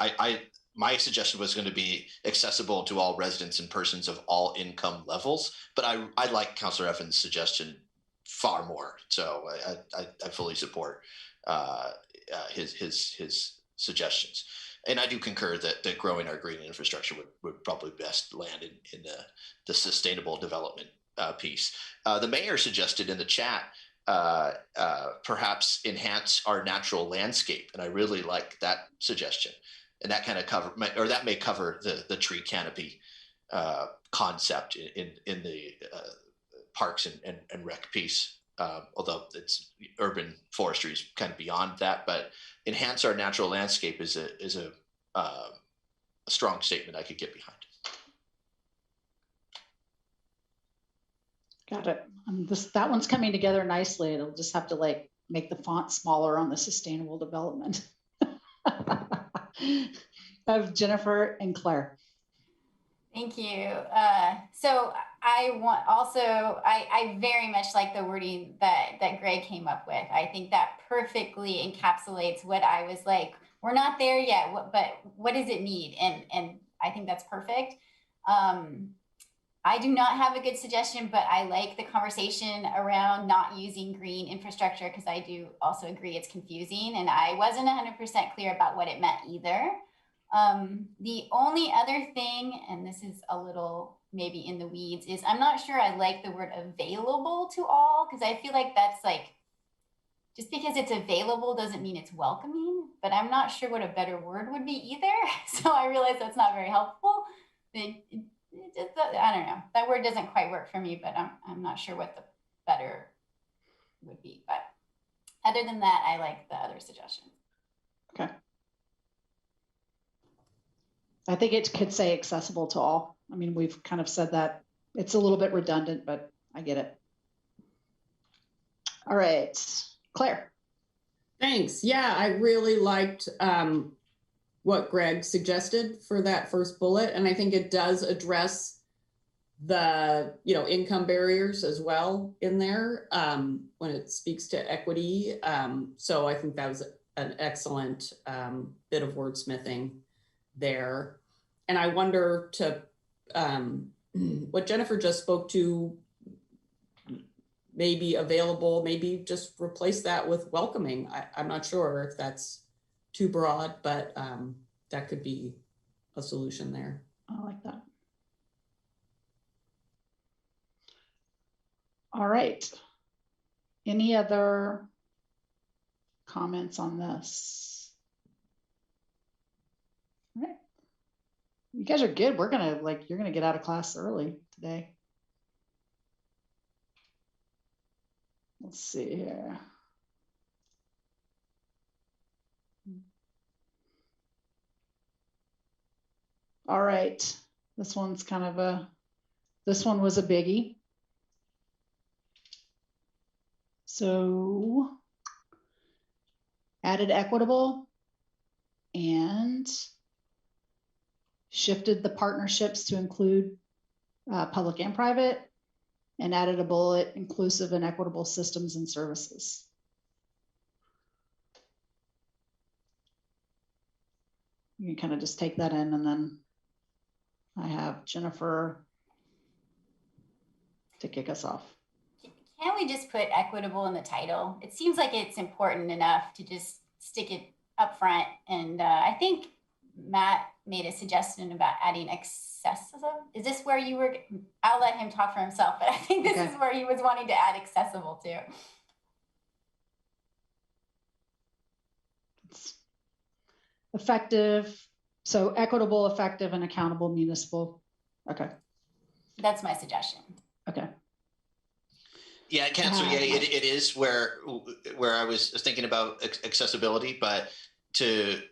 my suggestion was going to be accessible to all residents and persons of all income levels. But I like Councilor Evans' suggestion far more. So I fully support his suggestions. And I do concur that growing our green infrastructure would probably best land in the sustainable development piece. The mayor suggested in the chat perhaps enhance our natural landscape, and I really like that suggestion. And that kind of may cover the tree canopy concept in the parks and rec piece. Although it's urban forestry is kind of beyond that, but enhance our natural landscape is a strong statement I could get behind. Got it. That one's coming together nicely. It'll just have to make the font smaller on the sustainable development. Of Jennifer and Claire. Thank you. So I very much like the wording that Greg came up with. I think that perfectly encapsulates what I was like, we're not there yet, but what does it need? And I think that's perfect. I do not have a good suggestion, but I like the conversation around not using green infrastructure because I do also agree it's confusing and I wasn't 100% clear about what it meant either. The only other thing, and this is a little maybe in the weeds, is I'm not sure I like the word available to all because I feel like that's just because it's available doesn't mean it's welcoming, but I'm not sure what a better word would be either. So I realize that's not very helpful. I don't know. That word doesn't quite work for me, but I'm not sure what the better would be. But other than that, I like the other suggestions. Okay. I think it could say accessible to all. I mean, we've kind of said that. It's a little bit redundant, but I get it. All right, Claire. Thanks. Yeah, I really liked what Greg suggested for that first bullet. And I think it does address the, income barriers as well in there when it speaks to equity. So I think that was an excellent bit of wordsmithing there. And I wonder what Jennifer just spoke to, maybe available, maybe just replace that with welcoming. I'm not sure if that's too broad, but that could be a solution there. I like that. All right. Any other comments on this? All right. You guys are good. We're gonna you're gonna get out of class early today. Let's see here. All right, this one's kind of this one was a biggie. So added equitable and shifted the partnerships to include public and private, and added a bullet, inclusive and equitable systems and services. You can kind of just take that in, and then I have Jennifer to kick us off. Can't we just put equitable in the title? It seems like it's important enough to just stick it up front. And I think Matt made a suggestion about adding accessible. Is this where you were? I'll let him talk for himself, but I think this is where he was wanting to add accessible too. effective. So equitable, effective, and accountable municipal. Okay. That's my suggestion. Okay. Yeah, Ken, so yeah, it is where I was thinking about accessibility, but to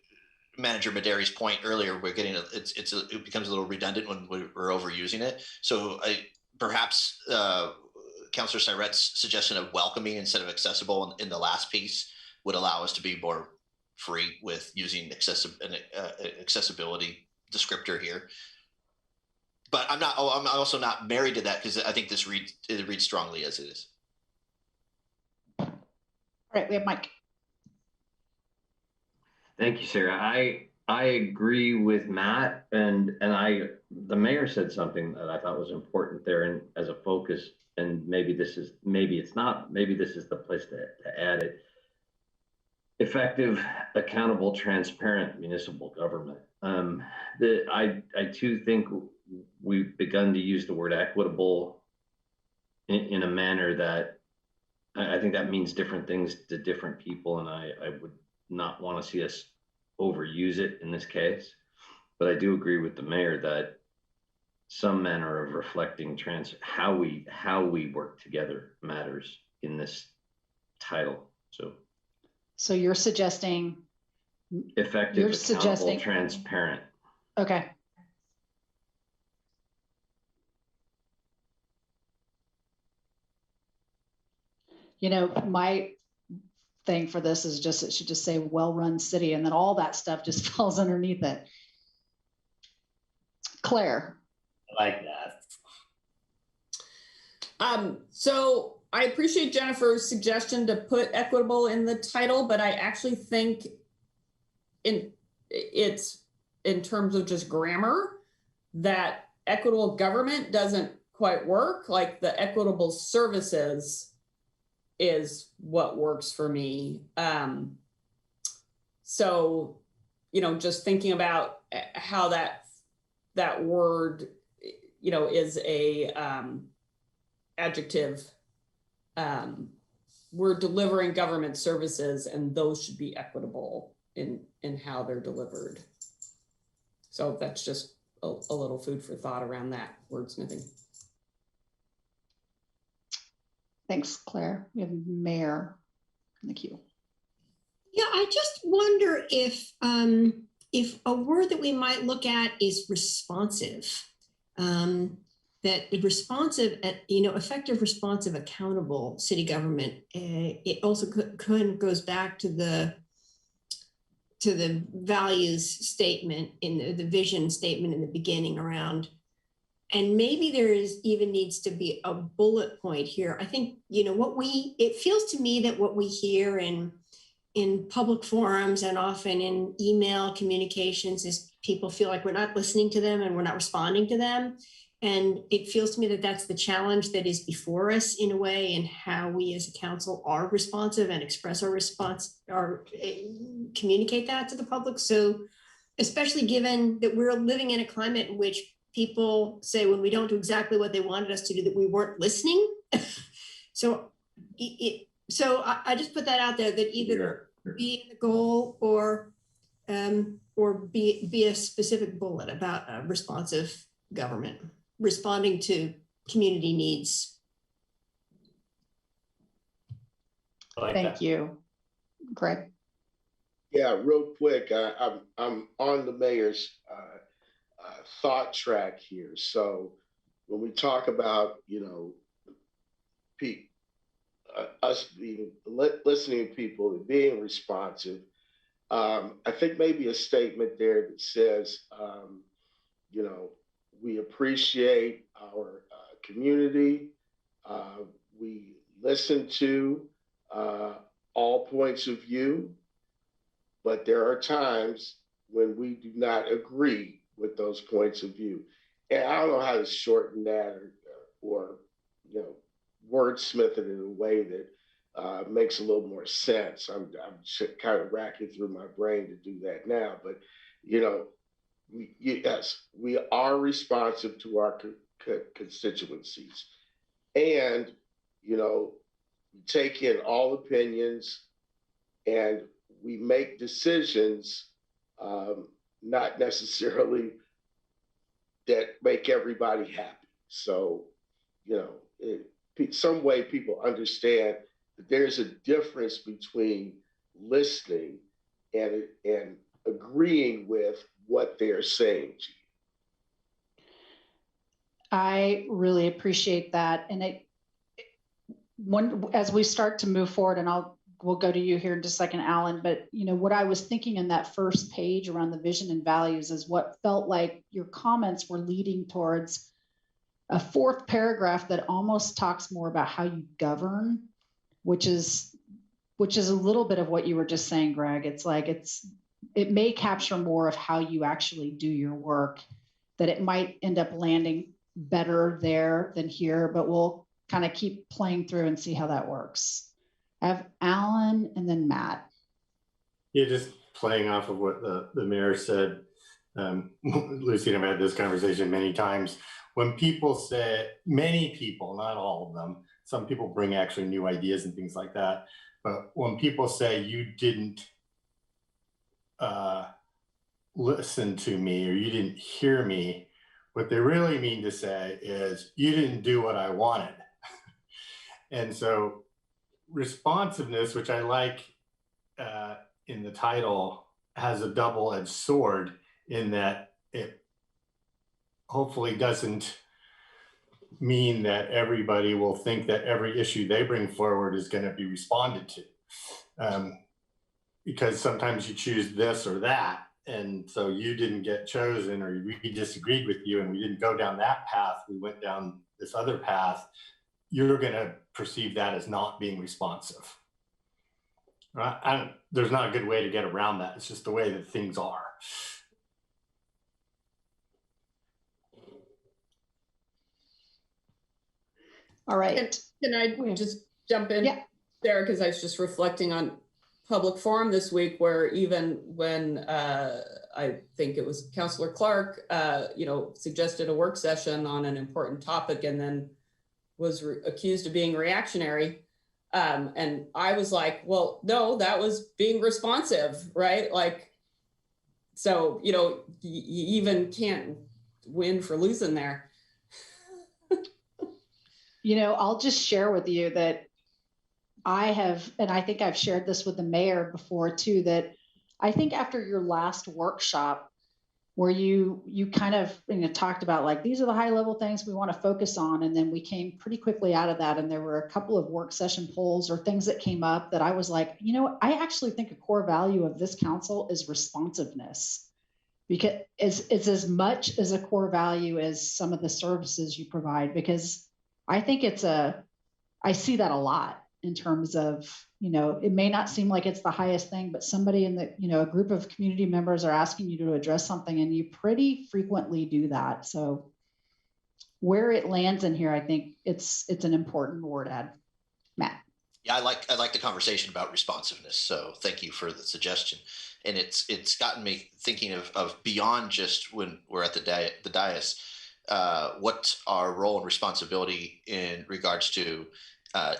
Manager Maderi's point earlier, we're getting it becomes a little redundant when we're overusing it. So perhaps Councillor Syret's suggestion of welcoming instead of accessible in the last piece would allow us to be more free with using accessibility descriptor here. But I'm also not married to that because I think it reads strongly as it is. All right, we have Mike. Thank you, Sarah. I agree with Matt, and the mayor said something that I thought was important there, and as a focus, and maybe this is the place to add it. Effective, accountable, transparent municipal government. I too think we've begun to use the word equitable in a manner that I think that means different things to different people, and I would not want to see us overuse it in this case. But I do agree with the mayor that some manner of reflecting how we work together matters in this title. So you're suggesting effective, accountable, transparent. Okay. You know, my thing for this is just, it should just say well-run city, and then all that stuff just falls underneath it. Claire. I like that. So I appreciate Jennifer's suggestion to put equitable in the title, but I actually think it's in terms of just grammar that equitable government doesn't quite work. Like the equitable services is what works for me. So, you know, just thinking about how that word, you know, is a adjective. We're delivering government services, and those should be equitable in how they're delivered. So that's just a little food for thought around that wordsmithing. Thanks, Claire. We have Mayor in the queue. Yeah, I just wonder if a word that we might look at is responsive. That the responsive, effective, responsive, accountable city government. It also goes back to the values statement in the vision statement in the beginning around. And maybe there even needs to be a bullet point here. I think, it feels to me that what we hear in public forums and often in email communications is people feel like we're not listening to them and we're not responding to them. And it feels to me that that's the challenge that is before us in a way, in how we as a council are responsive and express our response or communicate that to the public. So especially given that we're living in a climate in which people say when we don't do exactly what they wanted us to do, that we weren't listening. So I just put that out there, that either be the goal or be a specific bullet about a responsive government, responding to community needs. Thank you. Greg. Yeah, real quick, I'm on the mayor's thought track here. So when we talk about, us being listening to people and being responsive, I think maybe a statement there that says, we appreciate our community. We listen to all points of view, but there are times when we do not agree with those points of view. And I don't know how to shorten that or wordsmith it in a way that makes a little more sense. I'm kind of racking through my brain to do that now, but yes, we are responsive to our constituencies, and we take in all opinions, and we make decisions not necessarily that make everybody happy. So, you know, some way people understand that there's a difference between listening and agreeing with what they're saying to you. I really appreciate that. And as we start to move forward, and we'll go to you here in just a second, Alan, but you know, what I was thinking in that first page around the vision and values is what felt like your comments were leading towards a fourth paragraph that almost talks more about how you govern, which is a little bit of what you were just saying, Greg. It's like, it may capture more of how you actually do your work, that it might end up landing better there than here, but we'll kind of keep playing through and see how that works. I have Alan and then Matt. Yeah, just playing off of what the mayor said. Lucy and I've had this conversation many times. When people say, many people, not all of them, some people bring actually new ideas and things like that. But when people say you didn't listen to me or you didn't hear me, what they really mean to say is you didn't do what I wanted. And so responsiveness, which I like in the title, has a double-edged sword in that it hopefully doesn't mean that everybody will think that every issue they bring forward is going to be responded to. Because sometimes you choose this or that, and so you didn't get chosen, or we disagreed with you and we didn't go down that path, we went down this other path, you're going to perceive that as not being responsive. Right? There's not a good way to get around that. It's just the way that things are. All right. Can I just jump in there? Because I was just reflecting on public forum this week, where even when I think it was Councillor Clark, suggested a work session on an important topic and then was accused of being reactionary. And I was like, well, no, that was being responsive, right? Like, so, you even can't win for losing there. I'll just share with you that I have, and I think I've shared this with the mayor before too, that I think after your last workshop where you kind of talked about like, these are the high level things we want to focus on. And then we came pretty quickly out of that. And there were a couple of work session polls or things that came up that I was like, I actually think a core value of this council is responsiveness, because it's as much as a core value as some of the services you provide, because I think I see that a lot in terms of, it may not seem like it's the highest thing, but somebody in the, a group of community members are asking you to address something and you pretty frequently do that. So where it lands in here, I think it's an important word add. Matt. Yeah, I like the conversation about responsiveness. So thank you for the suggestion. And it's gotten me thinking of beyond just when we're at the dais, what's our role and responsibility in regards to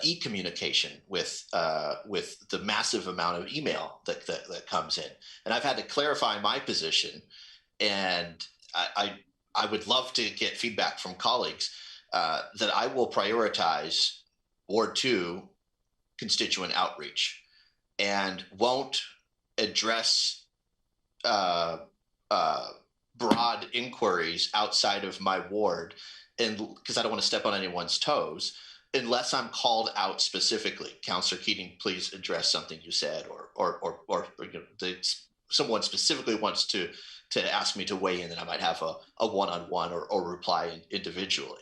e-communication with the massive amount of email that comes in. And I've had to clarify my position, and I would love to get feedback from colleagues that I will prioritize Ward 2 constituent outreach and won't address broad inquiries outside of my ward, and because I don't want to step on anyone's toes, unless I'm called out specifically. Councillor Keating, please address something you said, or someone specifically wants to ask me to weigh in, and I might have a one-on-one or reply individually.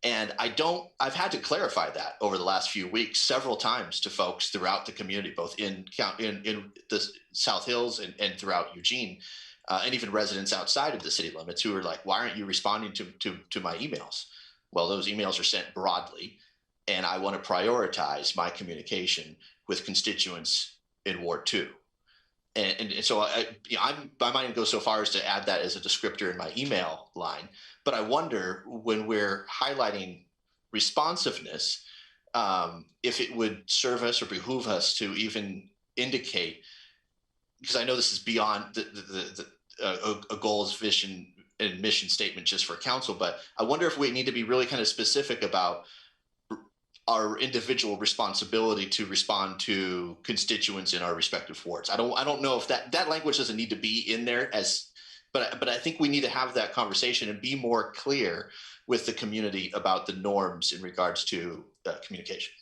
And I've had to clarify that over the last few weeks several times to folks throughout the community, both in the South Hills and throughout Eugene, and even residents outside of the city limits who are like, why aren't you responding to my emails? Well, those emails are sent broadly, and I want to prioritize my communication with constituents in Ward 2. And so I might even go so far as to add that as a descriptor in my email line. But I wonder, when we're highlighting responsiveness, if it would serve us or behoove us to even indicate because I know this is beyond a goals, vision, and mission statement just for council, but I wonder if we need to be really kind of specific about our individual responsibility to respond to constituents in our respective wards. I don't know if that language doesn't need to be in there but I think we need to have that conversation and be more clear with the community about the norms in regards to communication.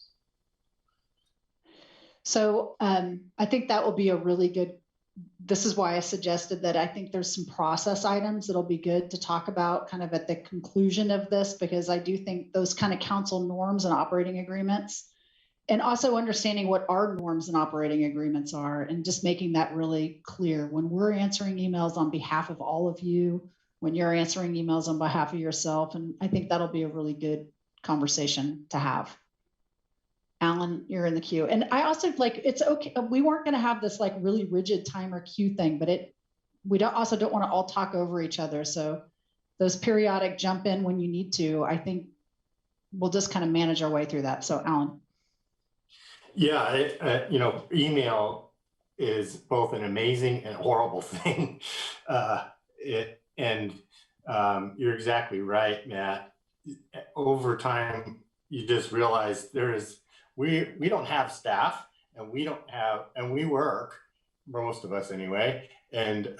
So I think that will be a really good, this is why I suggested that I think there's some process items that'll be good to talk about kind of at the conclusion of this, because I do think those kind of council norms and operating agreements, and also understanding what our norms and operating agreements are, and just making that really clear when we're answering emails on behalf of all of you, when you're answering emails on behalf of yourself. And I think that'll be a really good conversation to have. Alan, you're in the queue. And I also it's okay. We weren't going to have this like really rigid timer queue thing, but we also don't want to all talk over each other. So those periodic jump in when you need to, I think we'll just kind of manage our way through that. So Alan. Yeah, email is both an amazing and horrible thing. You're exactly right, Matt. Over time, you just realize we don't have staff, and we work, most of us anyway, and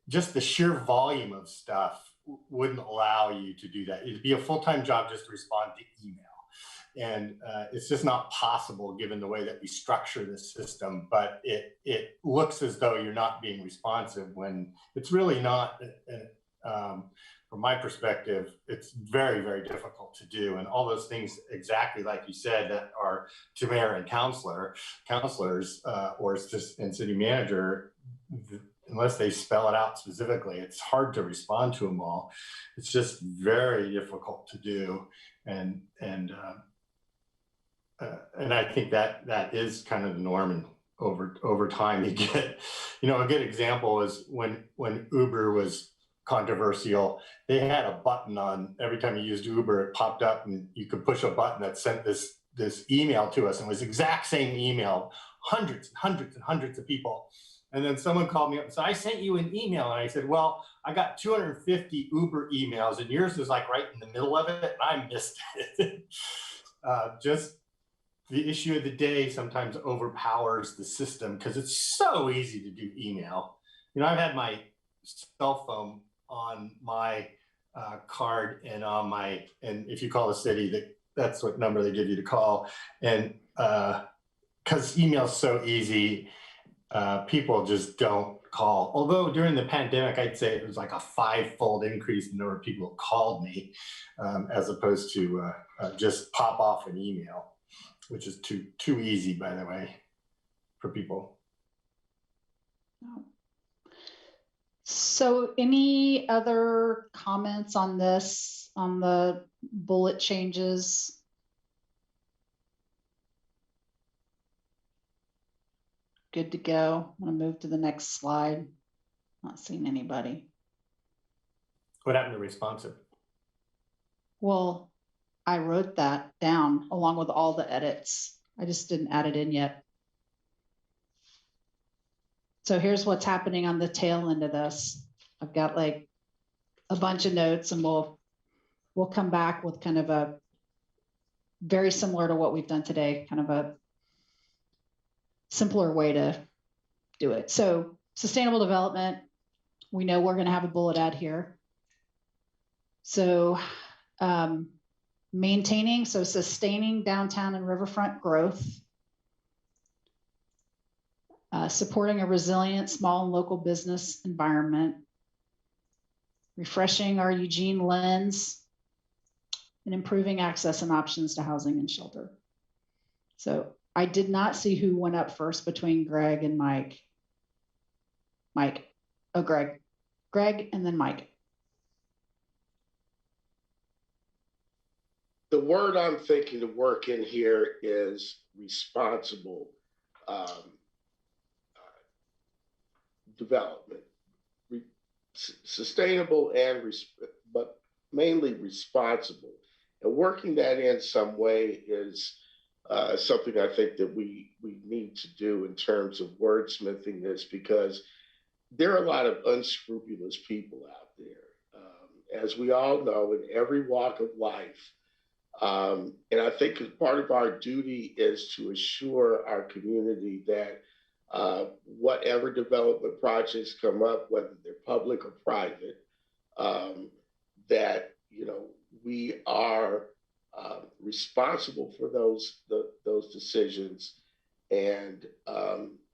just the sheer volume of stuff wouldn't allow you to do that. It'd be a full-time job just to respond to email. And it's just not possible given the way that we structure the system, but it looks as though you're not being responsive when it's really not. From my perspective, it's very, very difficult to do. And all those things, exactly like you said, that are to mayor and counselors, or just and city manager, unless they spell it out specifically, it's hard to respond to them all. It's just very difficult to do. And I think that is kind of the norm, and over time you get, a good example is when Uber was controversial, they had a button on every time you used Uber, it popped up and you could push a button that sent this email to us, and it was the exact same email, hundreds and hundreds and hundreds of people. And then someone called me up and said, I sent you an email. And I said, well, I got 250 Uber emails and yours is like right in the middle of it, and I missed it. Just the issue of the day sometimes overpowers the system because it's so easy to do email. I've had my cell phone on my card and and if you call the city, that's what number they give you to call. And because email is so easy, people just don't call. Although during the pandemic, I'd say it was like a 5-fold increase in the number of people who called me, as opposed to just pop off an email, which is too easy, by the way, for people. So any other comments on this, on the bullet changes? Good to go. I'm going to move to the next slide. Not seeing anybody. What happened to responsive? Well, I wrote that down along with all the edits. I just didn't add it in yet. So here's what's happening on the tail end of this. I've got like a bunch of notes, and we'll come back with kind of a very similar to what we've done today, kind of a simpler way to do it. So sustainable development, we know we're going to have a bullet add here. So sustaining downtown and riverfront growth, supporting a resilient small and local business environment, refreshing our Eugene lens, and improving access and options to housing and shelter. So I did not see who went up first between Greg and Mike. Greg, and then Mike. The word I'm thinking to work in here is responsible development, sustainable but mainly responsible. And working that in some way is something I think that we need to do in terms of wordsmithing this, because there are a lot of unscrupulous people out there, as we all know, in every walk of life. And I think part of our duty is to assure our community that whatever development projects come up, whether they're public or private, that we are responsible for those decisions, and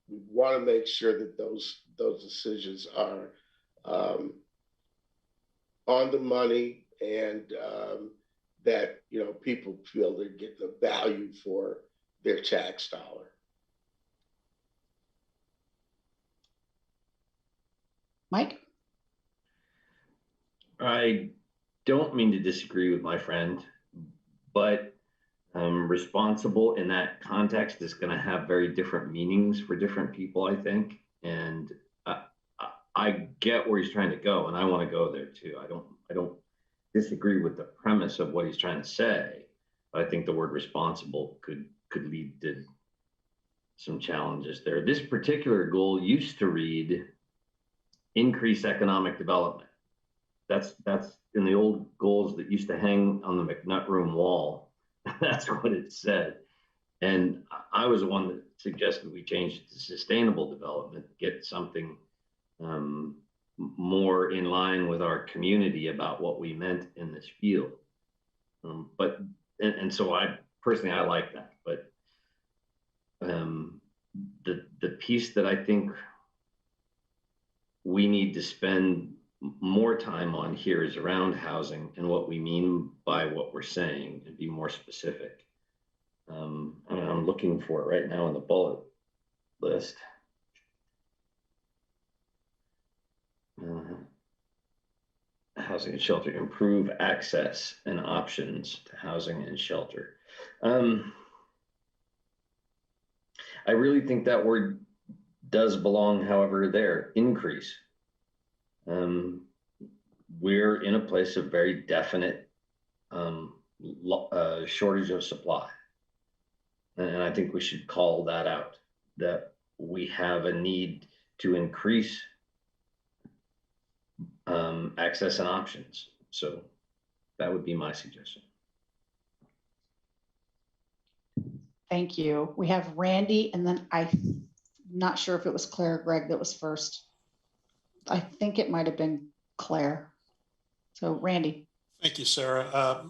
we want to make sure that those decisions are on the money, and that people feel they're getting the value for their tax dollar. Mike? I don't mean to disagree with my friend, but responsible in that context is going to have very different meanings for different people, I think. And I get where he's trying to go, and I want to go there too. I don't disagree with the premise of what he's trying to say, but I think the word responsible could lead to some challenges there. This particular goal used to read increase economic development. That's in the old goals that used to hang on the McNutt room wall. That's what it said. And I was the one that suggested we change it to sustainable development, get something more in line with our community about what we meant in this field. So I personally, I like that, but the piece that I think we need to spend more time on here is around housing and what we mean by what we're saying, and be more specific. I'm looking for it right now in the bullet list. Housing and shelter, improve access and options to housing and shelter. I really think that word does belong, however, there, increase. We're in a place of very definite shortage of supply. And I think we should call that out, that we have a need to increase access and options. So that would be my suggestion. Thank you. We have Randy, and then I'm not sure if it was Claire or Greg that was first. I think it might have been Claire. So Randy. Thank you, Sarah.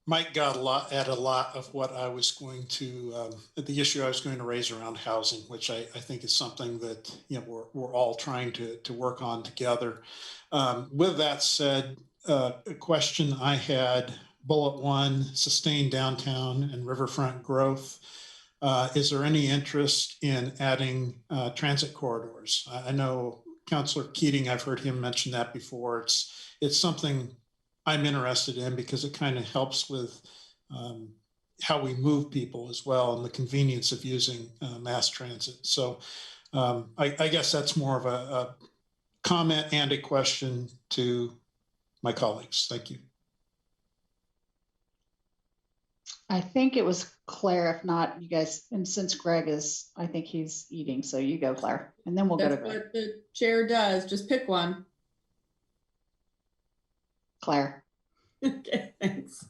Mike got at a lot of what I was going to, the issue I was going to raise around housing, which I think is something that we're all trying to work on together. With that said, a question I had, bullet 1, sustain downtown and riverfront growth. Is there any interest in adding transit corridors? I know Councillor Keating, I've heard him mention that before. It's something I'm interested in because it kind of helps with how we move people as well, and the convenience of using mass transit. So I guess that's more of a comment and a question to my colleagues. Thank you. I think it was Claire. If not, you guys, and since Greg is, I think he's eating, so you go, Claire, and then we'll go to Greg. That's what the chair does. Just pick one. Claire. Okay, thanks.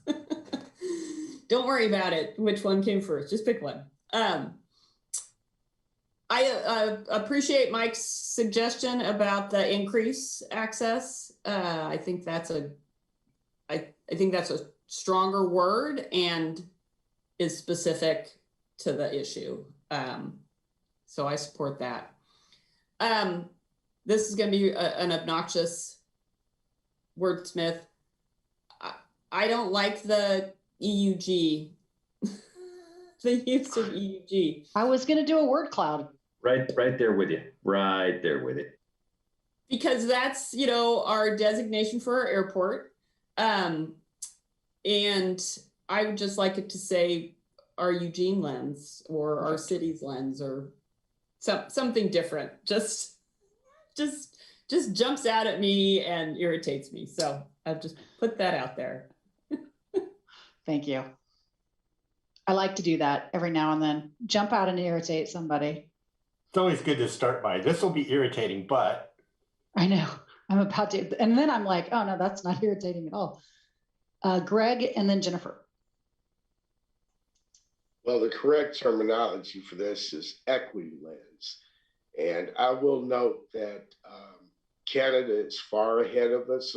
Don't worry about it. Which one came first? Just pick one. I appreciate Mike's suggestion about the increase access. I think that's a stronger word and is specific to the issue. So I support that. This is going to be an obnoxious wordsmith. I don't like the EUG, the use of EUG. I was going to do a word cloud. Right there with you. Right there with it. Because that's, our designation for our airport. And I would just like it to say our Eugene lens or our city's lens or something different. Just jumps out at me and irritates me. So I've just put that out there. Thank you. I like to do that every now and then. Jump out and irritate somebody. It's always good to start by, this will be irritating, but. I know. I'm about to, and then I'm like, oh no, that's not irritating at all. Greg and then Jennifer. Well, the correct terminology for this is equity lens. And I will note that Canada is far ahead of us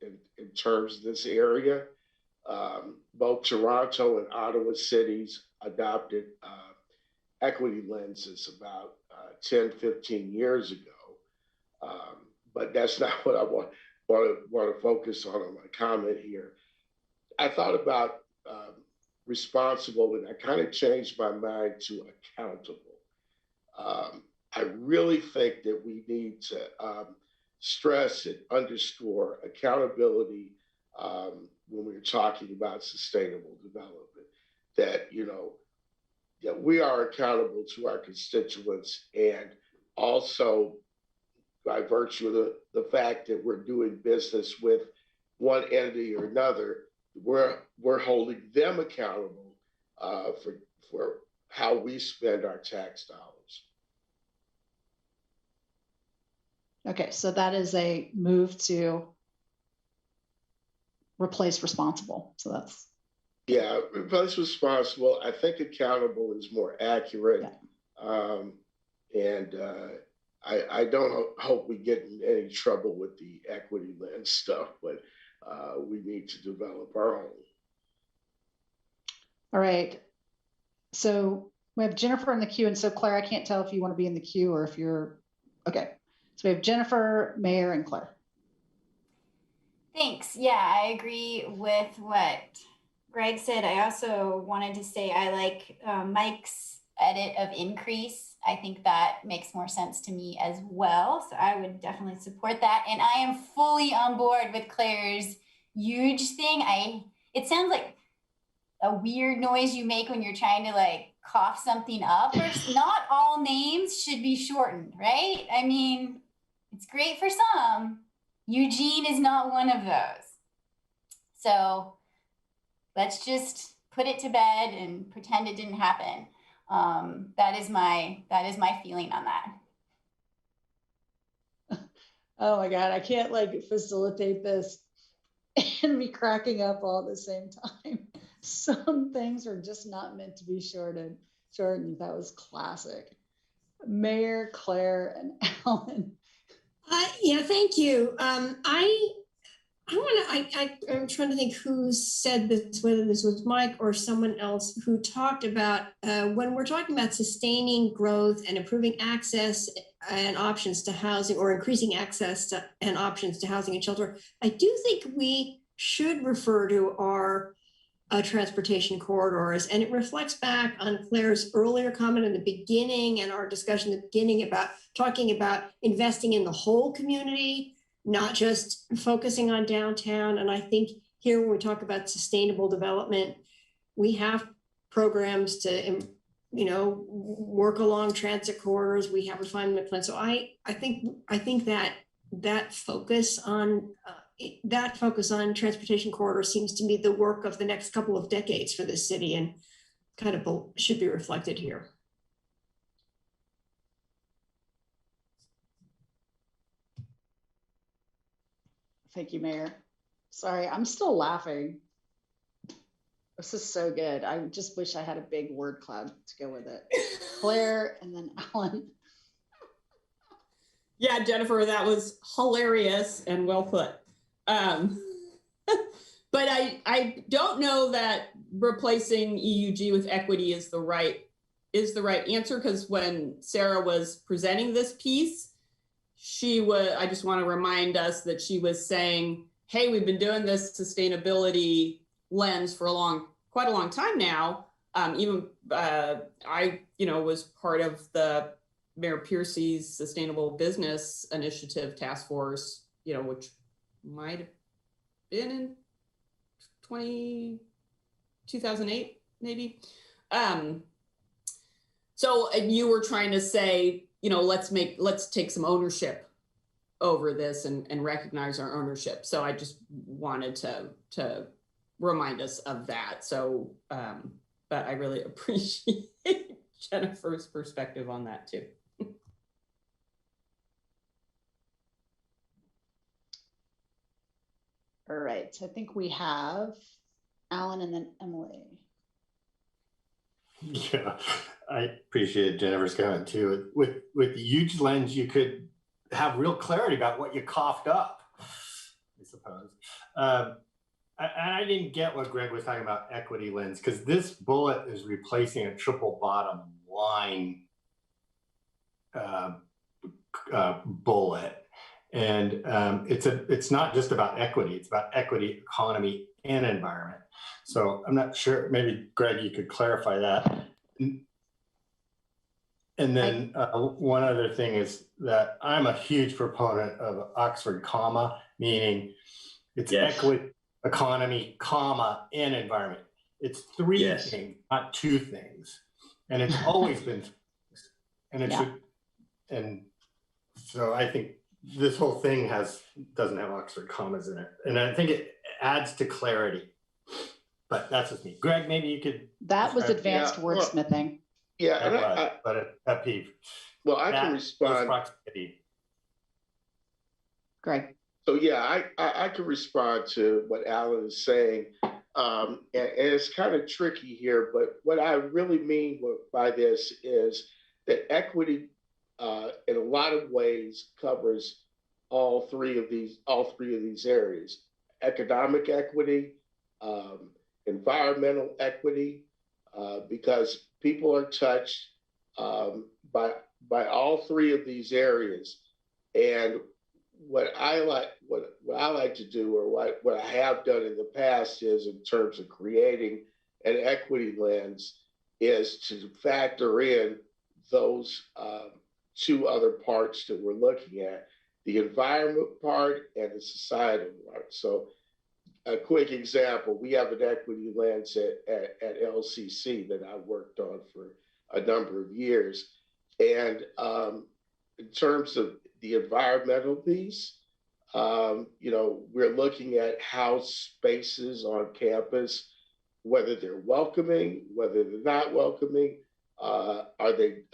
in terms of this area. Both Toronto and Ottawa cities adopted equity lenses about 10, 15 years ago. But that's not what I want to focus on my comment here. I thought about responsible, and I kind of changed my mind to accountable. I really think that we need to stress and underscore accountability when we're talking about sustainable development. That, you know, that we are accountable to our constituents, and also by virtue of the fact that we're doing business with one entity or another, we're holding them accountable for how we spend our tax dollars. Okay, so that is a move to replace responsible. So that's. Yeah, replace responsible. I think accountable is more accurate. Yeah. I don't hope we get in any trouble with the equity lens stuff, but we need to develop our own. All right. So we have Jennifer in the queue. And so Claire, I can't tell if you want to be in the queue or if you're, okay. So we have Jennifer, Mayor, and Claire. Thanks. Yeah, I agree with what Greg said. I also wanted to say I like Mike's edit of increase. I think that makes more sense to me as well. So I would definitely support that. And I am fully on board with Claire's huge thing. It sounds like a weird noise you make when you're trying to like cough something up. Not all names should be shortened, right? I mean, it's great for some. Eugene is not one of those. So let's just put it to bed and pretend it didn't happen. That is my feeling on that. Oh my God, I can't like facilitate this and be cracking up all at the same time. Some things are just not meant to be shortened. That was classic. Mayor, Claire, and Alan. Yeah, thank you. I'm trying to think who said this, whether this was Mike or someone else who talked about when we're talking about sustaining growth and improving access and options to housing, or increasing access to and options to housing and shelter. I do think we should refer to our transportation corridors, and it reflects back on Claire's earlier comment in the beginning and our discussion in the beginning about talking about investing in the whole community, not just focusing on downtown. And I think here, when we talk about sustainable development, we have programs to, work along transit corridors. We have refinement plans. So I think that focus on transportation corridors seems to be the work of the next couple of decades for this city, and kind of should be reflected here. Thank you, Mayor. Sorry, I'm still laughing. This is so good. I just wish I had a big word cloud to go with it. Claire and then Alan. Yeah, Jennifer, that was hilarious and well put. But I don't know that replacing EUG with equity is the right answer, because when Sarah was presenting this piece, I just want to remind us that she was saying, hey, we've been doing this sustainability lens for quite a long time now. I was part of the Mayor Piercy's Sustainable Business Initiative Task Force, which might have been in 2008, maybe. So you were trying to say, let's take some ownership over this and recognize our ownership. So I just wanted to remind us of that. So, but I really appreciate Jennifer's perspective on that too. All right, so I think we have Alan and then Emily. Yeah, I appreciate Jennifer's comment too. With the huge lens, you could have real clarity about what you coughed up, I suppose. I didn't get what Greg was talking about equity lens, because this bullet is replacing a triple bottom line bullet. And it's not just about equity, it's about equity, economy, and environment. So I'm not sure, maybe Greg, you could clarify that. And then one other thing is that I'm a huge proponent of Oxford comma, meaning it's equity, economy, comma, and environment. It's three things, not two things. And it's always been, and it should, and so I think this whole thing doesn't have Oxford commas in it. And I think it adds to clarity. But that's just me. Greg, maybe you could. That was advanced wordsmithing. But a pet peeve. Well, I can respond. Greg. So yeah, I can respond to what Alan is saying. And it's kind of tricky here, but what I really mean by this is that equity in a lot of ways covers all three of these areas: economic equity, environmental equity, because people are touched by all three of these areas. And what I like to do, or what I have done in the past, is in terms of creating an equity lens, is to factor in those two other parts that we're looking at: the environment part and the societal part. So a quick example, we have an equity lens at LCC that I worked on for a number of years. And in terms of the environmental piece, we're looking at how spaces on campus, whether they're welcoming, whether they're not welcoming, are they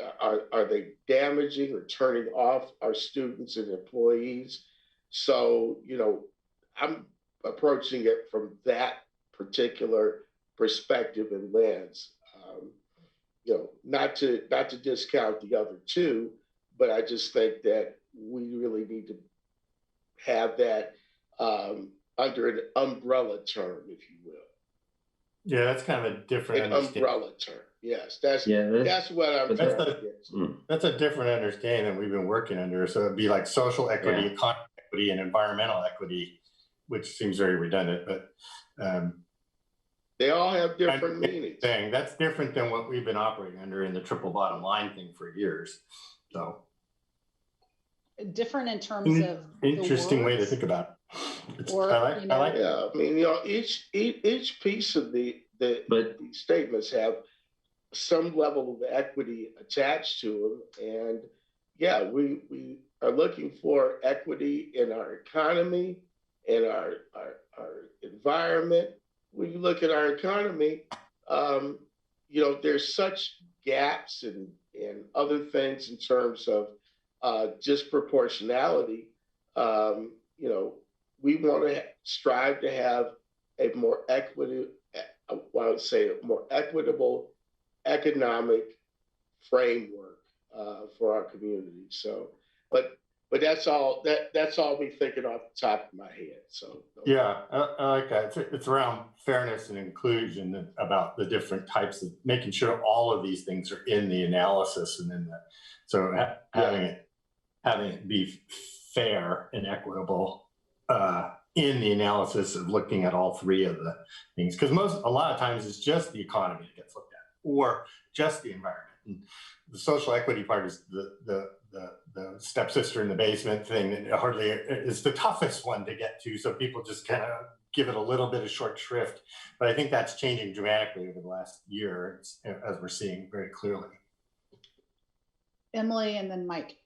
damaging or turning off our students and employees? So, I'm approaching it from that particular perspective and lens. Not to discount the other two, but I just think that we really need to have that under an umbrella term, if you will. Yeah, that's kind of a different umbrella term. Yes, that's what I'm trying to get. That's a different understanding than we've been working under. So it'd be like social equity, economic equity, and environmental equity, which seems very redundant, but they all have different meanings. That's different than what we've been operating under in the triple bottom line thing for years. So different in terms of interesting way to think about it. I like it. Yeah, I mean, each piece of these statements have some level of equity attached to them, and yeah, we are looking for equity in our economy, in our environment. When you look at our economy, there's such gaps and other things in terms of disproportionality. We want to strive to have a more equitable economic framework for our community. So, but that's all me thinking off the top of my head. So yeah, I like that. It's around fairness and inclusion, about the different types of making sure all of these things are in the analysis, and having it be fair and equitable in the analysis of looking at all three of the things, because a lot of times it's just the economy that gets looked at, or just the environment. And the social equity part is the stepsister in the basement thing that hardly is the toughest one to get to. So people just kind of give it a little bit of short shrift, but I think that's changing dramatically over the last year, as we're seeing very clearly. Emily and then Mike.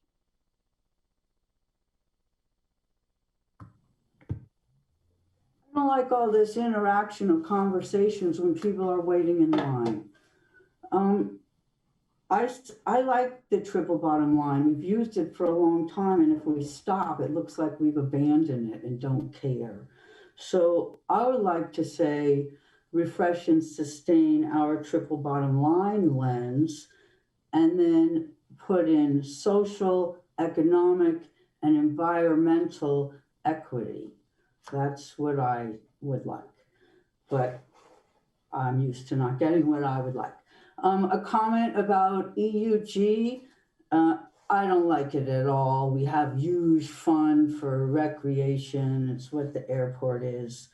I don't like all this interaction of conversations when people are waiting in line. I like the triple bottom line. We've used it for a long time, and if we stop, it looks like we've abandoned it and don't care. So I would like to say, refresh and sustain our triple bottom line lens, and then put in social, economic, and environmental equity. That's what I would like. But I'm used to not getting what I would like. A comment about EUG. I don't like it at all. We have huge fund for recreation. It's what the airport is.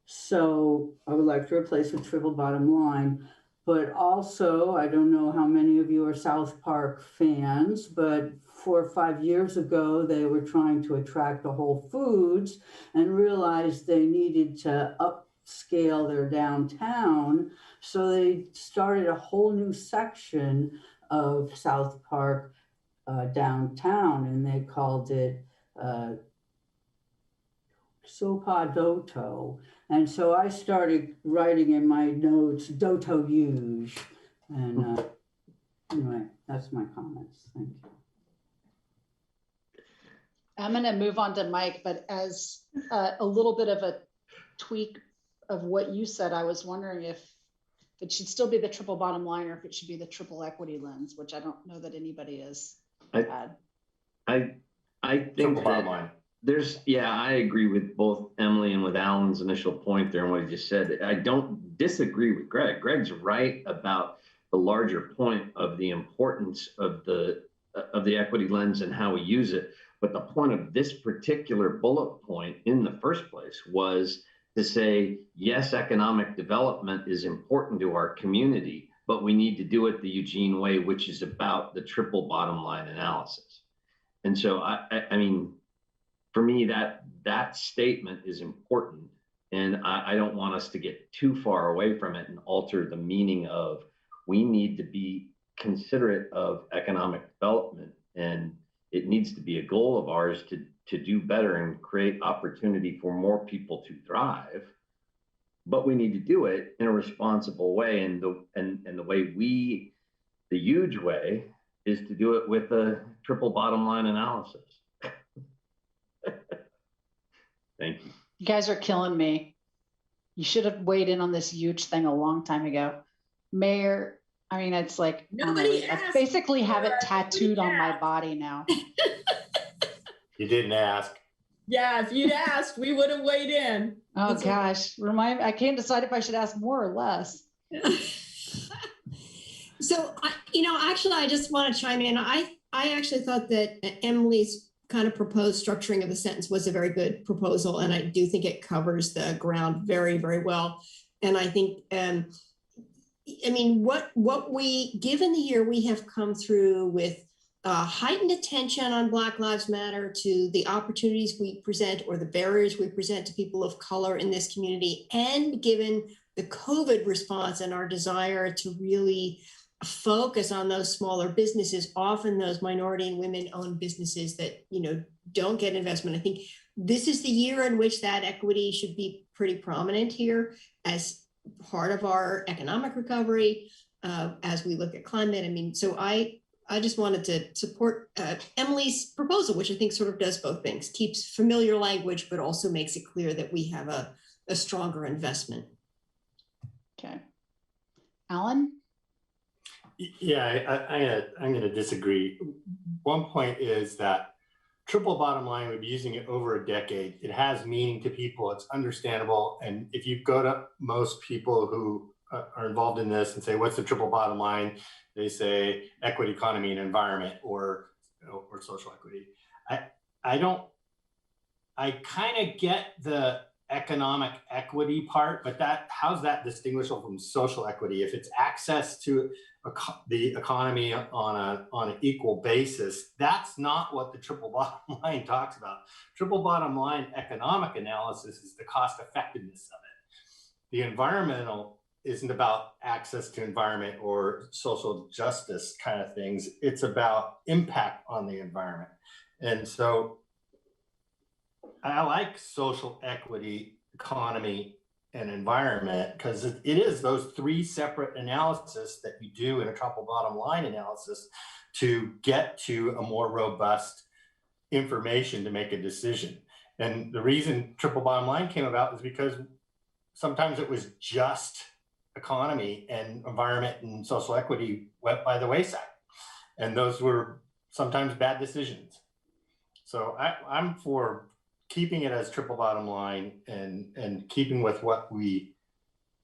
So I would like to replace with triple bottom line. But also, I don't know how many of you are South Park fans, but 4 or 5 years ago, they were trying to attract the Whole Foods and realized they needed to upscale their downtown. So they started a whole new section of South Park downtown, and they called it Sopa-Doto. And so I started writing in my notes, Doto Huge. And anyway, that's my comments. Thank you. I'm going to move on to Mike, but as a little bit of a tweak of what you said, I was wondering if it should still be the triple bottom line or if it should be the triple equity lens, which I don't know that anybody has had. I think Triple bottom that line. I agree with both Emily and with Alan's initial point there and what he just said. I don't disagree with Greg. Greg's right about the larger point of the importance of the equity lens and how we use it. But the point of this particular bullet point in the first place was to say, yes, economic development is important to our community, but we need to do it the Eugene way, which is about the triple bottom line analysis. And so, I mean, for me, that statement is important. And I don't want us to get too far away from it and alter the meaning of we need to be considerate of economic development, and it needs to be a goal of ours to do better and create opportunity for more people to thrive. But we need to do it in a responsible way. And the way the huge way is to do it with a triple bottom line analysis. Thank you. You guys are killing me. You should have weighed in on this huge thing a long time ago. Mayor, I mean, it's like, I basically have it tattooed on my body now. You didn't ask. Yeah, if you'd asked, we would have weighed in. Oh gosh, I can't decide if I should ask more or less. So, actually, I just want to chime in. I actually thought that Emily's kind of proposed structuring of the sentence was a very good proposal, and I do think it covers the ground very, very well. And I think, what we, given the year we have come through with heightened attention on Black Lives Matter, to the opportunities we present or the barriers we present to people of color in this community, and given the COVID response and our desire to really focus on those smaller businesses, often those minority and women-owned businesses that, don't get investment. I think this is the year in which that equity should be pretty prominent here as part of our economic recovery, as we look at climate. I mean, so I just wanted to support Emily's proposal, which I think sort of does both things, keeps familiar language, but also makes it clear that we have a stronger investment. Okay. Alan? Yeah, I'm gonna disagree. One point is that triple bottom line, we've been using it over a decade. It has meaning to people. It's understandable. And if you go to most people who are involved in this and say, what's the triple bottom line? They say equity, economy, and environment, or social equity. I kind of get the economic equity part, but how's that distinguishable from social equity? If it's access to the economy on an equal basis, that's not what the triple bottom line talks about. Triple bottom line economic analysis is the cost effectiveness of it. The environmental isn't about access to environment or social justice kind of things. It's about impact on the environment. And so I like social equity, economy, and environment, because it is those three separate analysis that you do in a triple bottom line analysis to get to a more robust information to make a decision. And the reason triple bottom line came about is because sometimes it was just economy and environment and social equity went by the wayside. And those were sometimes bad decisions. So I'm for keeping it as triple bottom line and keeping with what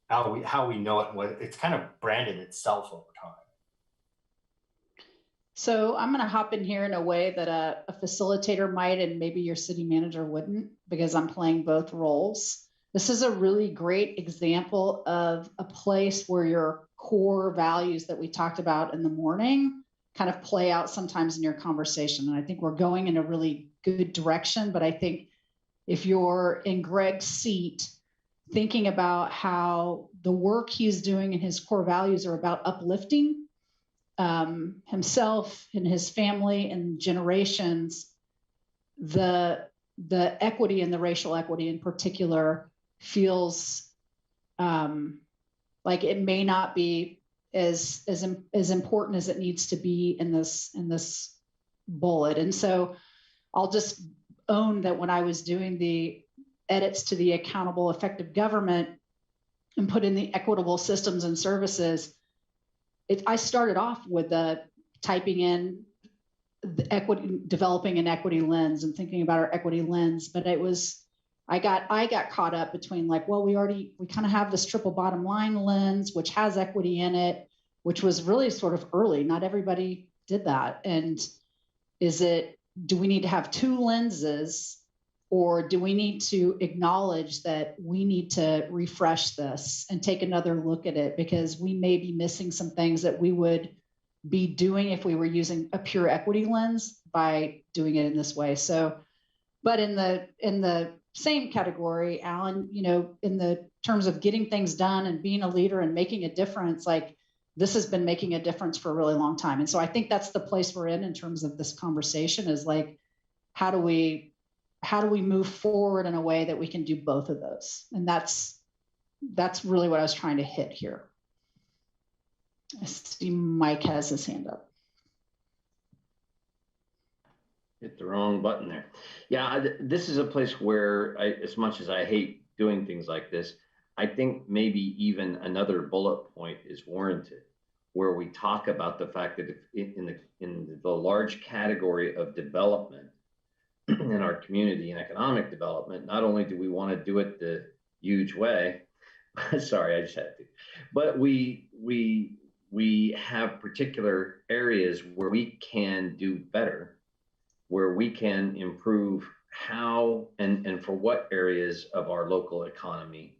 how we know it, what it's kind of branded itself over time. So I'm going to hop in here in a way that a facilitator might, and maybe your city manager wouldn't, because I'm playing both roles. This is a really great example of a place where your core values that we talked about in the morning kind of play out sometimes in your conversation. And I think we're going in a really good direction, but I think if you're in Greg's seat, thinking about how the work he's doing and his core values are about uplifting himself and his family and generations, the equity and the racial equity in particular feels like it may not be as important as it needs to be in this bullet. And so I'll just own that when I was doing the edits to the accountable effective government and put in the equitable systems and services, I started off with typing in the equity, developing an equity lens and thinking about our equity lens. But I got caught up between like, well, we kind of have this triple bottom line lens, which has equity in it, which was really sort of early. Not everybody did that. And do we need to have two lenses, or do we need to acknowledge that we need to refresh this and take another look at it, because we may be missing some things that we would be doing if we were using a pure equity lens by doing it in this way. So, but in the same category, Alan, in the terms of getting things done and being a leader and making a difference, like this has been making a difference for a really long time. And so I think that's the place we're in terms of this conversation, is like, how do we move forward in a way that we can do both of those? And that's really what I was trying to hit here. I see Mike has his hand up. Hit the wrong button there. Yeah, this is a place where as much as I hate doing things like this, I think maybe even another bullet point is warranted, where we talk about the fact that in the large category of development in our community and economic development, not only do we want to do it the huge way, sorry, I just had to, but we have particular areas where we can do better, where we can improve how and for what areas of our local economy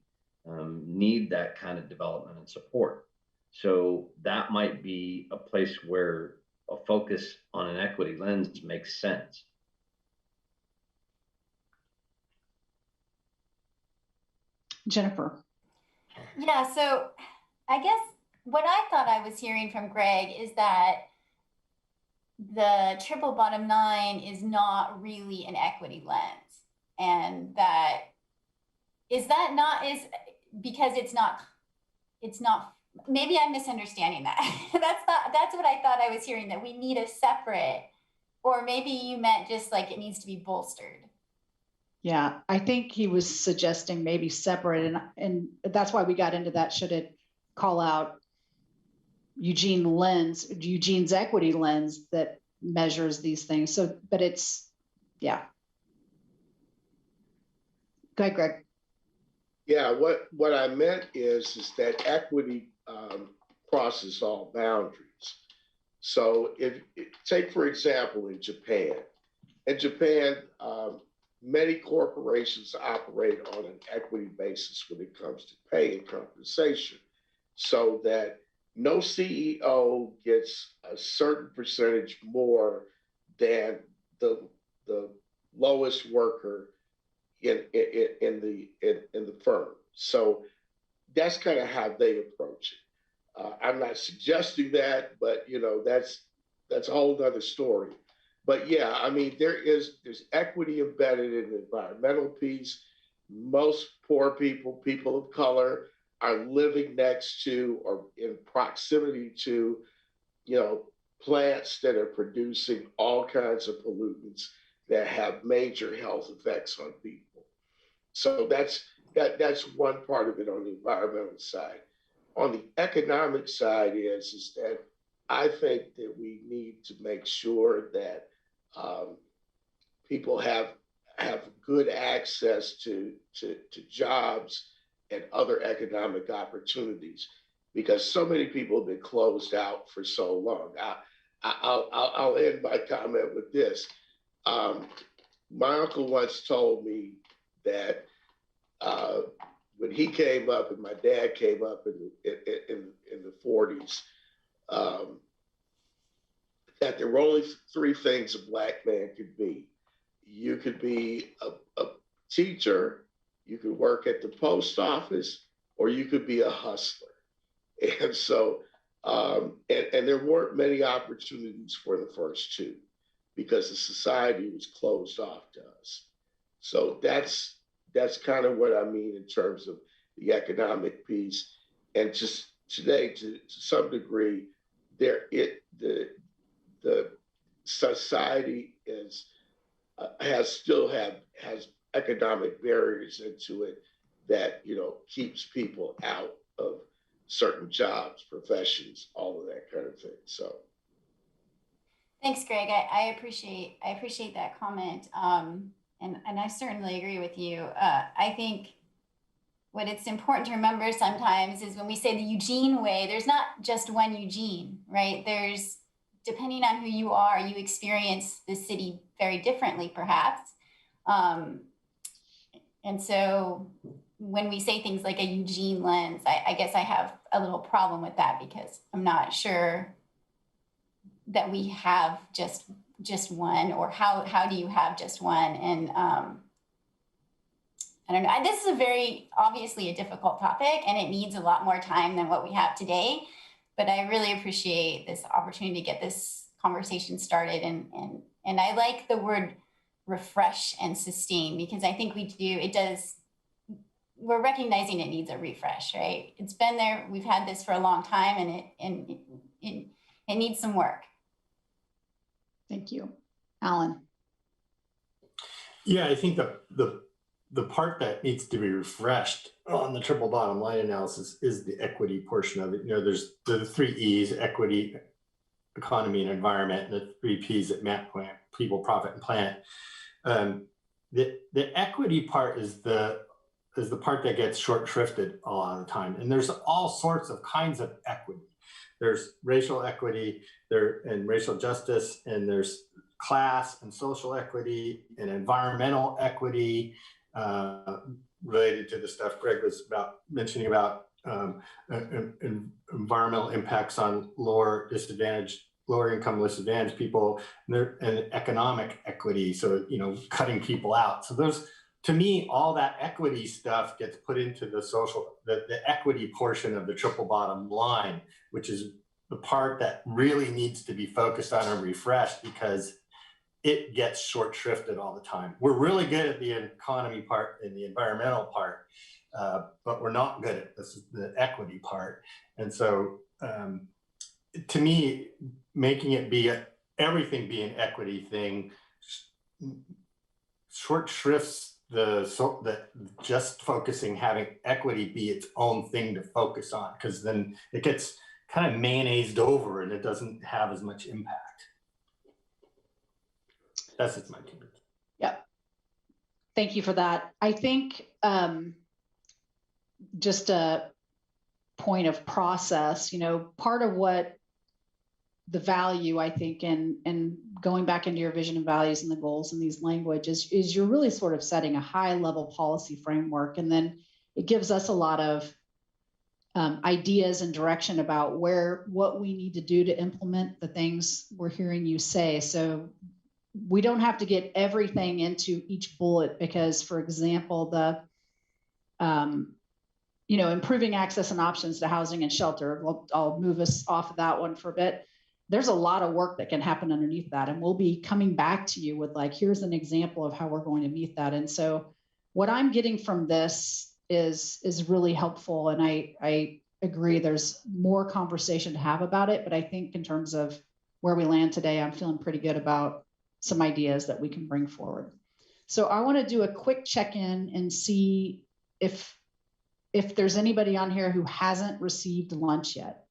need that kind of development and support. So that might be a place where a focus on an equity lens makes sense. Jennifer. Yeah, so I guess what I thought I was hearing from Greg is that the triple bottom line is not really an equity lens. And that is because it's not, maybe I'm misunderstanding that. That's what I thought I was hearing, that we need a separate, or maybe you meant just like it needs to be bolstered. Yeah, I think he was suggesting maybe separate, and that's why we got into that. Should it call out Eugene's equity lens that measures these things? So, but it's, yeah. Go ahead, Greg. Yeah, what I meant is that equity crosses all boundaries. So take, for example, in Japan. In Japan, many corporations operate on an equity basis when it comes to pay and compensation, so that no CEO gets a certain percentage more than the lowest worker in the firm. So that's kind of how they approach it. I'm not suggesting that, but that's a whole other story. But yeah, I mean, there's equity embedded in the environmental piece. most poor people, people of color, are living next to or in proximity to, plants that are producing all kinds of pollutants that have major health effects on people. So that's one part of it on the environmental side. On the economic side is that I think that we need to make sure that people have good access to jobs and other economic opportunities, because so many people have been closed out for so long. I'll end my comment with this. My uncle once told me that when he came up and my dad came up in the 40s, that there were only three things a Black man could be. You could be a teacher, you could work at the post office, or you could be a hustler. And so, and there weren't many opportunities for the first two because the society was closed off to us. So that's kind of what I mean in terms of the economic piece. And just today, to some degree, the society has economic barriers into it that keeps people out of certain jobs, professions, all of that kind of thing. So thanks, Greg. I appreciate that comment. And I certainly agree with you. I think what it's important to remember sometimes is when we say the Eugene way, there's not just one Eugene, right? There's, depending on who you are, you experience the city very differently, perhaps. And so when we say things like a Eugene lens, I guess I have a little problem with that because I'm not sure that we have just one, or how do you have just one? And I don't know. This is obviously a difficult topic, and it needs a lot more time than what we have today. But I really appreciate this opportunity to get this conversation started. And I like the word refresh and sustain, because I think we're recognizing it needs a refresh, right? It's been there. We've had this for a long time, and it needs some work. Thank you. Alan. Yeah, I think the part that needs to be refreshed on the triple bottom line analysis is the equity portion of it. There's the 3 E's: equity, economy, and environment, and the 3 P's at Matt Plant: people, profit, and planet. The equity part is the part that gets short shrifted a lot of the time. And there's all sorts of kinds of equity. There's racial equity, and racial justice, and there's class and social equity and environmental equity, related to the stuff Greg was mentioning about environmental impacts on lower income, disadvantaged people, and economic equity. So, cutting people out. So to me, all that equity stuff gets put into the equity portion of the triple bottom line, which is the part that really needs to be focused on and refreshed, because it gets short shrifted all the time. We're really good at the economy part and the environmental part, but we're not good at the equity part. And so to me, making it everything be an equity thing short shrifts that just focusing, having equity be its own thing to focus on, because then it gets kind of mayonnaised over and it doesn't have as much impact. That's just my opinion. Yep. Thank you for that. I think just a point of process, part of what the value, I think, and going back into your vision and values and the goals and these languages is you're really sort of setting a high level policy framework. And then it gives us a lot of ideas and direction about what we need to do to implement the things we're hearing you say. So we don't have to get everything into each bullet, because, for example, improving access and options to housing and shelter, I'll move us off of that one for a bit. There's a lot of work that can happen underneath that. And we'll be coming back to you with here's an example of how we're going to meet that. And so what I'm getting from this is really helpful. And I agree there's more conversation to have about it, but I think in terms of where we land today, I'm feeling pretty good about some ideas that we can bring forward. So I want to do a quick check-in and see if there's anybody on here who hasn't received lunch yet.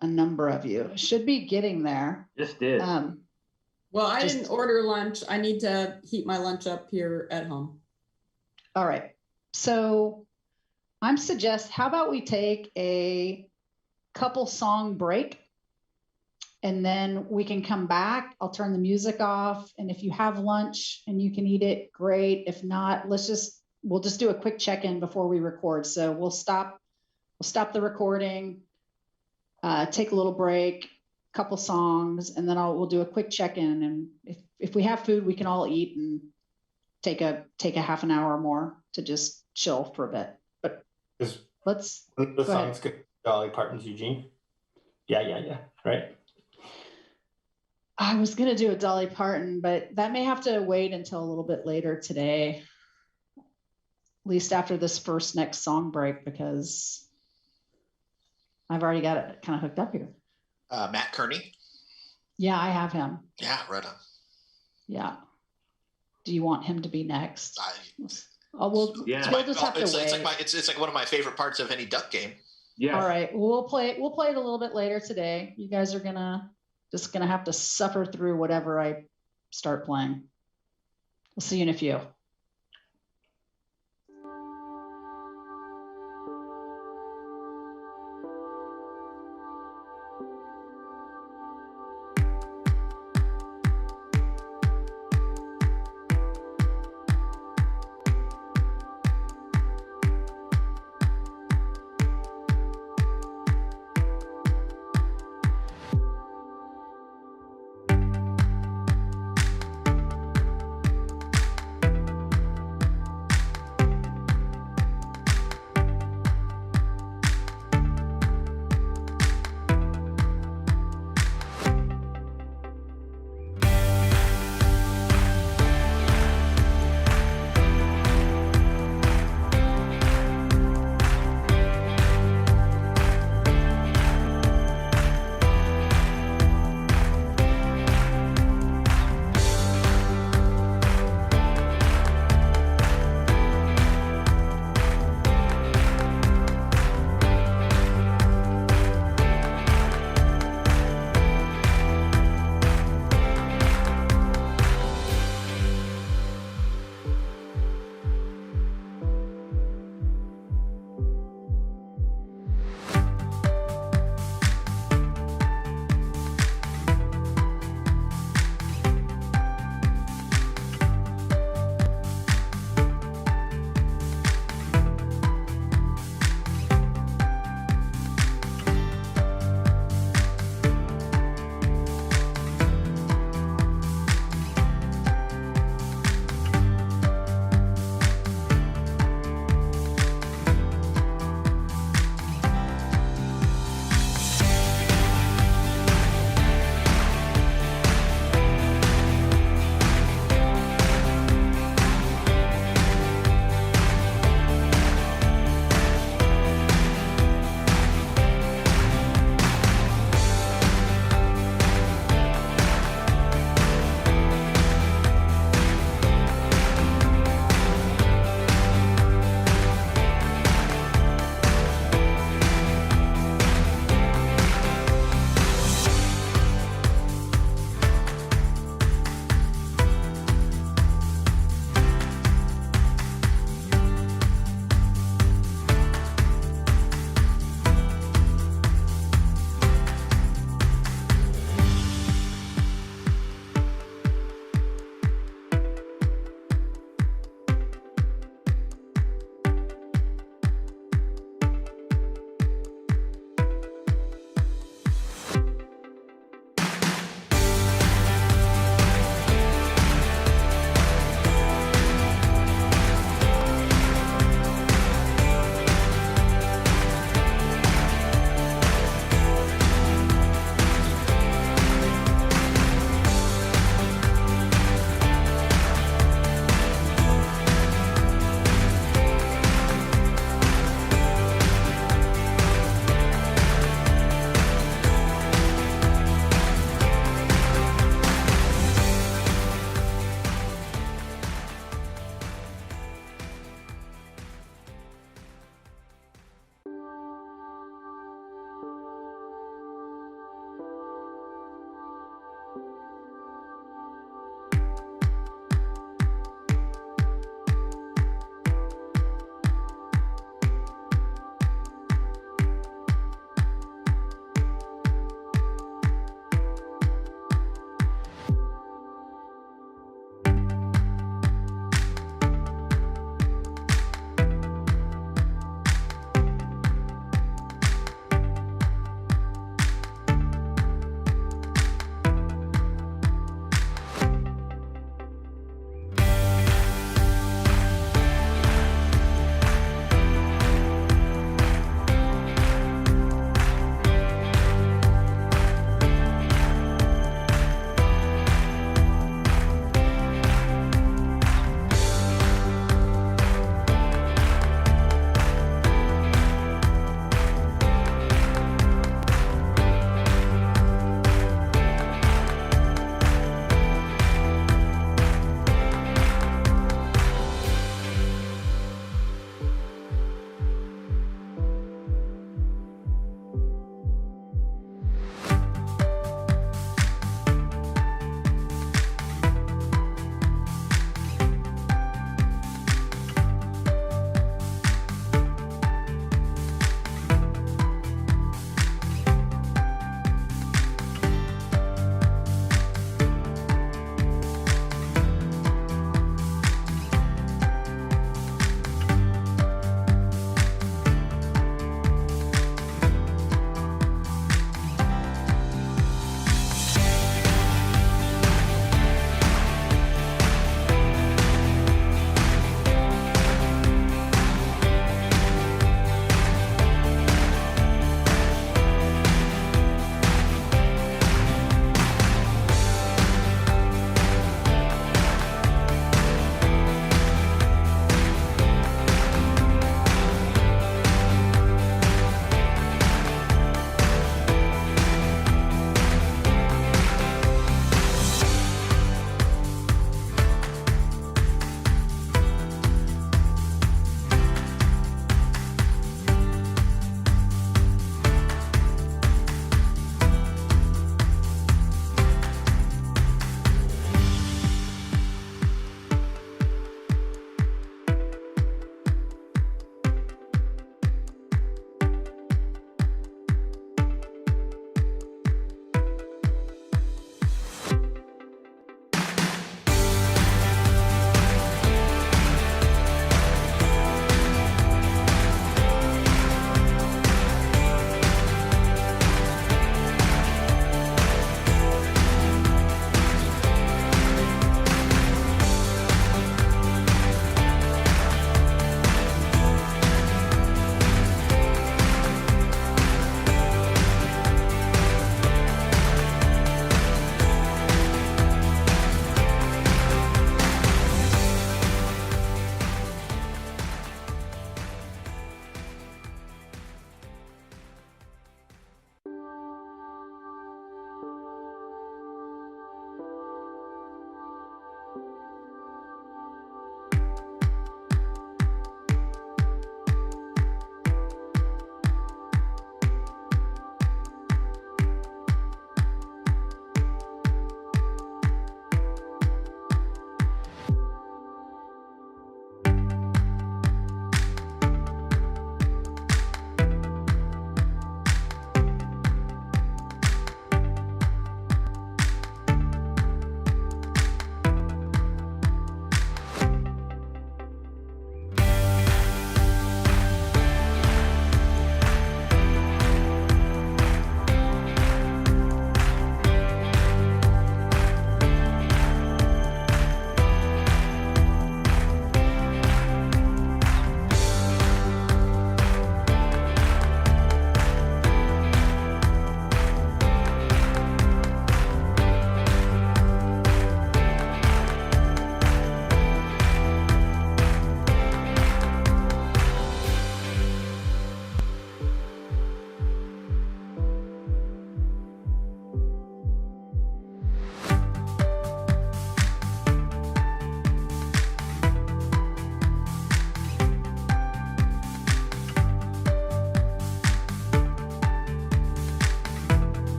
A number of you should be getting there. Just did. Well, I Just- didn't order lunch. I need to heat my lunch up here at home. All right. So I'm how about we take a couple song break and then we can come back. I'll turn the music off. And if you have lunch and you can eat it, great. If not, we'll just do a quick check-in before we record. So we'll stop the recording, take a little break, couple songs, and then we'll do a quick check-in. And if we have food, we can all eat and take a half an hour or more to just chill for a bit. But Is let's the song's good? Dolly Parton's Eugene. Yeah. Right. I was going to do a Dolly Parton, but that may have to wait until a little bit later today, at least after this next song break, because I've already got it kind of hooked up here. Matt Kearney. Yeah, I have him. Yeah, right on. Yeah. Do you want him to be next? We'll Yeah. just have to wait. It's like one of my favorite parts of any Duck game. Yeah. All right. We'll play it a little bit later today. You guys are just gonna have to suffer through whatever I start playing. We'll see you in a few.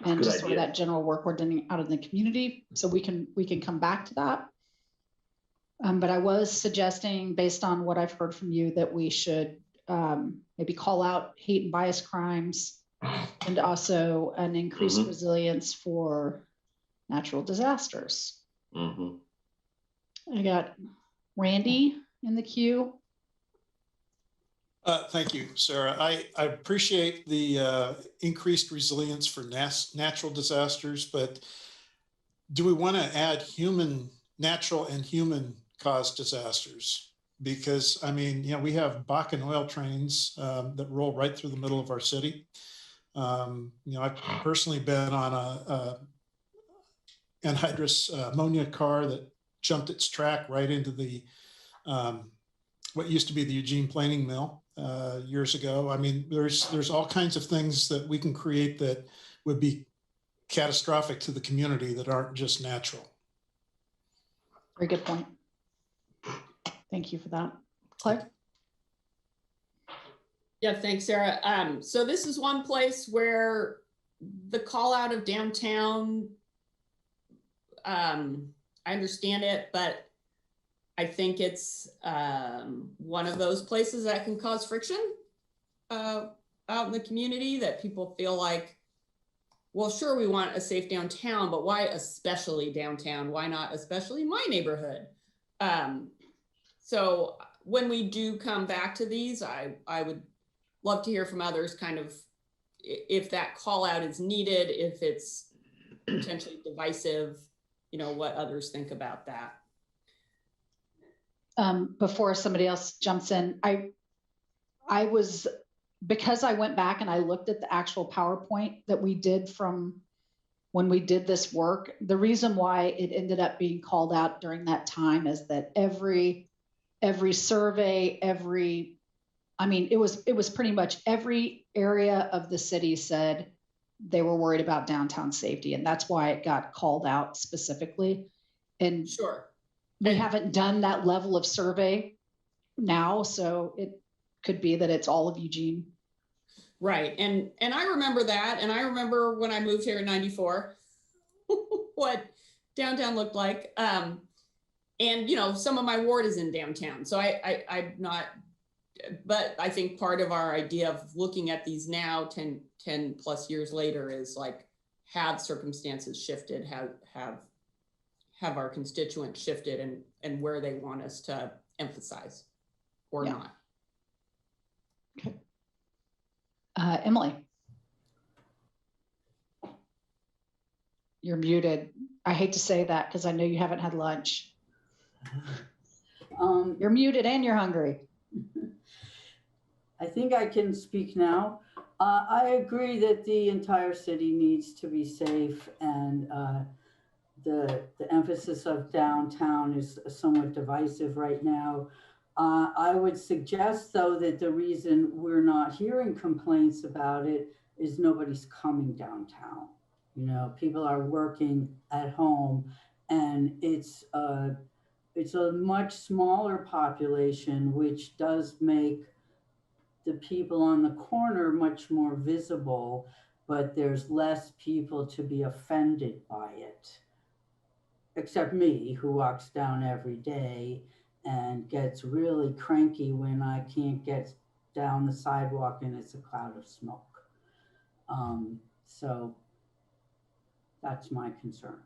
and Good just sort of idea. that general work we're doing out in the community. So we can come back to that. But I was suggesting, based on what I've heard from you, that we should maybe call out hate and bias crimes, and also an increased Mhm. resilience for natural disasters. Mhm. I got Randy in the queue. Thank you, Sarah. I appreciate the increased resilience for natural disasters, but do we want to add natural and human caused disasters? Because I mean, we have Bakken oil trains that roll right through the middle of our city. I've personally been on a anhydrous ammonia car that jumped its track right into the what used to be the Eugene planing mill years ago. I mean, there's all kinds of things that we can create that would be catastrophic to the community that aren't just natural. Very good point. Thank you for that. Claire? Yeah, thanks, Sarah. So this is one place where the call out of downtown, I understand it, but I think it's one of those places that can cause friction out in the community, that people feel like, well, sure, we want a safe downtown, but why especially downtown? Why not especially my neighborhood? So when we do come back to these, I would love to hear from others, kind of if that call out is needed, if it's potentially divisive, what others think about that. Before somebody else jumps in, because I went back and I looked at the actual PowerPoint that we did from when we did this work. The reason why it ended up being called out during that time is that every survey, it was pretty much every area of the city said they were worried about downtown safety. And that's why it got called out specifically. And sure, we haven't done that level of survey now. So it could be that it's all of Eugene. Right. And I remember that. And I remember when I moved here in 94, what downtown looked like. And, some of my ward is in downtown. So I'm not, but I think part of our idea of looking at these now 10 plus years later is like, have circumstances shifted, have our constituents shifted and where they want us to emphasize or not. Okay. Emily. You're muted. I hate to say that because I know you haven't had lunch. You're muted and you're hungry. I think I can speak now. I agree that the entire city needs to be safe, and the emphasis of downtown is somewhat divisive right now. I would suggest, though, that the reason we're not hearing complaints about it is nobody's coming downtown. People are working at home, and it's a much smaller population, which does make the people on the corner much more visible, but there's less people to be offended by it. Except me, who walks down every day and gets really cranky when I can't get down the sidewalk and it's a cloud of smoke. So that's my concern.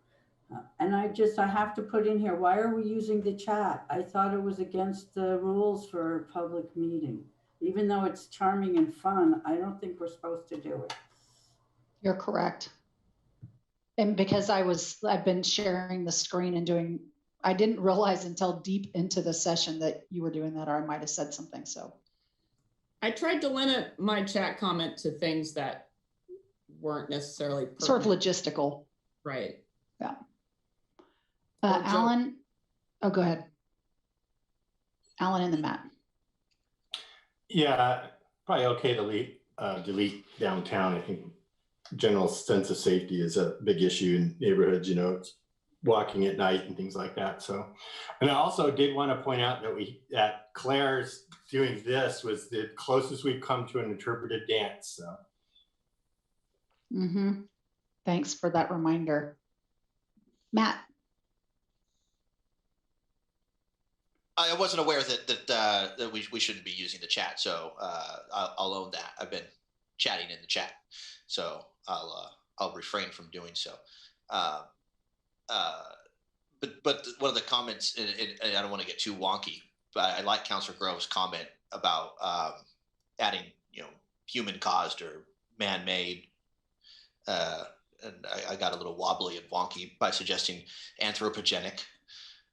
And I have to put in here, why are we using the chat? I thought it was against the rules for a public meeting. Even though it's charming and fun, I don't think we're supposed to do it. You're correct. And because I've been sharing the screen and I didn't realize until deep into the session that you were doing that, or I might have said something. So I tried to limit my chat comment to things that weren't necessarily pertinent. Sort of logistical. Right. Yeah. Alan, go ahead. Alan and then Matt. Yeah, probably okay to delete downtown. I think general sense of safety is a big issue in neighborhoods, it's walking at night and things like that. So, and I also did want to point out that Claire's doing this was the closest we've come to an interpretive dance. So. Thanks for that reminder. Matt? I wasn't aware that we shouldn't be using the chat, so I'll own that. I've been chatting in the chat, so I'll refrain from doing so. But one of the comments, and I don't want to get too wonky, but I like Councilor Grove's comment about adding, human caused or man-made. And I got a little wobbly and wonky by suggesting anthropogenic.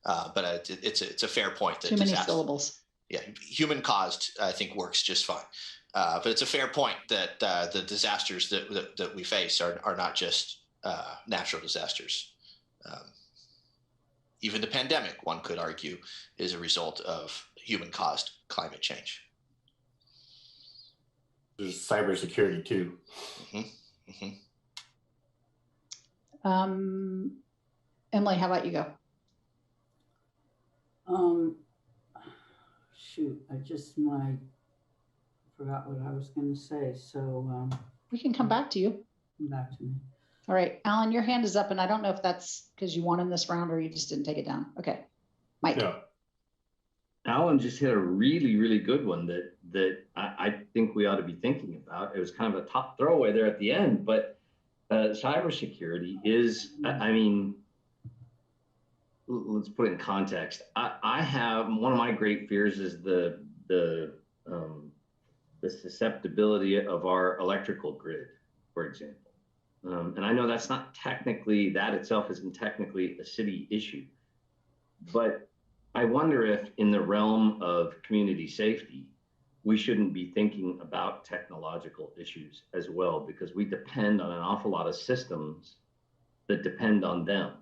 But it's a fair point. That too many syllables. Yeah, human caused, I think, works just fine. But it's a fair point that the disasters that we face are not just natural disasters. Even the pandemic, one could argue, is a result of human caused climate change. There's cybersecurity too. Mm-hmm. Mm-hmm. Emily, how about you go? Shoot, I just forgot what I was going to say. So we can come back to you. Come back to me. All right, Alan, your hand is up, and I don't know if that's because you won in this round or you just didn't take it down. Okay, Mike. No. Alan just hit a really, really good one that I think we ought to be thinking about. It was kind of a top throwaway there at the end, but cybersecurity is, I mean, let's put it in context. I have, one of my great fears is the susceptibility of our electrical grid, for example. And I know that's not technically, that itself isn't technically a city issue, but I wonder if in the realm of community safety, we shouldn't be thinking about technological issues as well, because we depend on an awful lot of systems that depend on them.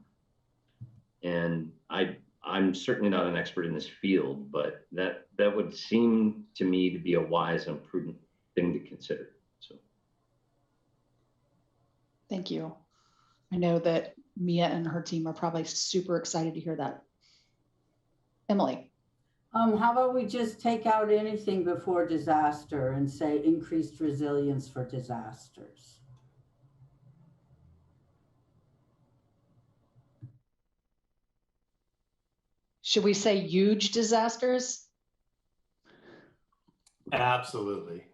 And I'm certainly not an expert in this field, but that would seem to me to be a wise and prudent thing to consider. So. Thank you. I know that Mia and her team are probably super excited to hear that. Emily. How about we just take out anything before disaster and say increased resilience for disasters? Should we say huge disasters? Absolutely.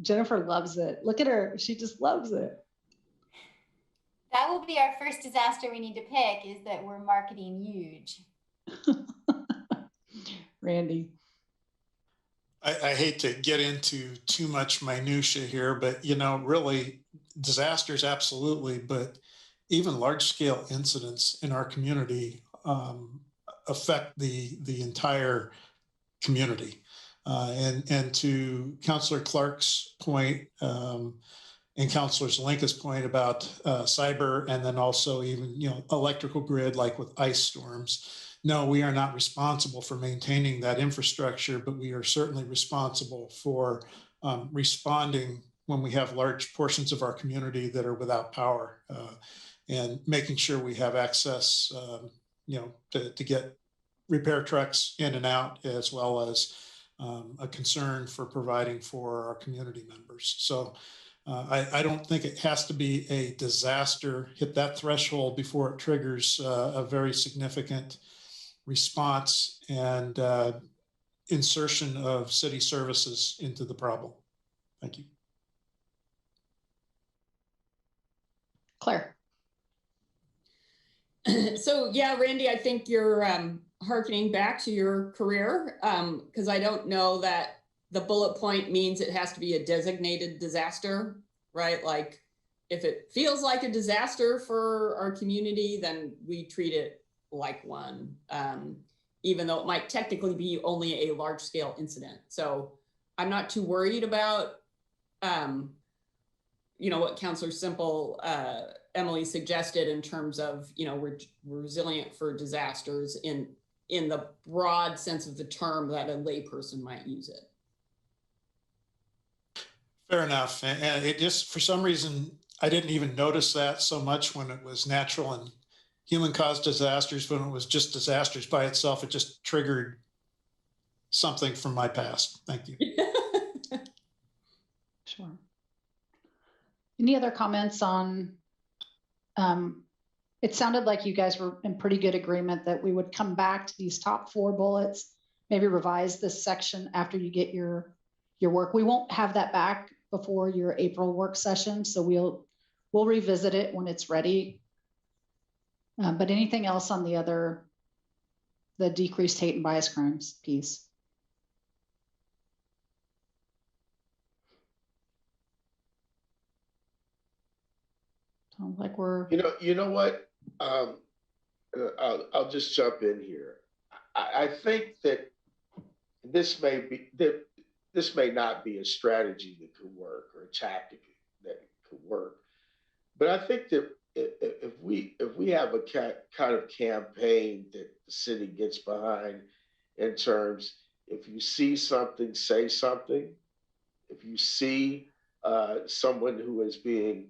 Jennifer loves it. Look at her. She just loves it. That will be our first disaster we need to pick, is that we're marketing huge. Randy. I hate to get into too much minutia here, but really disasters, absolutely. But even large scale incidents in our community affect the entire community. And to Councillor Clark's point, and Councillor Zelenka's point about cyber, and then also even electrical grid, like with ice storms. No, we are not responsible for maintaining that infrastructure, but we are certainly responsible for responding when we have large portions of our community that are without power, and making sure we have access, to get repair trucks in and out, as well as a concern for providing for our community members. So I don't think it has to be a disaster, hit that threshold before it triggers a very significant response and insertion of city services into the problem. Thank you. Claire. So yeah, Randy, I think you're hearkening back to your career, because I don't know that the bullet point means it has to be a designated disaster, right? Like if it feels like a disaster for our community, then we treat it like one, even though it might technically be only a large scale incident. So I'm not too worried about, what Councillor Simple, Emily suggested in terms of, we're resilient for disasters in the broad sense of the term that a layperson might use it. Fair enough. And it just, for some reason, I didn't even notice that so much when it was natural and human-caused disasters. When it was just disasters by itself, it just triggered something from my past. Thank you. Sure. Any other comments on, it sounded like you guys were in pretty good agreement that we would come back to these top 4 bullets, maybe revise this section after you get your work. We won't have that back before your April work session, so we'll revisit it when it's ready. But anything else on the decreased hate and bias crimes piece? Sounds like we're. You know what? I'll just jump in here. I think that this may not be a strategy that could work or a tactic that could work, but I think that if we have a kind of campaign that the city gets behind, in terms, if you see something, say something. If you see someone who is being,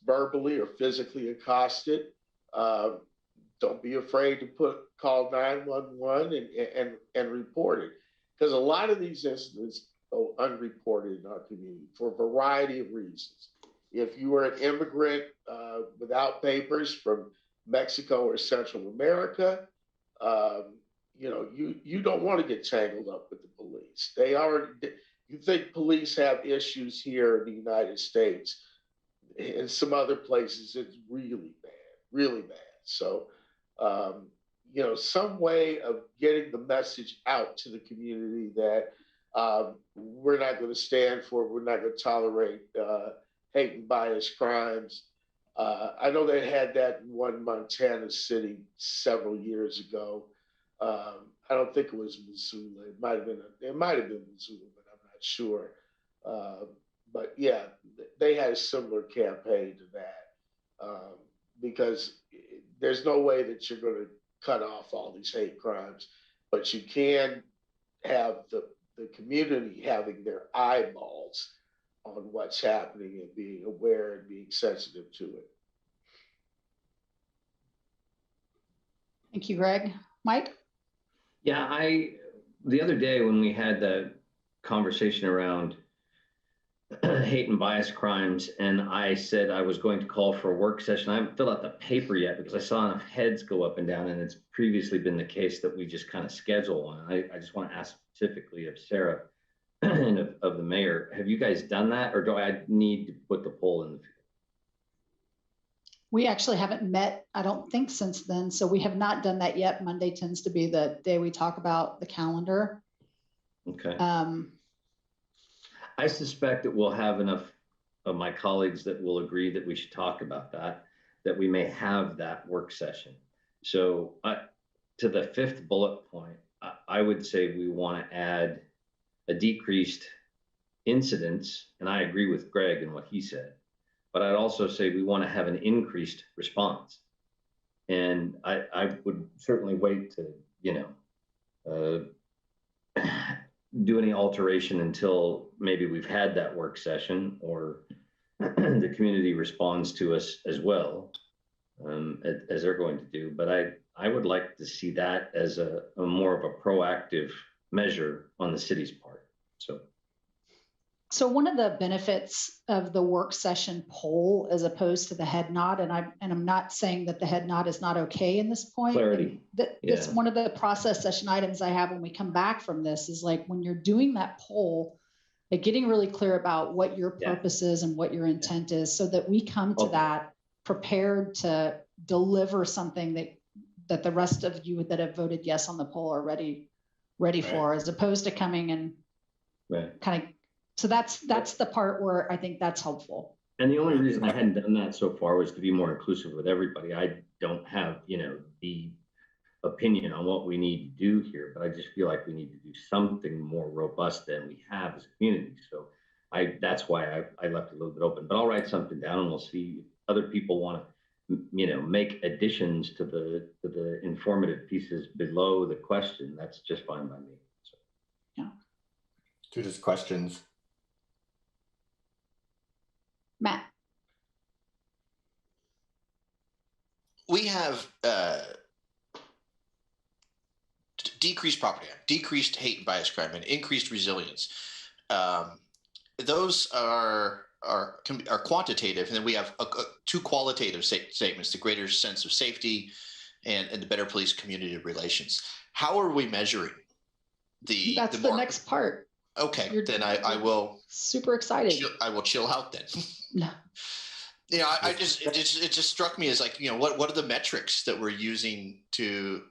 verbally or physically accosted, don't be afraid to call 911 and report it, because a lot of these incidents go unreported in our community for a variety of reasons. If you are an immigrant without papers from Mexico or Central America, you don't want to get tangled up with the police. You think police have issues here in the United States. In some other places, it's really bad. So, some way of getting the message out to the community that we're not going to stand for, we're not going to tolerate hate and bias crimes. I know they had that in one Montana city several years ago. I don't think it was Missoula. It might have been Missoula, but I'm not sure. But yeah, they had a similar campaign to that, because there's no way that you're going to cut off all these hate crimes, but you can have the community having their eyeballs on what's happening and being aware and being sensitive to it. Thank you, Greg. Mike? Yeah, the other day when we had the conversation around hate and bias crimes, and I said I was going to call for a work session. I haven't filled out the paper yet because I saw enough heads go up and down, and it's previously been the case that we just kind of schedule one. I just want to ask specifically of Sarah and of the mayor, have you guys done that, or do I need to put the poll in the field? We actually haven't met, I don't think, since then. So we have not done that yet. Monday tends to be the day we talk about the calendar. Okay. I suspect that we'll have enough of my colleagues that will agree that we should talk about that we may have that work session. So to the 5th bullet point, I would say we want to add a decreased incidence, and I agree with Greg and what he said, but I'd also say we want to have an increased response. And I would certainly wait to, do any alteration until maybe we've had that work session or the community responds to us as well, as they're going to do. But I would like to see that as a more of a proactive measure on the city's part. So one of the benefits of the work session poll as opposed to the head nod, and I'm not saying that the head nod is not okay in this point. Clarity. That's one of the process session items I have when we come back from this is like when you're doing that poll, like getting really clear about what your purpose is and what your intent is, so that we come to that prepared to deliver something that the rest of you that have voted yes on the poll are ready for, as opposed to coming and kind of. So that's the part where I think that's helpful. And the only reason I hadn't done that so far was to be more inclusive with everybody. I don't have, the opinion on what we need to do here, but I just feel like we need to do something more robust than we have as a community. So that's why I left it a little bit open, but I'll write something down and we'll see if other people want to, make additions to the informative pieces below the question. That's just fine by me. So. Yeah. To just questions. Matt. We have decreased property, decreased hate and bias crime, and increased resilience. The those are quantitative, and then we have two qualitative statements: the greater sense of safety and the better police community relations. How are we measuring the? That's the next part. Okay, then I will. Super excited. I will chill out then. No. Yeah, it just struck me as like, what are the metrics that we're using to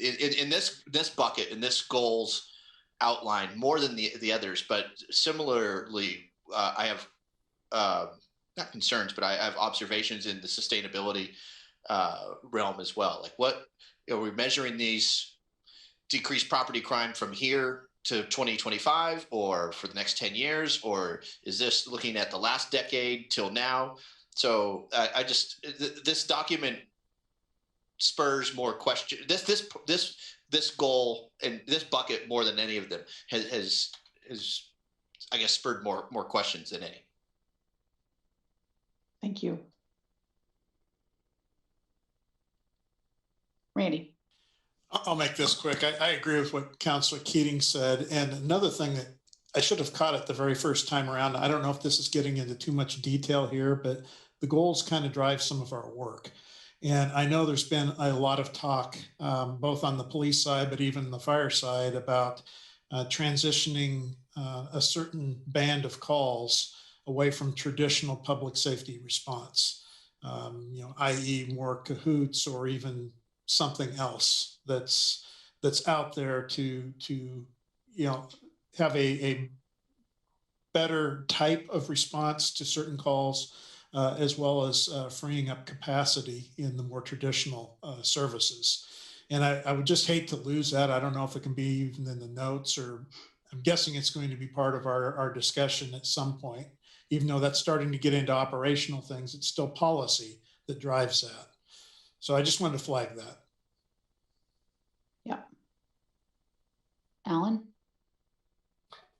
in this bucket, in this goals outline more than the others, but similarly, I have not concerns, but I have observations in the sustainability realm as well. Like, what are we measuring these decreased property crime from here to 2025, or for the next 10 years, or is this looking at the last decade till now? So this document spurs more questions. This goal and this bucket, more than any of them, has I guess spurred more questions than any. Thank you. Randy. I'll make this quick. I agree with what Councilor Keating said. And another thing that I should have caught it the very first time around, I don't know if this is getting into too much detail here, but the goals kind of drive some of our work. And I know there's been a lot of talk, both on the police side, but even the fire side, about transitioning a certain band of calls away from traditional public safety response, i.e. more cahoots or even something else that's out there to have a better type of response to certain calls, as well as freeing up capacity in the more traditional services. And I would just hate to lose that. I don't know if it can be even in the notes, or I'm guessing it's going to be part of our discussion at some point. Even though that's starting to get into operational things, it's still policy that drives that. So I just wanted to flag that. Yeah. Alan?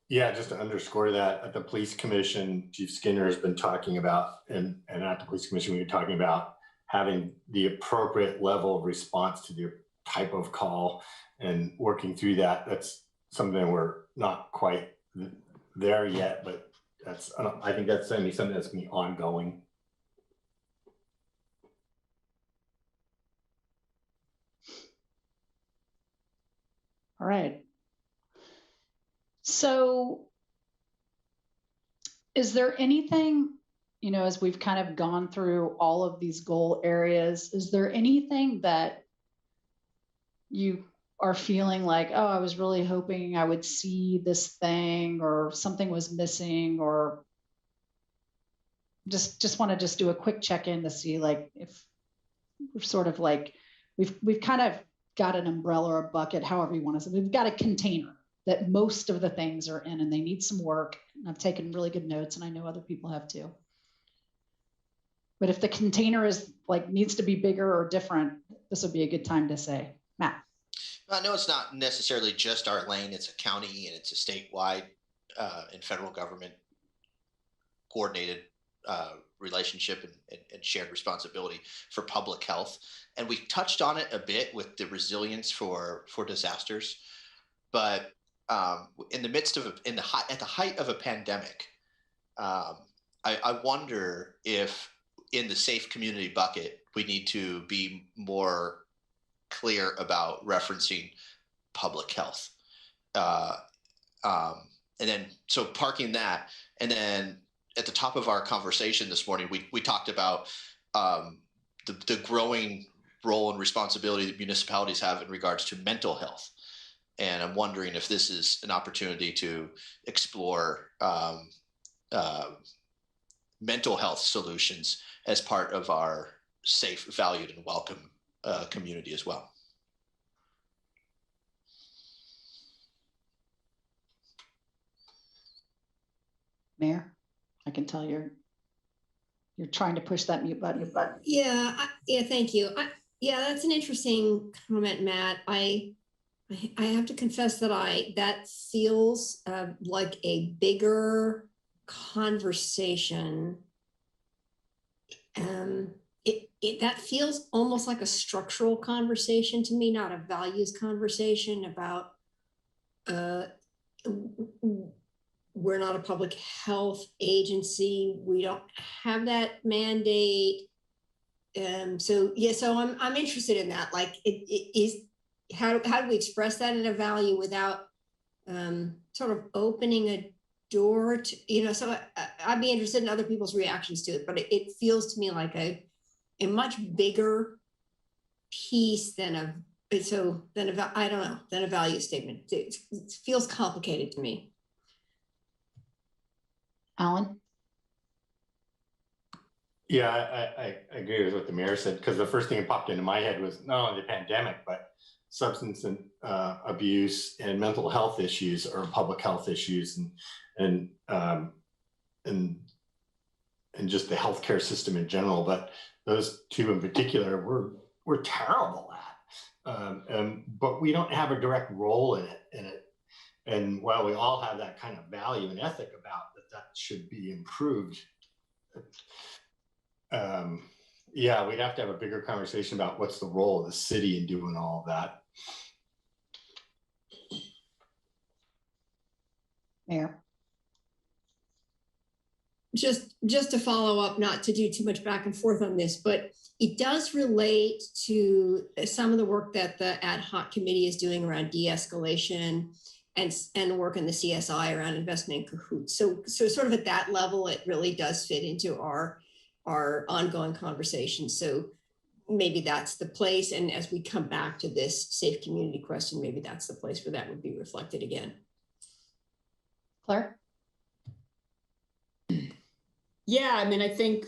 Yeah, just to underscore that, at the Police Commission, Chief Skinner has been talking about, and at the Police Commission, we were talking about having the appropriate level of response to the type of call and working through that. That's something we're not quite there yet, but I think that's something that's going to be ongoing. All right. So is there anything, as we've kind of gone through all of these goal areas, is there anything that you are feeling like, oh, I was really hoping I would see this thing, or something was missing, or just want to just do a quick check-in to see, like, if we're sort of like, we've kind of got an umbrella or a bucket, however you want to say, we've got a container that most of the things are in, and they need some work. And I've taken really good notes, and I know other people have too. But if the container is needs to be bigger or different, this would be a good time to say. Matt. I know it's not necessarily just our lane, it's a county and it's a statewide and federal government coordinated relationship and shared responsibility for public health. And we touched on it a bit with the resilience for disasters, but in the midst of at the height of a pandemic, I wonder if in the safe community bucket we need to be more clear about referencing public health, and then so parking that, and then at the top of our conversation this morning, we talked about the growing role and responsibility that municipalities have in regards to mental health. And I'm wondering if this is an opportunity to explore mental health solutions as part of our safe, valued, and welcome community as well. Mayor, I can tell you're trying to push that mute button. Yeah, thank you. Yeah, that's an interesting comment, Matt. I have to confess that that feels like a bigger conversation. That feels almost like a structural conversation to me, not a values conversation about we're not a public health agency. We don't have that mandate. So yeah, so I'm interested in that. Like, it is, how do we express that in a value without sort of opening a door to, so I'd be interested in other people's reactions to it, but it feels to me like a much bigger piece than a value statement. It feels complicated to me. Alan? Yeah, I agree with what the mayor said, because the first thing that popped into my head was not only the pandemic, but substance abuse and mental health issues are public health issues, and just the healthcare system in general. But those two in particular, we're terrible at, but we don't have a direct role in it. And while we all have that kind of value and ethic about that should be improved. Yeah, we'd have to have a bigger conversation about what's the role of the city in doing all of that. Mayor? Just to follow up, not to do too much back and forth on this, but it does relate to some of the work that the ad hoc committee is doing around de-escalation and work in the CSI around investment in cahoots. So sort of at that level, it really does fit into our ongoing conversation. So maybe that's the place. And as we come back to this safe community question, maybe that's the place where that would be reflected again. Claire? Yeah, I mean, I think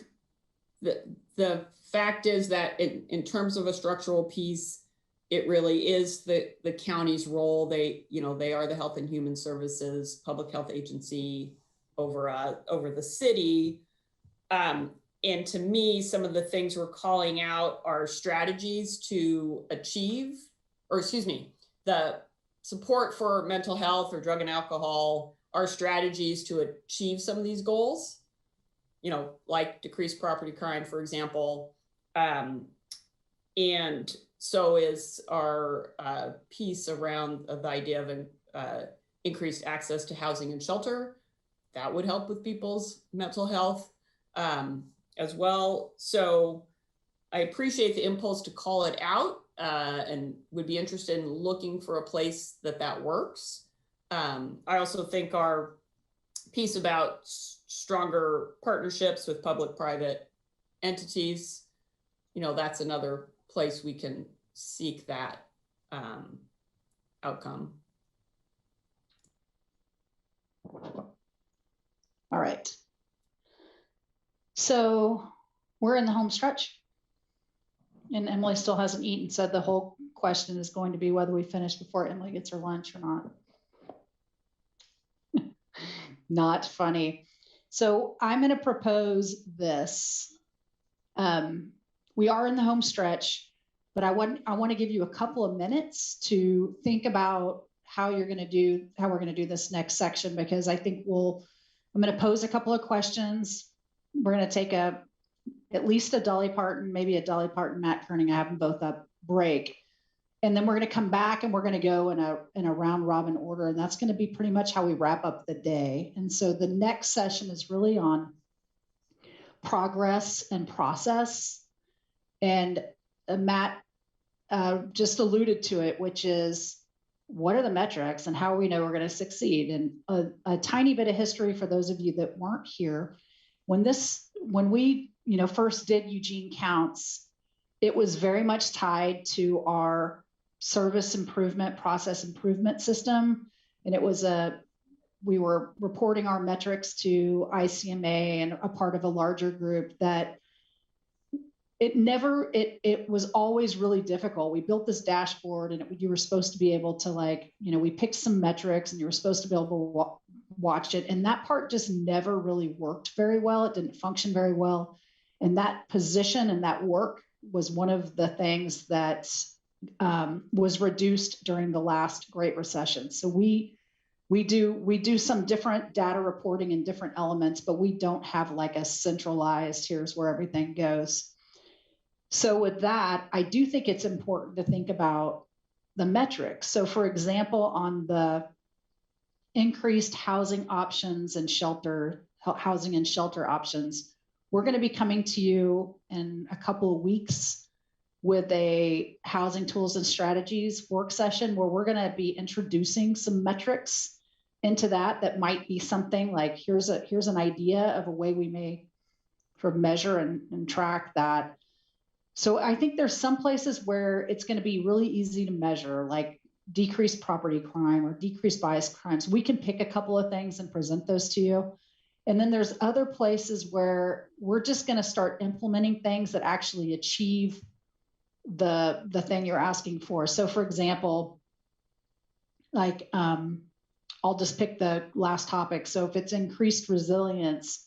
the fact is that in terms of a structural piece, it really is the county's role. They are the Health and Human Services public health agency over the city. And to me, some of the things we're calling out are strategies to achieve, the support for mental health or drug and alcohol are strategies to achieve some of these goals, like decreased property crime, for example. And so is our piece around the idea of increased access to housing and shelter. That would help with people's mental health as well. So I appreciate the impulse to call it out and would be interested in looking for a place that works. I also think our piece about stronger partnerships with public-private entities, that's another place we can seek that outcome. All right. So we're in the home stretch. And Emily still hasn't eaten, so the whole question is going to be whether we finish before Emily gets her lunch or not. Not funny. So I'm going to propose this. We are in the home stretch, but I want to give you a couple of minutes to think about how we're going to do this next section, because I think I'm going to pose a couple of questions. We're going to take at least a Dolly Parton, maybe a Dolly Parton, Matt Kerning, I have them both up, break. And then we're going to come back and we're going to go in a round robin order. And that's going to be pretty much how we wrap up the day. And so the next session is really on progress and process. And Matt just alluded to it, which is, what are the metrics and how we know we're going to succeed? And a tiny bit of history for those of you that weren't here. When we first did Eugene Counts, it was very much tied to our service improvement, process improvement system. And we were reporting our metrics to ICMA and a part of a larger group that it was always really difficult. We built this dashboard and you were supposed to be able to we picked some metrics and you were supposed to be able to watch it. And that part just never really worked very well. It didn't function very well. And that position and that work was one of the things that was reduced during the last Great Recession. So we do some different data reporting in different elements, but we don't have like a centralized, here's where everything goes. So with that, I do think it's important to think about the metrics. So for example, on the increased housing options and housing and shelter options. We're going to be coming to you in a couple of weeks with a housing tools and strategies work session where we're going to be introducing some metrics into that might be something like, here's an idea of a way we may sort of measure and track that. So I think there's some places where it's going to be really easy to measure, like decreased property crime or decreased bias crimes. We can pick a couple of things and present those to you. And then there's other places where we're just going to start implementing things that actually achieve the thing you're asking for. So for example, like, I'll just pick the last topic. So if it's increased resilience,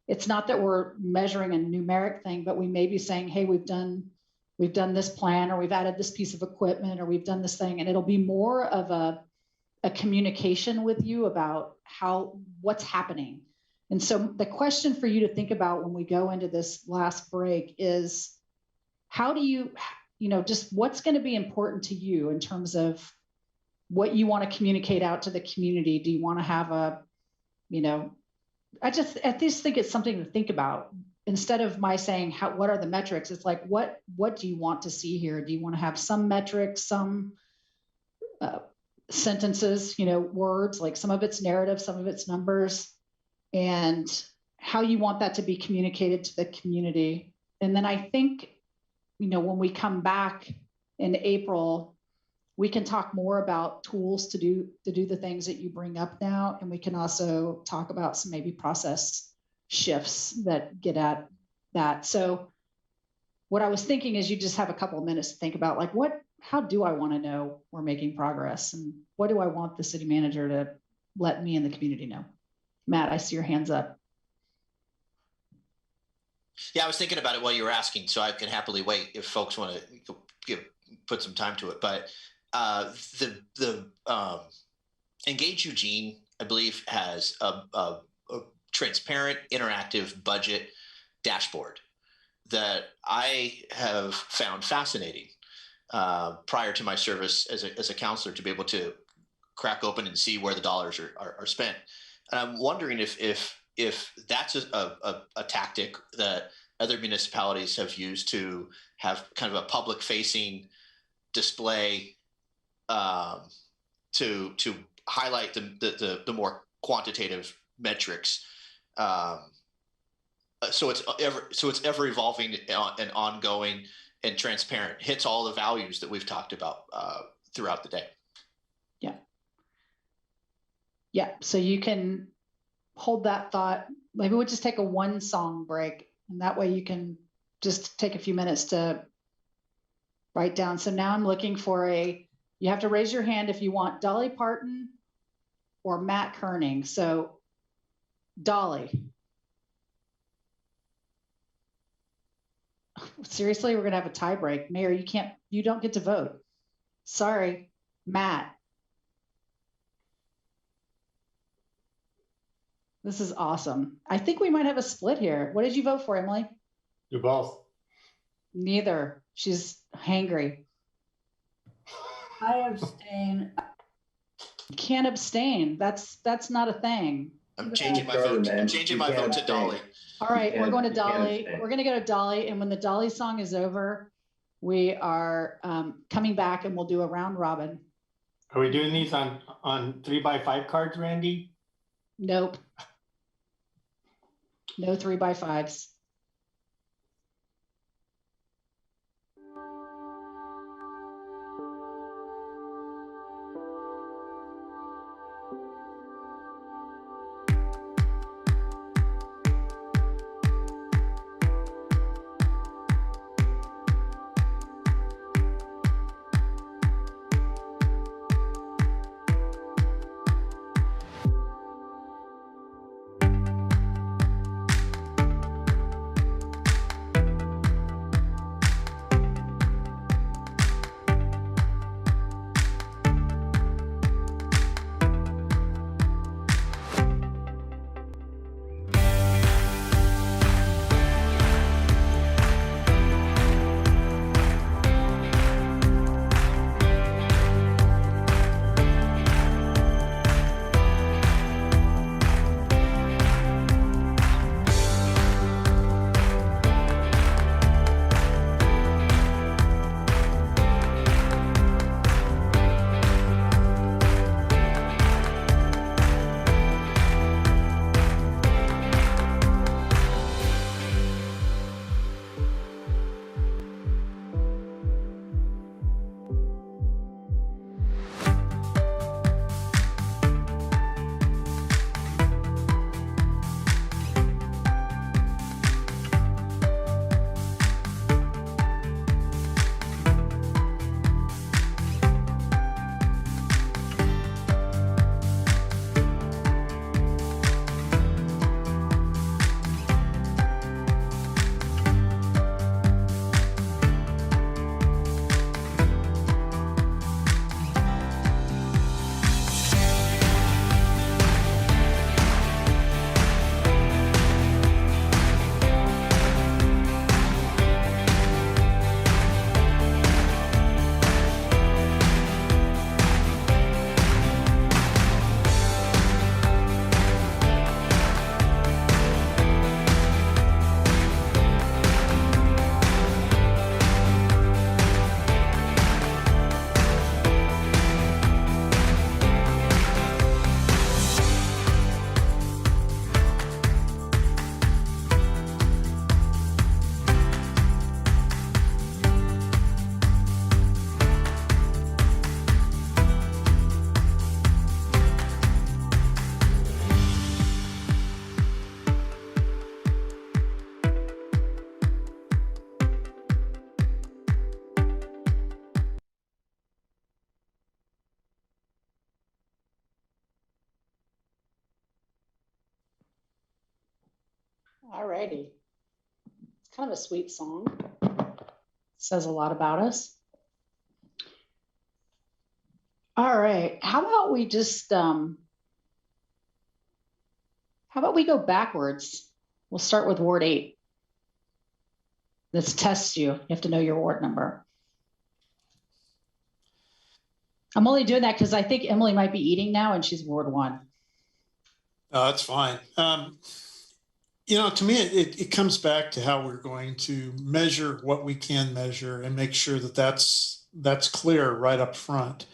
it's not that we're measuring a numeric thing, but we may be saying, hey, we've done this plan, or we've added this piece of equipment, or we've done this thing. And it'll be more of a communication with you about what's happening. And so the question for you to think about when we go into this last break is, how do you just what's going to be important to you in terms of what you want to communicate out to the community? Do you want to have I just think it's something to think about. Instead of my saying, what are the metrics? It's like, what do you want to see here? Do you want to have some metrics, some sentences, words, like some of it's narrative, some of it's numbers, and how you want that to be communicated to the community. And then I think, when we come back in April, we can talk more about tools to do the things that you bring up now. And we can also talk about some maybe process shifts that get at that. So what I was thinking is you just have a couple of minutes to think about, like, how do I want to know we're making progress? And what do I want the city manager to let me and the community know? Matt, I see your hands up. Yeah, I was thinking about it while you were asking, so I can happily wait if folks want to put some time to it. But the Engage Eugene, I believe, has a transparent, interactive budget dashboard that I have found fascinating prior to my service as a counselor, to be able to crack open and see where the dollars are spent. And I'm wondering if that's a tactic that other municipalities have used to have kind of a public facing display to highlight the more quantitative metrics. So it's ever evolving and ongoing and transparent, hits all the values that we've talked about throughout the day. Yeah. So you can hold that thought. Maybe we'll just take a 1 song break, and that way you can just take a few minutes to write down. So now I'm looking for you have to raise your hand if you want Dolly Parton or Matt Kerning. So Dolly. Seriously, we're going to have a tie break. Mayor, you don't get to vote. Sorry. Matt. This is awesome. I think we might have a split here. What did you vote for, Emily? Do both. Neither. She's hangry. I abstain. You can't abstain. That's not a thing. I'm changing my vote. I'm changing my vote to Dolly. All right, we're going to Dolly. We're going to go to Dolly, and when the Dolly song is over, we are coming back, and we'll do a round robin. Are we doing these on 3x5 cards, Randy? Nope. No 3x5s. All righty. It's kind of a sweet song. Says a lot about us. All right. How about we just how about we go backwards? We'll start with Ward 8. This tests you. You have to know your ward number. I'm only doing that because I think Emily might be eating now and she's Ward 1. That's fine. To me, it comes back to how we're going to measure what we can measure and make sure that that's clear right up front.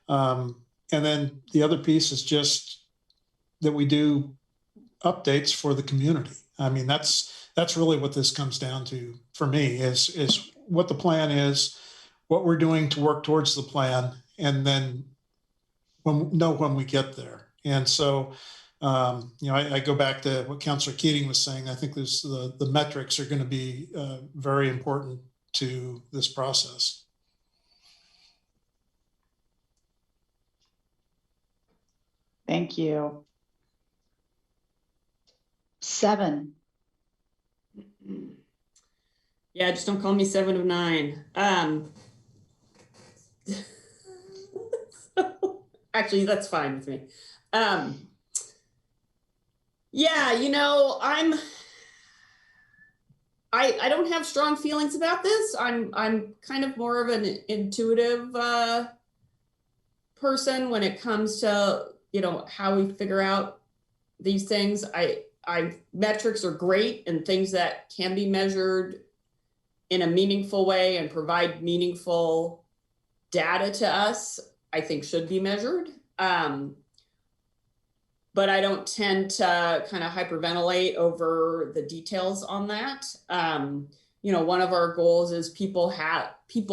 And then the other piece is just that we do updates for the community. I mean, that's really what this comes down to for me is what the plan is, what we're doing to work towards the plan, and then when we get there. And so, I go back to what Councillor Keating was saying. I think the metrics are going to be very important to this process. Thank you. 7. Yeah, just don't call me 7 of 9. Actually, that's fine with me. Yeah, I don't have strong feelings about this. I'm kind of more of an intuitive person when it comes to, how we figure out these things. Metrics are great, and things that can be measured in a meaningful way and provide meaningful data to us, I think should be measured. But I don't tend to kind of hyperventilate over the details on that. One of our goals is people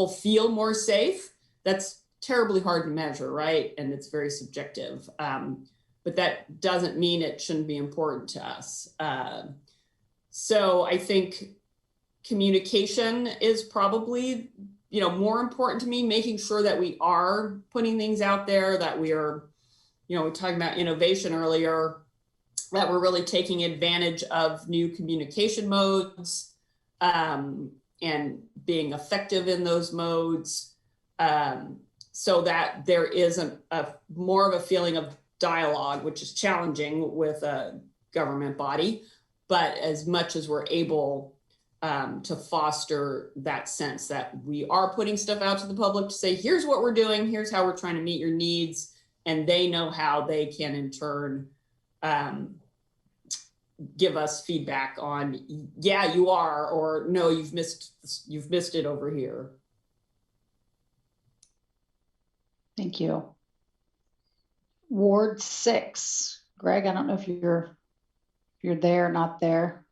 feel more safe. That's terribly hard to measure, right? And it's very subjective. But that doesn't mean it shouldn't be important to us. So I think communication is probably, more important to me, making sure that we are putting things out there, that we are, we're talking about innovation earlier, that we're really taking advantage of new communication modes and being effective in those modes, so that there is a more of a feeling of dialogue, which is challenging with a government body, but as much as we're able to foster that sense that we are putting stuff out to the public to say, here's what we're doing, here's how we're trying to meet your needs, and they know how they can in turn give us feedback on, yeah, you are, or no, you've missed it over here. Thank you. Ward 6. Greg, I don't know if you're there or not there.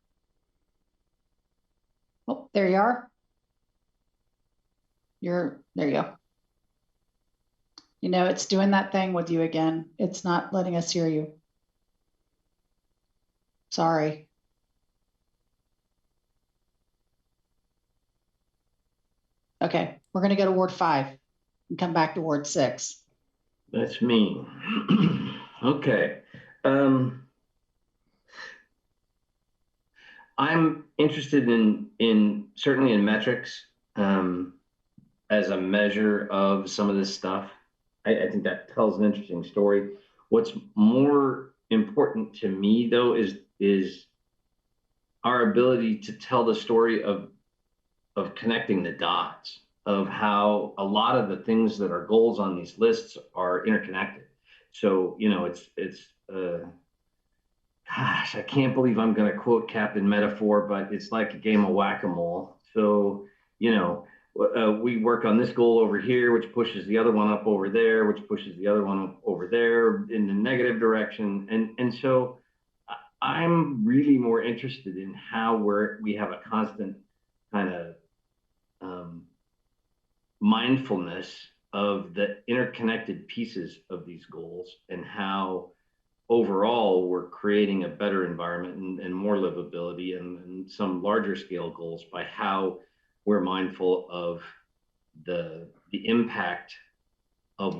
Oh, there you are. There you go. It's doing that thing with you again. It's not letting us hear you. Sorry. Okay, we're going to go to Ward 5 and come back to Ward 6. That's me. Okay. I'm interested in certainly in metrics as a measure of some of this stuff. I think that tells an interesting story. What's more important to me, though, is our ability to tell the story of connecting the dots, of how a lot of the things that are goals on these lists are interconnected. So, gosh, I can't believe I'm going to quote Captain Metaphor, but it's like a game of whack-a-mole. So, we work on this goal over here, which pushes the other one up over there, which pushes the other one up over there in the negative direction. And so I'm really more interested in how we have a constant kind of mindfulness of the interconnected pieces of these goals, and how overall we're creating a better environment and more livability and some larger scale goals by how we're mindful of the impact of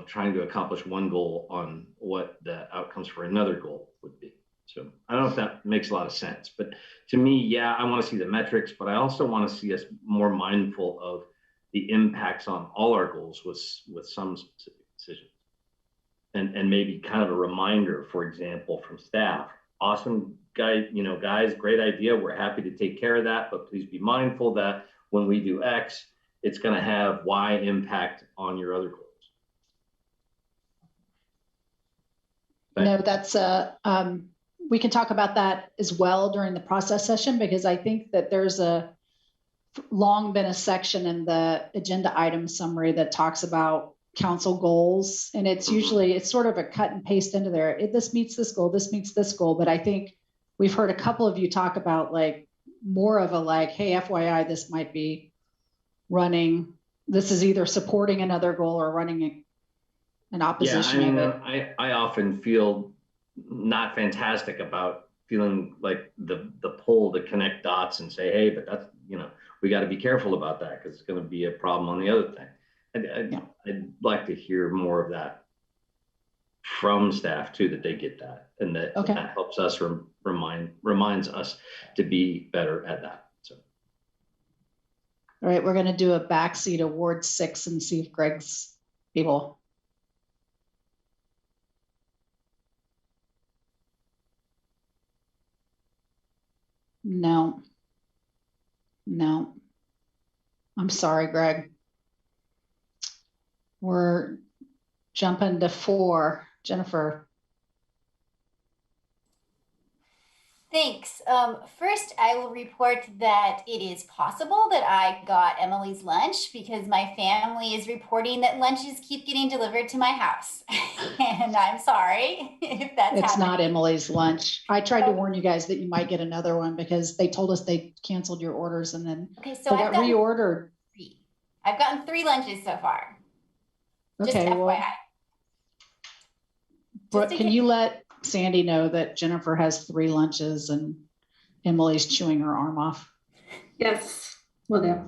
trying to accomplish one goal on what the outcomes for another goal would be. So I don't know if that makes a lot of sense, but to me, yeah, I want to see the metrics, but I also want to see us more mindful of the impacts on all our goals with some specific decisions. And maybe kind of a reminder, for example, from staff, awesome guy, guys, great idea. We're happy to take care of that, but please be mindful that when we do X, it's going to have Y impact on your other goals. No, that's we can talk about that as well during the process session, because I think that there's long been a section in the agenda item summary that talks about council goals. And it's usually, it's sort of a cut and paste into there. This meets this goal, this meets this goal. But I think we've heard a couple of you talk about like more of a like, hey, FYI, this might be running. This is either supporting another goal or running an opposition. I often feel not fantastic about feeling like the pull to connect dots and say, hey, but that's, we got to be careful about that because it's going to be a problem on the other thing. I'd like to hear more of that from staff too, that they get that, and that that helps us reminds us to be better at that. So, all right, we're going to do a backseat of Ward 6 and see if Greg's able. No. I'm sorry, Greg. We're jumping to 4. Jennifer. Thanks. First, I will report that it is possible that I got Emily's lunch because my family is reporting that lunches keep getting delivered to my house. And I'm sorry if that's It's happening. not Emily's lunch. I tried to warn you guys that you might get another one because they told us they canceled your orders and then Okay, so they I've got reordered. I've gotten 3 lunches so far. Just Okay, well, FYI. Brooke, can you let Sandy know that Jennifer has 3 lunches and Emily's chewing her arm off? Yes, will do.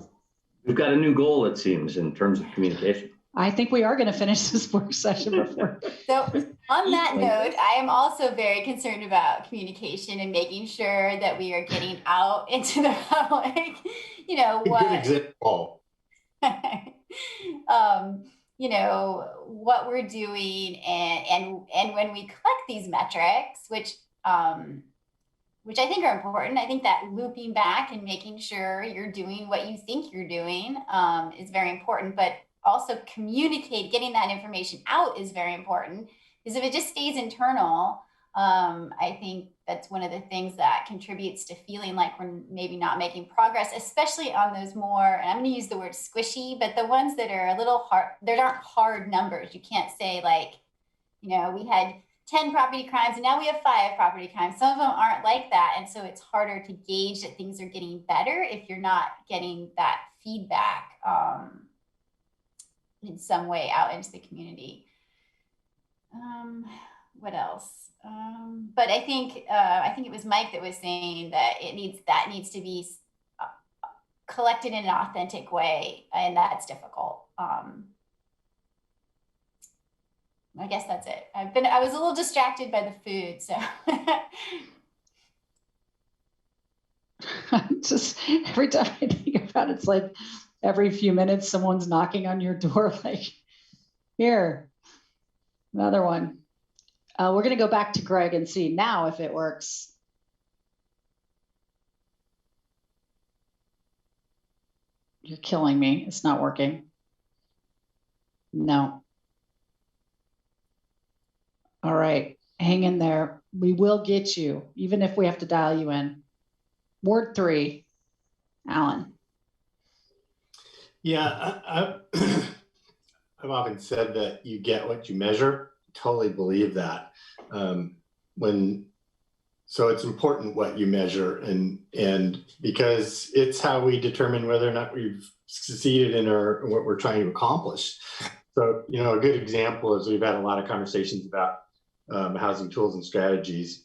We've got a new goal, it seems, in terms of communication. I think we are going to finish this work session before. So on that note, I am also very concerned about communication and making sure that we are getting out into the public, Good example. what we're doing and when we collect these metrics, which I think are important. I think that looping back and making sure you're doing what you think you're doing is very important, but also getting that information out is very important, because if it just stays internal, I think that's one of the things that contributes to feeling like we're maybe not making progress, especially on those more, and I'm going to use the word squishy, but the ones that are a little hard, there aren't hard numbers. You can't say like, we had 10 property crimes and now we have 5 property crimes. Some of them aren't like that. And so it's harder to gauge that things are getting better if you're not getting that feedback in some way out into the community. What else? But I think it was Mike that was saying that that needs to be collected in an authentic way, and that's difficult. I guess that's it. I was a little distracted by the food, so. Just every time I think about it, it's like every few minutes someone's knocking on your door like, here, another one. We're going to go back to Greg and see now if it works. You're killing me. It's not working. No. All right. Hang in there. We will get you, even if we have to dial you in. Ward 3, Alan. Yeah, I've often said that you get what you measure. Totally believe that. So it's important what you measure, and because it's how we determine whether or not we've succeeded in what we're trying to accomplish. So, a good example is we've had a lot of conversations about housing tools and strategies.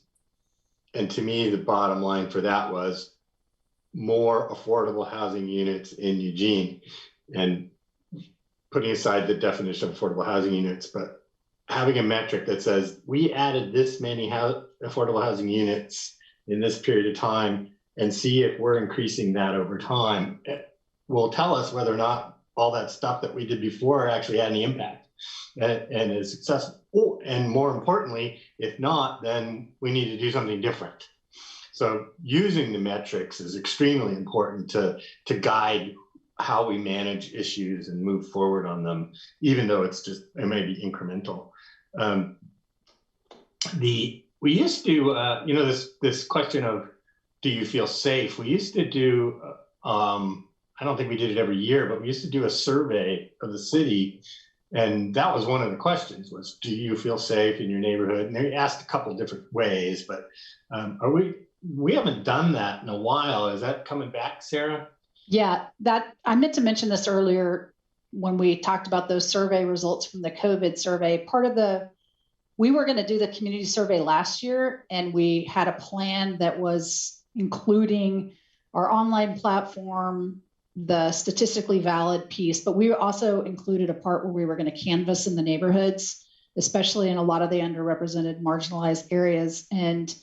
And to me, the bottom line for that was more affordable housing units in Eugene, and putting aside the definition of affordable housing units, but having a metric that says we added this many affordable housing units in this period of time and see if we're increasing that over time, it will tell us whether or not all that stuff that we did before actually had any impact and is successful. And more importantly, if not, then we need to do something different. So using the metrics is extremely important to guide how we manage issues and move forward on them, even though it may be incremental. We used to, this question of, do you feel safe? We used to do, I don't think we did it every year, but we used to do a survey of the city. And that was one of the questions was, do you feel safe in your neighborhood? And they asked a couple different ways, but we haven't done that in a while. Is that coming back, Sarah? Yeah, I meant to mention this earlier when we talked about those survey results from the COVID survey. We were going to do the community survey last year, and we had a plan that was including our online platform, the statistically valid piece, but we also included a part where we were going to canvass in the neighborhoods, especially in a lot of the underrepresented, marginalized areas. And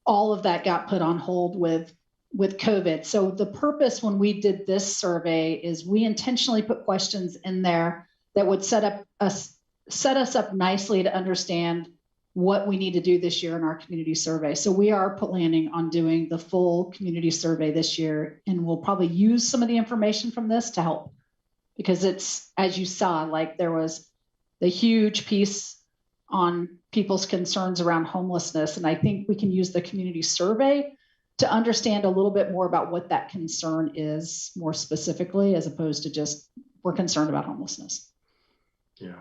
all of that got put on hold with COVID. So the purpose when we did this survey is we intentionally put questions in there that would set us up nicely to understand what we need to do this year in our community survey. So we are planning on doing the full community survey this year, and we'll probably use some of the information from this to help, because it's, as you saw, like there was the huge piece on people's concerns around homelessness. And I think we can use the community survey to understand a little bit more about what that concern is more specifically, as opposed to just, we're concerned about homelessness. Yeah.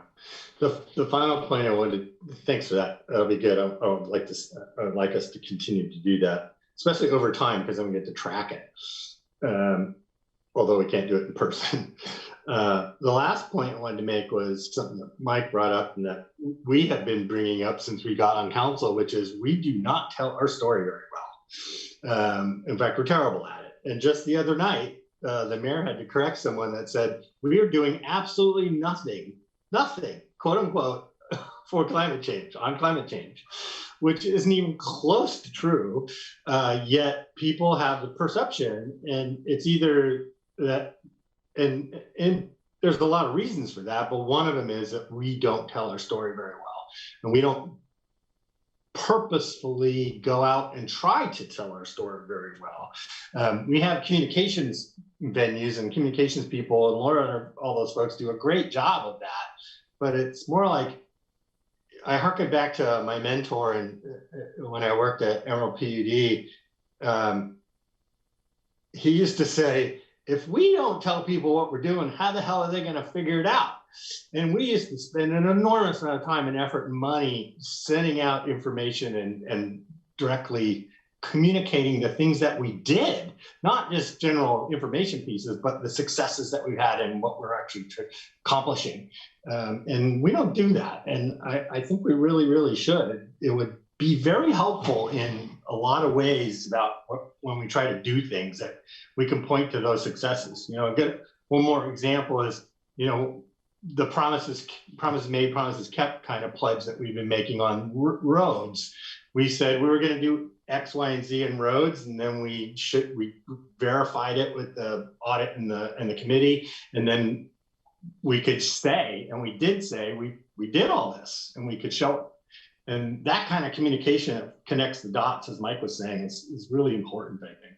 The final point I wanted to, thanks for that. That'll be good. I would like us to continue to do that, especially over time, because then we get to track it. Although we can't do it in person. The last point I wanted to make was something that Mike brought up and that we have been bringing up since we got on council, which is we do not tell our story very well. In fact, we're terrible at it. And just the other night, the mayor had to correct someone that said, we are doing absolutely nothing, quote unquote, for climate change, on climate change, which isn't even close to true. Yet people have the perception, and it's either that, and there's a lot of reasons for that, but one of them is that we don't tell our story very well, and we don't purposefully go out and try to tell our story very well. We have communications venues and communications people, and Laura and all those folks do a great job of that. But it's more like, I harken back to my mentor and when I worked at Emerald PUD, he used to say, if we don't tell people what we're doing, how the hell are they going to figure it out? And we used to spend an enormous amount of time and effort and money sending out information and directly communicating the things that we did, not just general information pieces, but the successes that we've had and what we're actually accomplishing. And we don't do that. And I think we really, really should. It would be very helpful in a lot of ways about when we try to do things that we can point to those successes. One more example is, the promises made, promises kept kind of pledge that we've been making on roads. We said we were going to do X, Y, and Z in roads, and then we verified it with the audit and the committee, and then we could say, and we did say, we did all this, and we could show it. And that kind of communication that connects the dots, as Mike was saying, is really important, I think.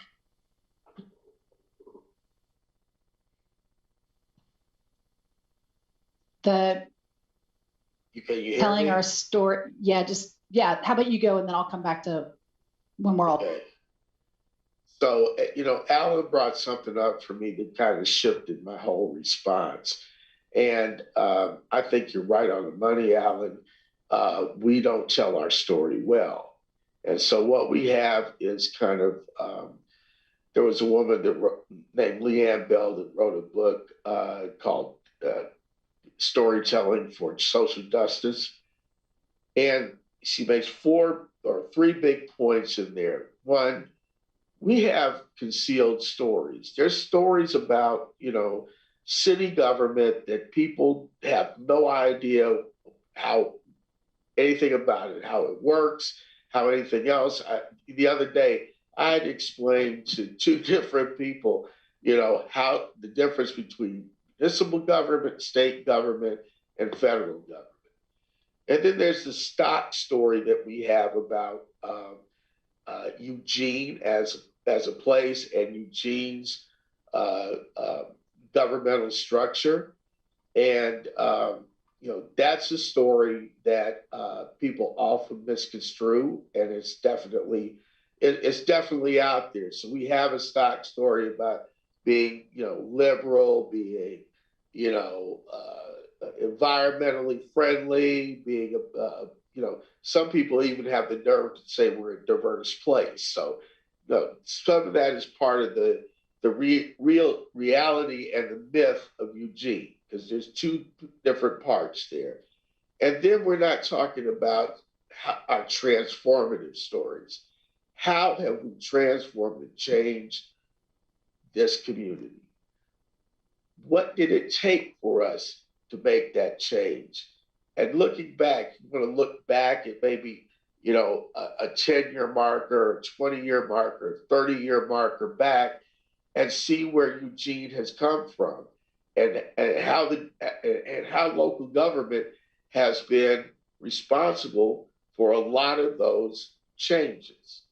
Telling our story. Yeah, how about you go, and then I'll come back to when we're all. Okay. So, Alan brought something up for me that kind of shifted my whole response. And I think you're right on the money, Alan. We don't tell our story well. And so what we have is kind of, there was a woman named Leanne Bell that wrote a book called Storytelling for Social Justice. And she makes 3 big points in there. One, we have concealed stories. There's stories about, city government that people have no idea how anything about it, how it works, how anything else. The other day, I had explained to two different people, how the difference between municipal government, state government, and federal government. And then there's the stock story that we have about Eugene as a place and Eugene's governmental structure. And that's a story that people often misconstrue, and it's definitely out there. So we have a stock story about being liberal, being environmentally friendly, being some people even have the nerve to say we're a diverse place. So some of that is part of the real reality and the myth of Eugene, because there's two different parts there. And then we're not talking about our transformative stories. How have we transformed and changed this community? What did it take for us to make that change? And looking back, you want to look back at maybe, a 10-year marker, a 20-year marker, 30-year marker back, and see where Eugene has come from, and how local government has been responsible for a lot of those changes.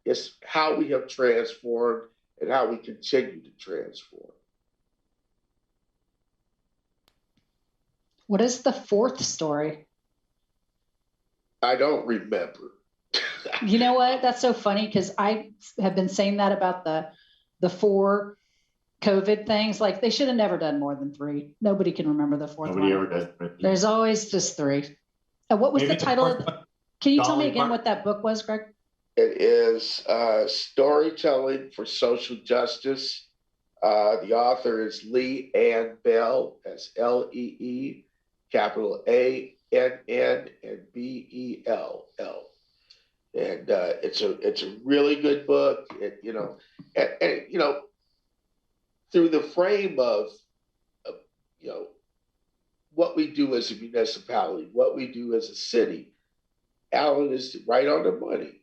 It's how we have transformed and how we continue to transform. What is the fourth story? I don't remember. You know what? That's so funny, because I have been saying that about the 4 COVID things. Like, they should have never done more than 3. Nobody can remember the fourth Nobody one. ever did. There's always just 3. And what was Maybe the title? fourth one- Can you tell me Dolly again Parton. what that book was, Greg? It is Storytelling for Social Justice. The author is Lee Ann Bell. That's Lee, capital ANN and BELL. And it's a really good book. Through the frame of what we do as a municipality, what we do as a city, Alan is right on the money.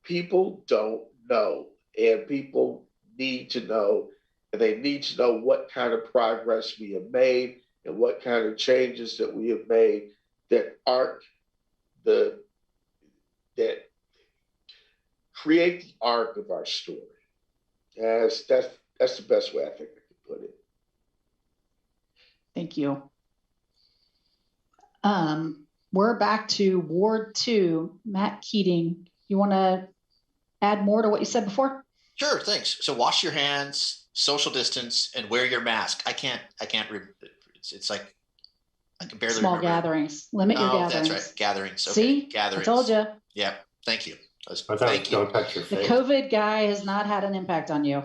People don't know, and people need to know, and they need to know what kind of progress we have made and what kind of changes that we have made that create the arc of our story. That's the best way I think I could put it. Thank you. We're back to Ward 2. Matt Keating, you want to add more to what you said before? Sure, thanks. So wash your hands, social distance, and wear your mask. It's like I can barely Small remember. gatherings. Limit your gatherings. That's right. Gatherings. Okay. See? Gatherings. I told you. Yeah. Thank you. I thought Thank you. don't touch your The face. COVID guy has not had an impact on you.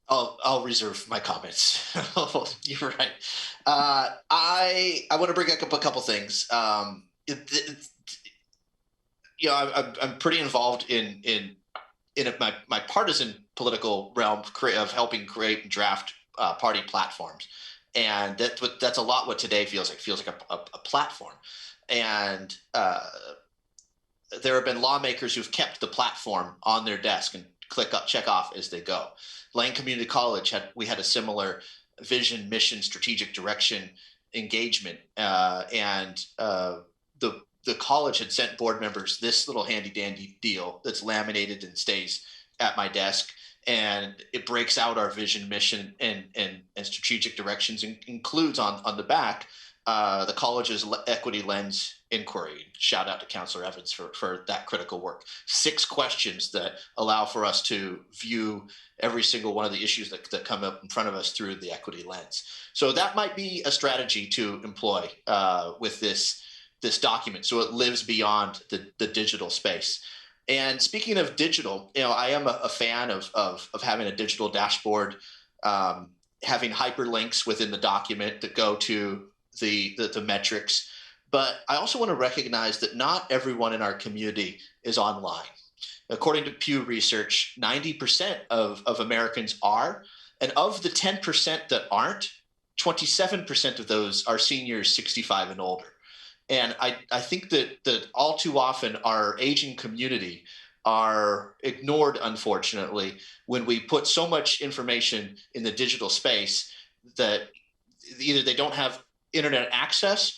I'll reserve my comments. You're right. I want to bring up a couple things. I'm pretty involved in my partisan political realm of helping create and draft party platforms, and that's a lot what today feels like. It feels like a platform, and there have been lawmakers who've kept the platform on their desk and check off as they go. Lane Community College had a similar vision, mission, strategic direction engagement, and the college had sent board members this little handy dandy deal that's laminated and stays at my desk, and it breaks out our vision, mission, and strategic directions, and includes on the back the college's equity lens inquiry. Shout out to Councillor Evans for that critical work. 6 questions that allow for us to view every single one of the issues that come up in front of us through the equity lens. So that might be a strategy to employ with this document, so it lives beyond the digital space. And speaking of digital, I am a fan of having a digital dashboard, having hyperlinks within the document that go to the metrics. But I also want to recognize that not everyone in our community is online. According to Pew Research, 90% of Americans are, and of the 10% that aren't, 27% of those are seniors 65 and older. And I think that all too often our aging community are ignored, unfortunately, when we put so much information in the digital space that either they don't have internet access,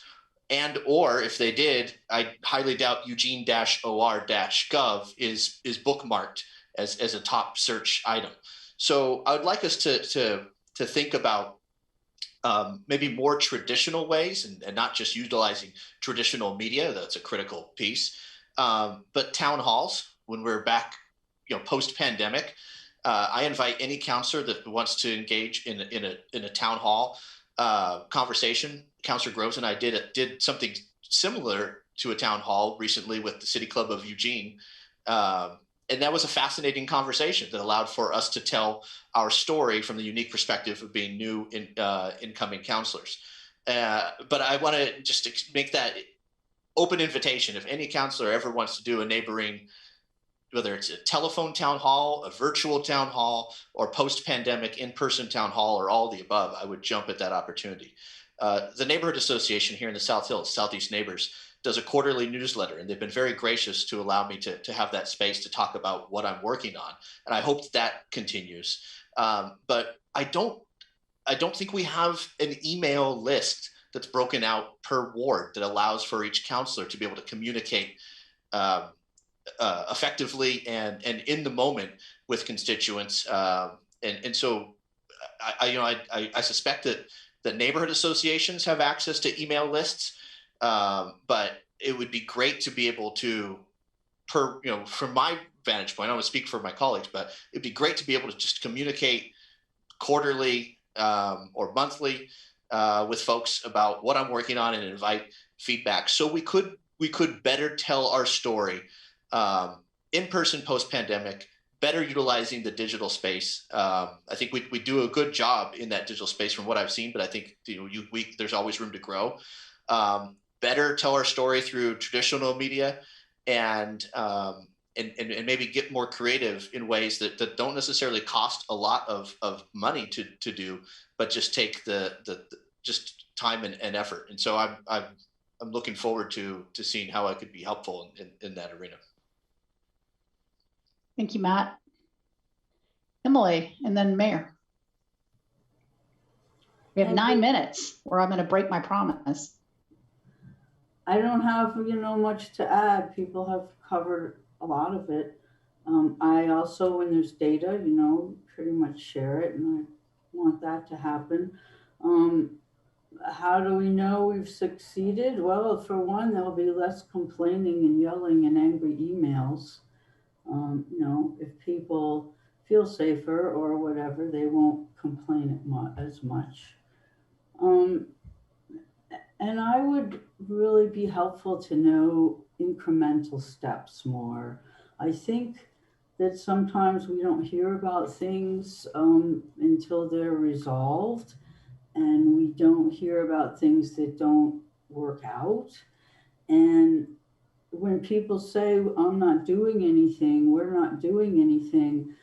and or if they did, I highly doubt eugene-or-gov is bookmarked as a top search item. So I would like us to think about maybe more traditional ways and not just utilizing traditional media. That's a critical piece. But town halls, when we're back, post-pandemic, I invite any counselor that wants to engage in a town hall conversation. Counselor Groves and I did something similar to a town hall recently with the City Club of Eugene. And that was a fascinating conversation that allowed for us to tell our story from the unique perspective of being new incoming counselors. But I want to just make that open invitation. If any counselor ever wants to do a neighboring, whether it's a telephone town hall, a virtual town hall, or post-pandemic in-person town hall, or all the above, I would jump at that opportunity. The Neighborhood Association here in the South Hills, Southeast Neighbors, does a quarterly newsletter, and they've been very gracious to allow me to have that space to talk about what I'm working on. And I hope that continues. But I don't think we have an email list that's broken out per ward that allows for each counselor to be able to communicate effectively and in the moment with constituents. And so I suspect that neighborhood associations have access to email lists. But it would be great to be able to, from my vantage point, I don't want to speak for my colleagues, but it'd be great to be able to just communicate quarterly or monthly with folks about what I'm working on and invite feedback. So we could better tell our story in person post-pandemic, better utilizing the digital space. I think we do a good job in that digital space from what I've seen, but I think there's always room to grow. Better tell our story through traditional media and maybe get more creative in ways that don't necessarily cost a lot of money to do, but just take the just time and effort. And so I'm looking forward to seeing how I could be helpful in that arena. Thank you, Matt. Emily, and then Mayor. We have 9 minutes, or I'm going to break my promise. I don't have, much to add. People have covered a lot of it. I also, when there's data, pretty much share it, and I want that to happen. How do we know we've succeeded? Well, for one, there'll be less complaining and yelling and angry emails. If people feel safer or whatever, they won't complain as much. And I would really be helpful to know incremental steps more. I think that sometimes we don't hear about things until they're resolved, and we don't hear about things that don't work out. And when people say, I'm not doing anything, we're not doing anything,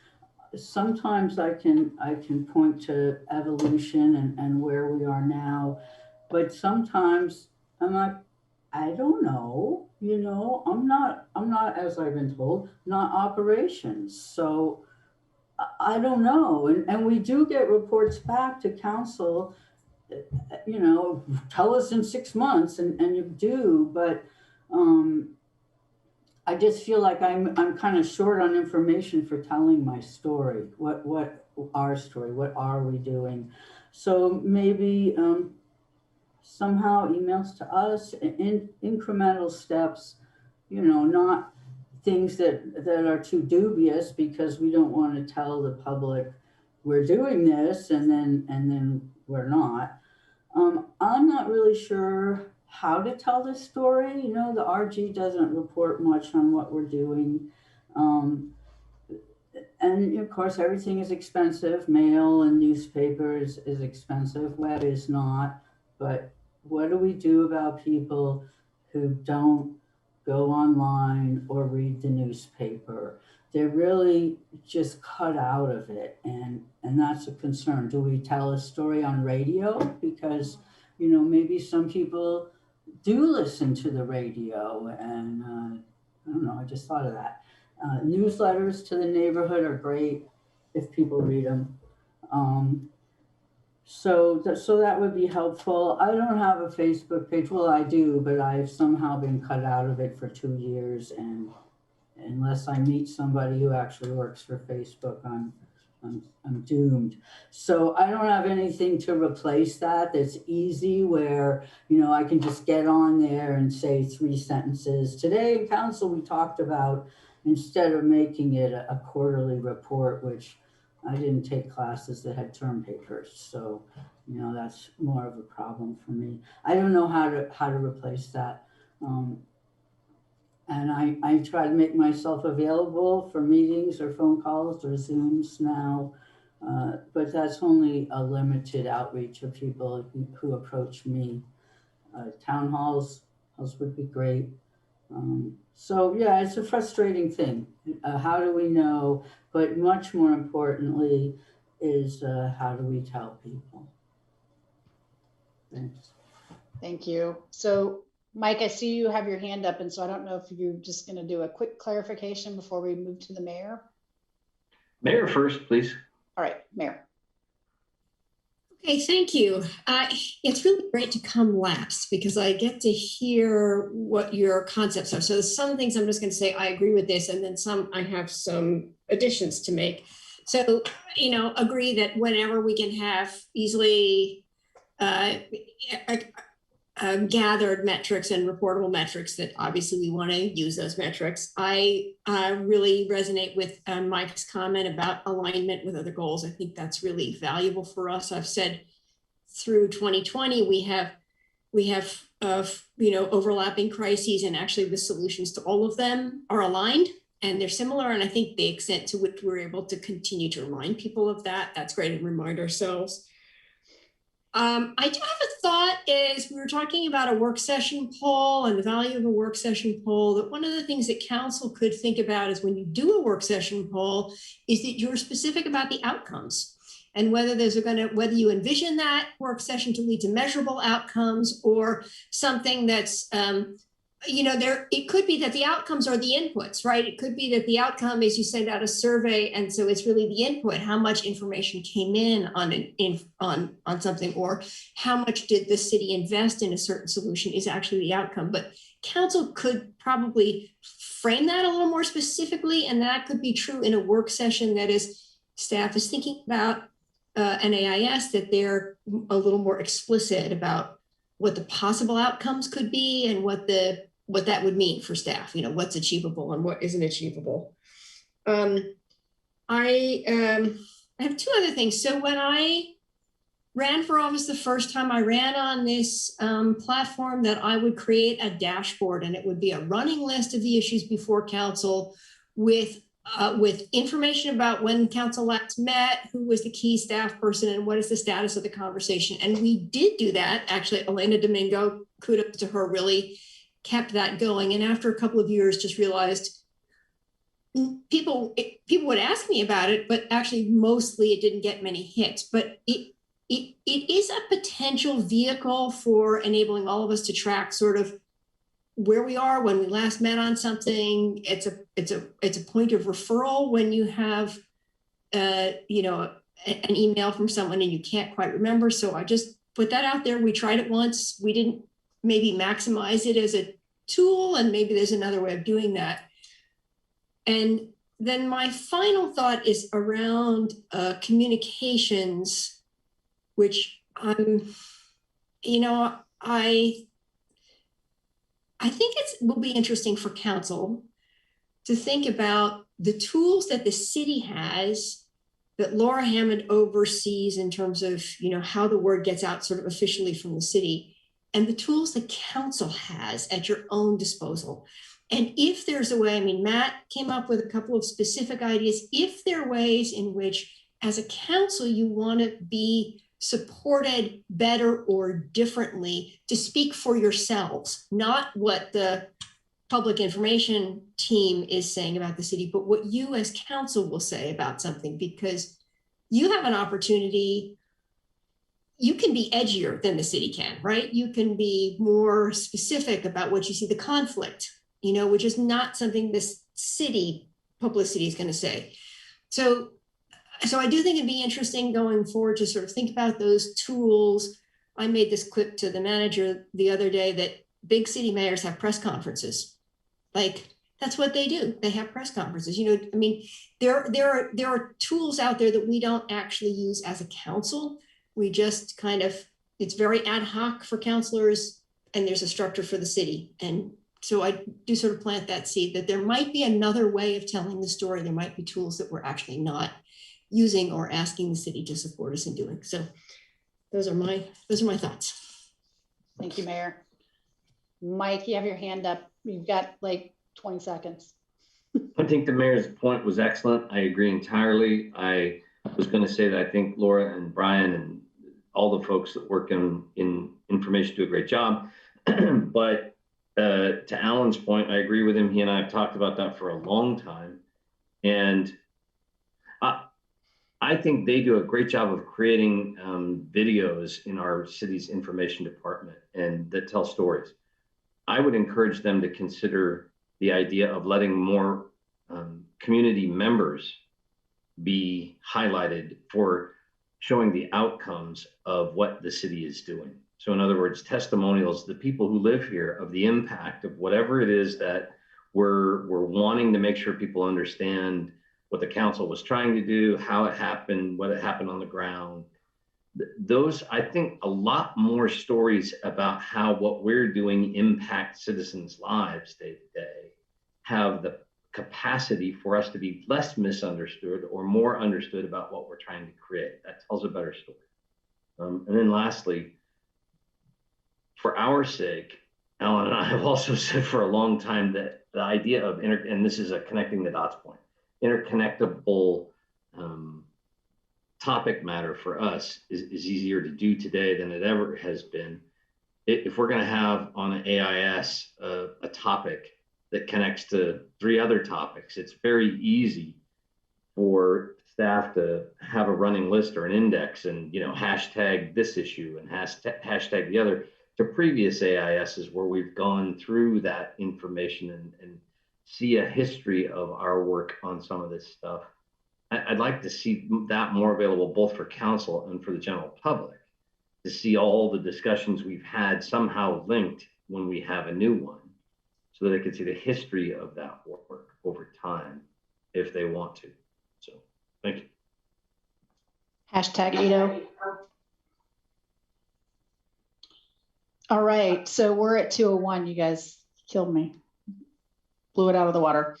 sometimes I can point to evolution and where we are now. But sometimes I'm like, I don't know, I'm not, as I've been told, not operations. So I don't know. And we do get reports back to council, tell us in 6 months, and you do, but I just feel like I'm kind of short on information for telling my story. What our story, what are we doing? So maybe somehow emails to us in incremental steps, not things that are too dubious, because we don't want to tell the public we're doing this and then we're not. I'm not really sure how to tell this story. The RG doesn't report much on what we're doing. And of course, everything is expensive. Mail and newspapers is expensive. Web is not. But what do we do about people who don't go online or read the newspaper? They're really just cut out of it. And that's a concern. Do we tell a story on radio? Because, maybe some people do listen to the radio, and I don't know, I just thought of that. Newsletters to the neighborhood are great if people read them. So that would be helpful. I don't have a Facebook page. Well, I do, but I've somehow been cut out of it for 2 years, and unless I meet somebody who actually works for Facebook, I'm doomed. So I don't have anything to replace that that's easy, where, you know, I can just get on there and say 3 sentences. Today in council we talked about, instead of making it a quarterly report, which I didn't take classes that had term papers. So, you know, that's more of a problem for me. I don't know how to replace that. And I try to make myself available for meetings or phone calls or Zooms now, but that's only a limited outreach of people who approach me. Town halls would be great. So yeah, it's a frustrating thing. How do we know? But much more importantly is how do we tell people? Thanks. Thank you. So Mike, I see you have your hand up, and so I don't know if you're just going to do a quick clarification before we move to the mayor. Mayor first, please. All right, Mayor. Okay, thank you. It's really great to come last because I get to hear what your concepts are. So some things I'm just going to say, I agree with this, and then some I have some additions to make. So, you know, agree that whenever we can have easily gathered metrics and reportable metrics, that obviously we want to use those metrics. I really resonate with Mike's comment about alignment with other goals. I think that's really valuable for us. I've said through 2020, we have you know, overlapping crises, and actually the solutions to all of them are aligned and they're similar. And I think the extent to which we're able to continue to remind people of that, that's great, and remind ourselves. I do have a thought is we were talking about a work session poll and the value of a work session poll, that one of the things that council could think about is when you do a work session poll is that you're specific about the outcomes and whether whether you envision that work session to lead to measurable outcomes or something that's, you know, it could be that the outcomes are the inputs, right? It could be that the outcome is you send out a survey, and so it's really the input, how much information came in on something, or how much did the city invest in a certain solution is actually the outcome. But council could probably frame that a little more specifically, and that could be true in a work session that is staff is thinking about NAIS, that they're a little more explicit about what the possible outcomes could be and what that would mean for staff, you know, what's achievable and what isn't achievable. I have 2 other things. So when I ran for office the first time, I ran on this platform that I would create a dashboard, and it would be a running list of the issues before council with information about when council last met, who was the key staff person, and what is the status of the conversation. And we did do that. Actually, Elena Domingo, kudos to her, really kept that going. And after a couple of years, just realized people would ask me about it, but actually mostly it didn't get many hits. But it is a potential vehicle for enabling all of us to track sort of where we are when we last met on something. It's a point of referral when you have you know, an email from someone and you can't quite remember. So I just put that out there. We tried it once. We didn't maybe maximize it as a tool, and maybe there's another way of doing that. And then my final thought is around communications, which you know, I think it will be interesting for council to think about the tools that the city has that Laura Hammond oversees in terms of, you know, how the word gets out sort of officially from the city, and the tools the council has at your own disposal. And if there's a way, I mean, Matt came up with a couple of specific ideas. If there are ways in which, as a council, you want to be supported better or differently to speak for yourselves, not what the public information team is saying about the city, but what you as council will say about something, because you have an opportunity. you can be edgier than the city can, right? You can be more specific about what you see the conflict, which is not something this city publicity is going to say. So I do think it'd be interesting going forward to sort of think about those tools. I made this quip to the manager the other day that big city mayors have press conferences. Like, that's what they do. They have press conferences. I mean, there are tools out there that we don't actually use as a council. We just kind of, it's very ad hoc for councilors, and there's a structure for the city. And so I do sort of plant that seed that there might be another way of telling the story. There might be tools that we're actually not using or asking the city to support us in doing. So those are my thoughts. Thank you, Mayor. Mike, you have your hand up. You've got like 20 seconds. I think the mayor's point was excellent. I agree entirely. I was going to say that I think Laura and Brian and all the folks that work in information do a great job. But to Alan's point, I agree with him. He and I have talked about that for a long time. And I think they do a great job of creating videos in our city's information department and that tell stories. I would encourage them to consider the idea of letting more community members be highlighted for showing the outcomes of what the city is doing. So in other words, testimonials, the people who live here, of the impact of whatever it is that we're wanting to make sure people understand what the council was trying to do, how it happened, what happened on the ground. Those, I think, a lot more stories about how what we're doing impacts citizens' lives day to day have the capacity for us to be less misunderstood or more understood about what we're trying to create. That tells a better story. And then lastly, for our sake, Alan and I have also said for a long time that the idea of, and this is a connecting the dots point, interconnectable topic matter for us is easier to do today than it ever has been. If we're going to have on an AIS a topic that connects to 3 other topics, it's very easy for staff to have a running list or an index and hashtag this issue and hashtag the other to previous AISs where we've gone through that information and see a history of our work on some of this stuff. I'd like to see that more available both for council and for the general public, to see all the discussions we've had somehow linked when we have a new one, so that they can see the history of that work over time if they want to. So thank you. Hashtag Ito. All right, so we're at 2:01. You guys killed me. Blew it out of the water.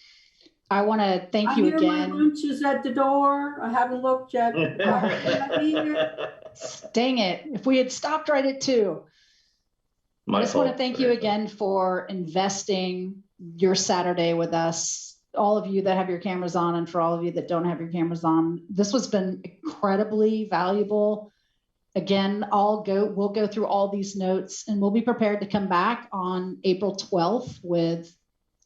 I want to thank you again. My lunch is at the door. I haven't looked yet. Dang it. If we had stopped right at 2. I just want to thank you again for investing your Saturday with us. All of you that have your cameras on, and for all of you that don't have your cameras on. This has been incredibly valuable. Again, we'll go through all these notes, and we'll be prepared to come back on April 12th with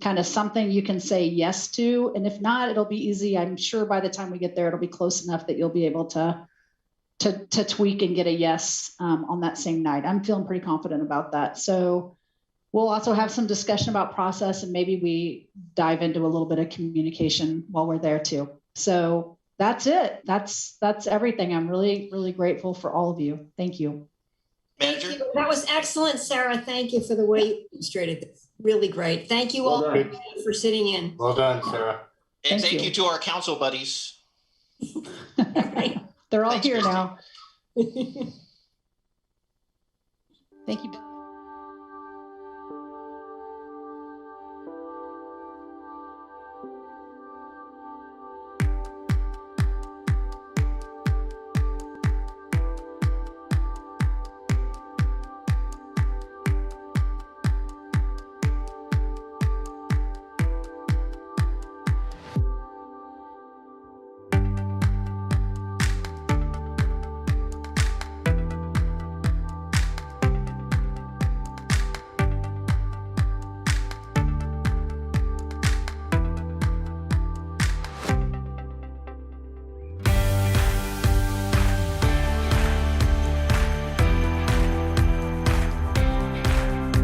kind of something you can say yes to. And if not, it'll be easy. I'm sure by the time we get there, it'll be close enough that you'll be able to tweak and get a yes on that same night. I'm feeling pretty confident about that. So we'll also have some discussion about process, and maybe we dive into a little bit of communication while we're there too. So that's it. That's everything. I'm really, really grateful for all of you. Thank you. Manager? Thank you. That was excellent, Sarah. Thank you for the way you illustrated this. Really great. Thank you all for sitting in. Well done, Sarah. And thank you to our council buddies. They're all Thanks, here Christy. now. Thank you.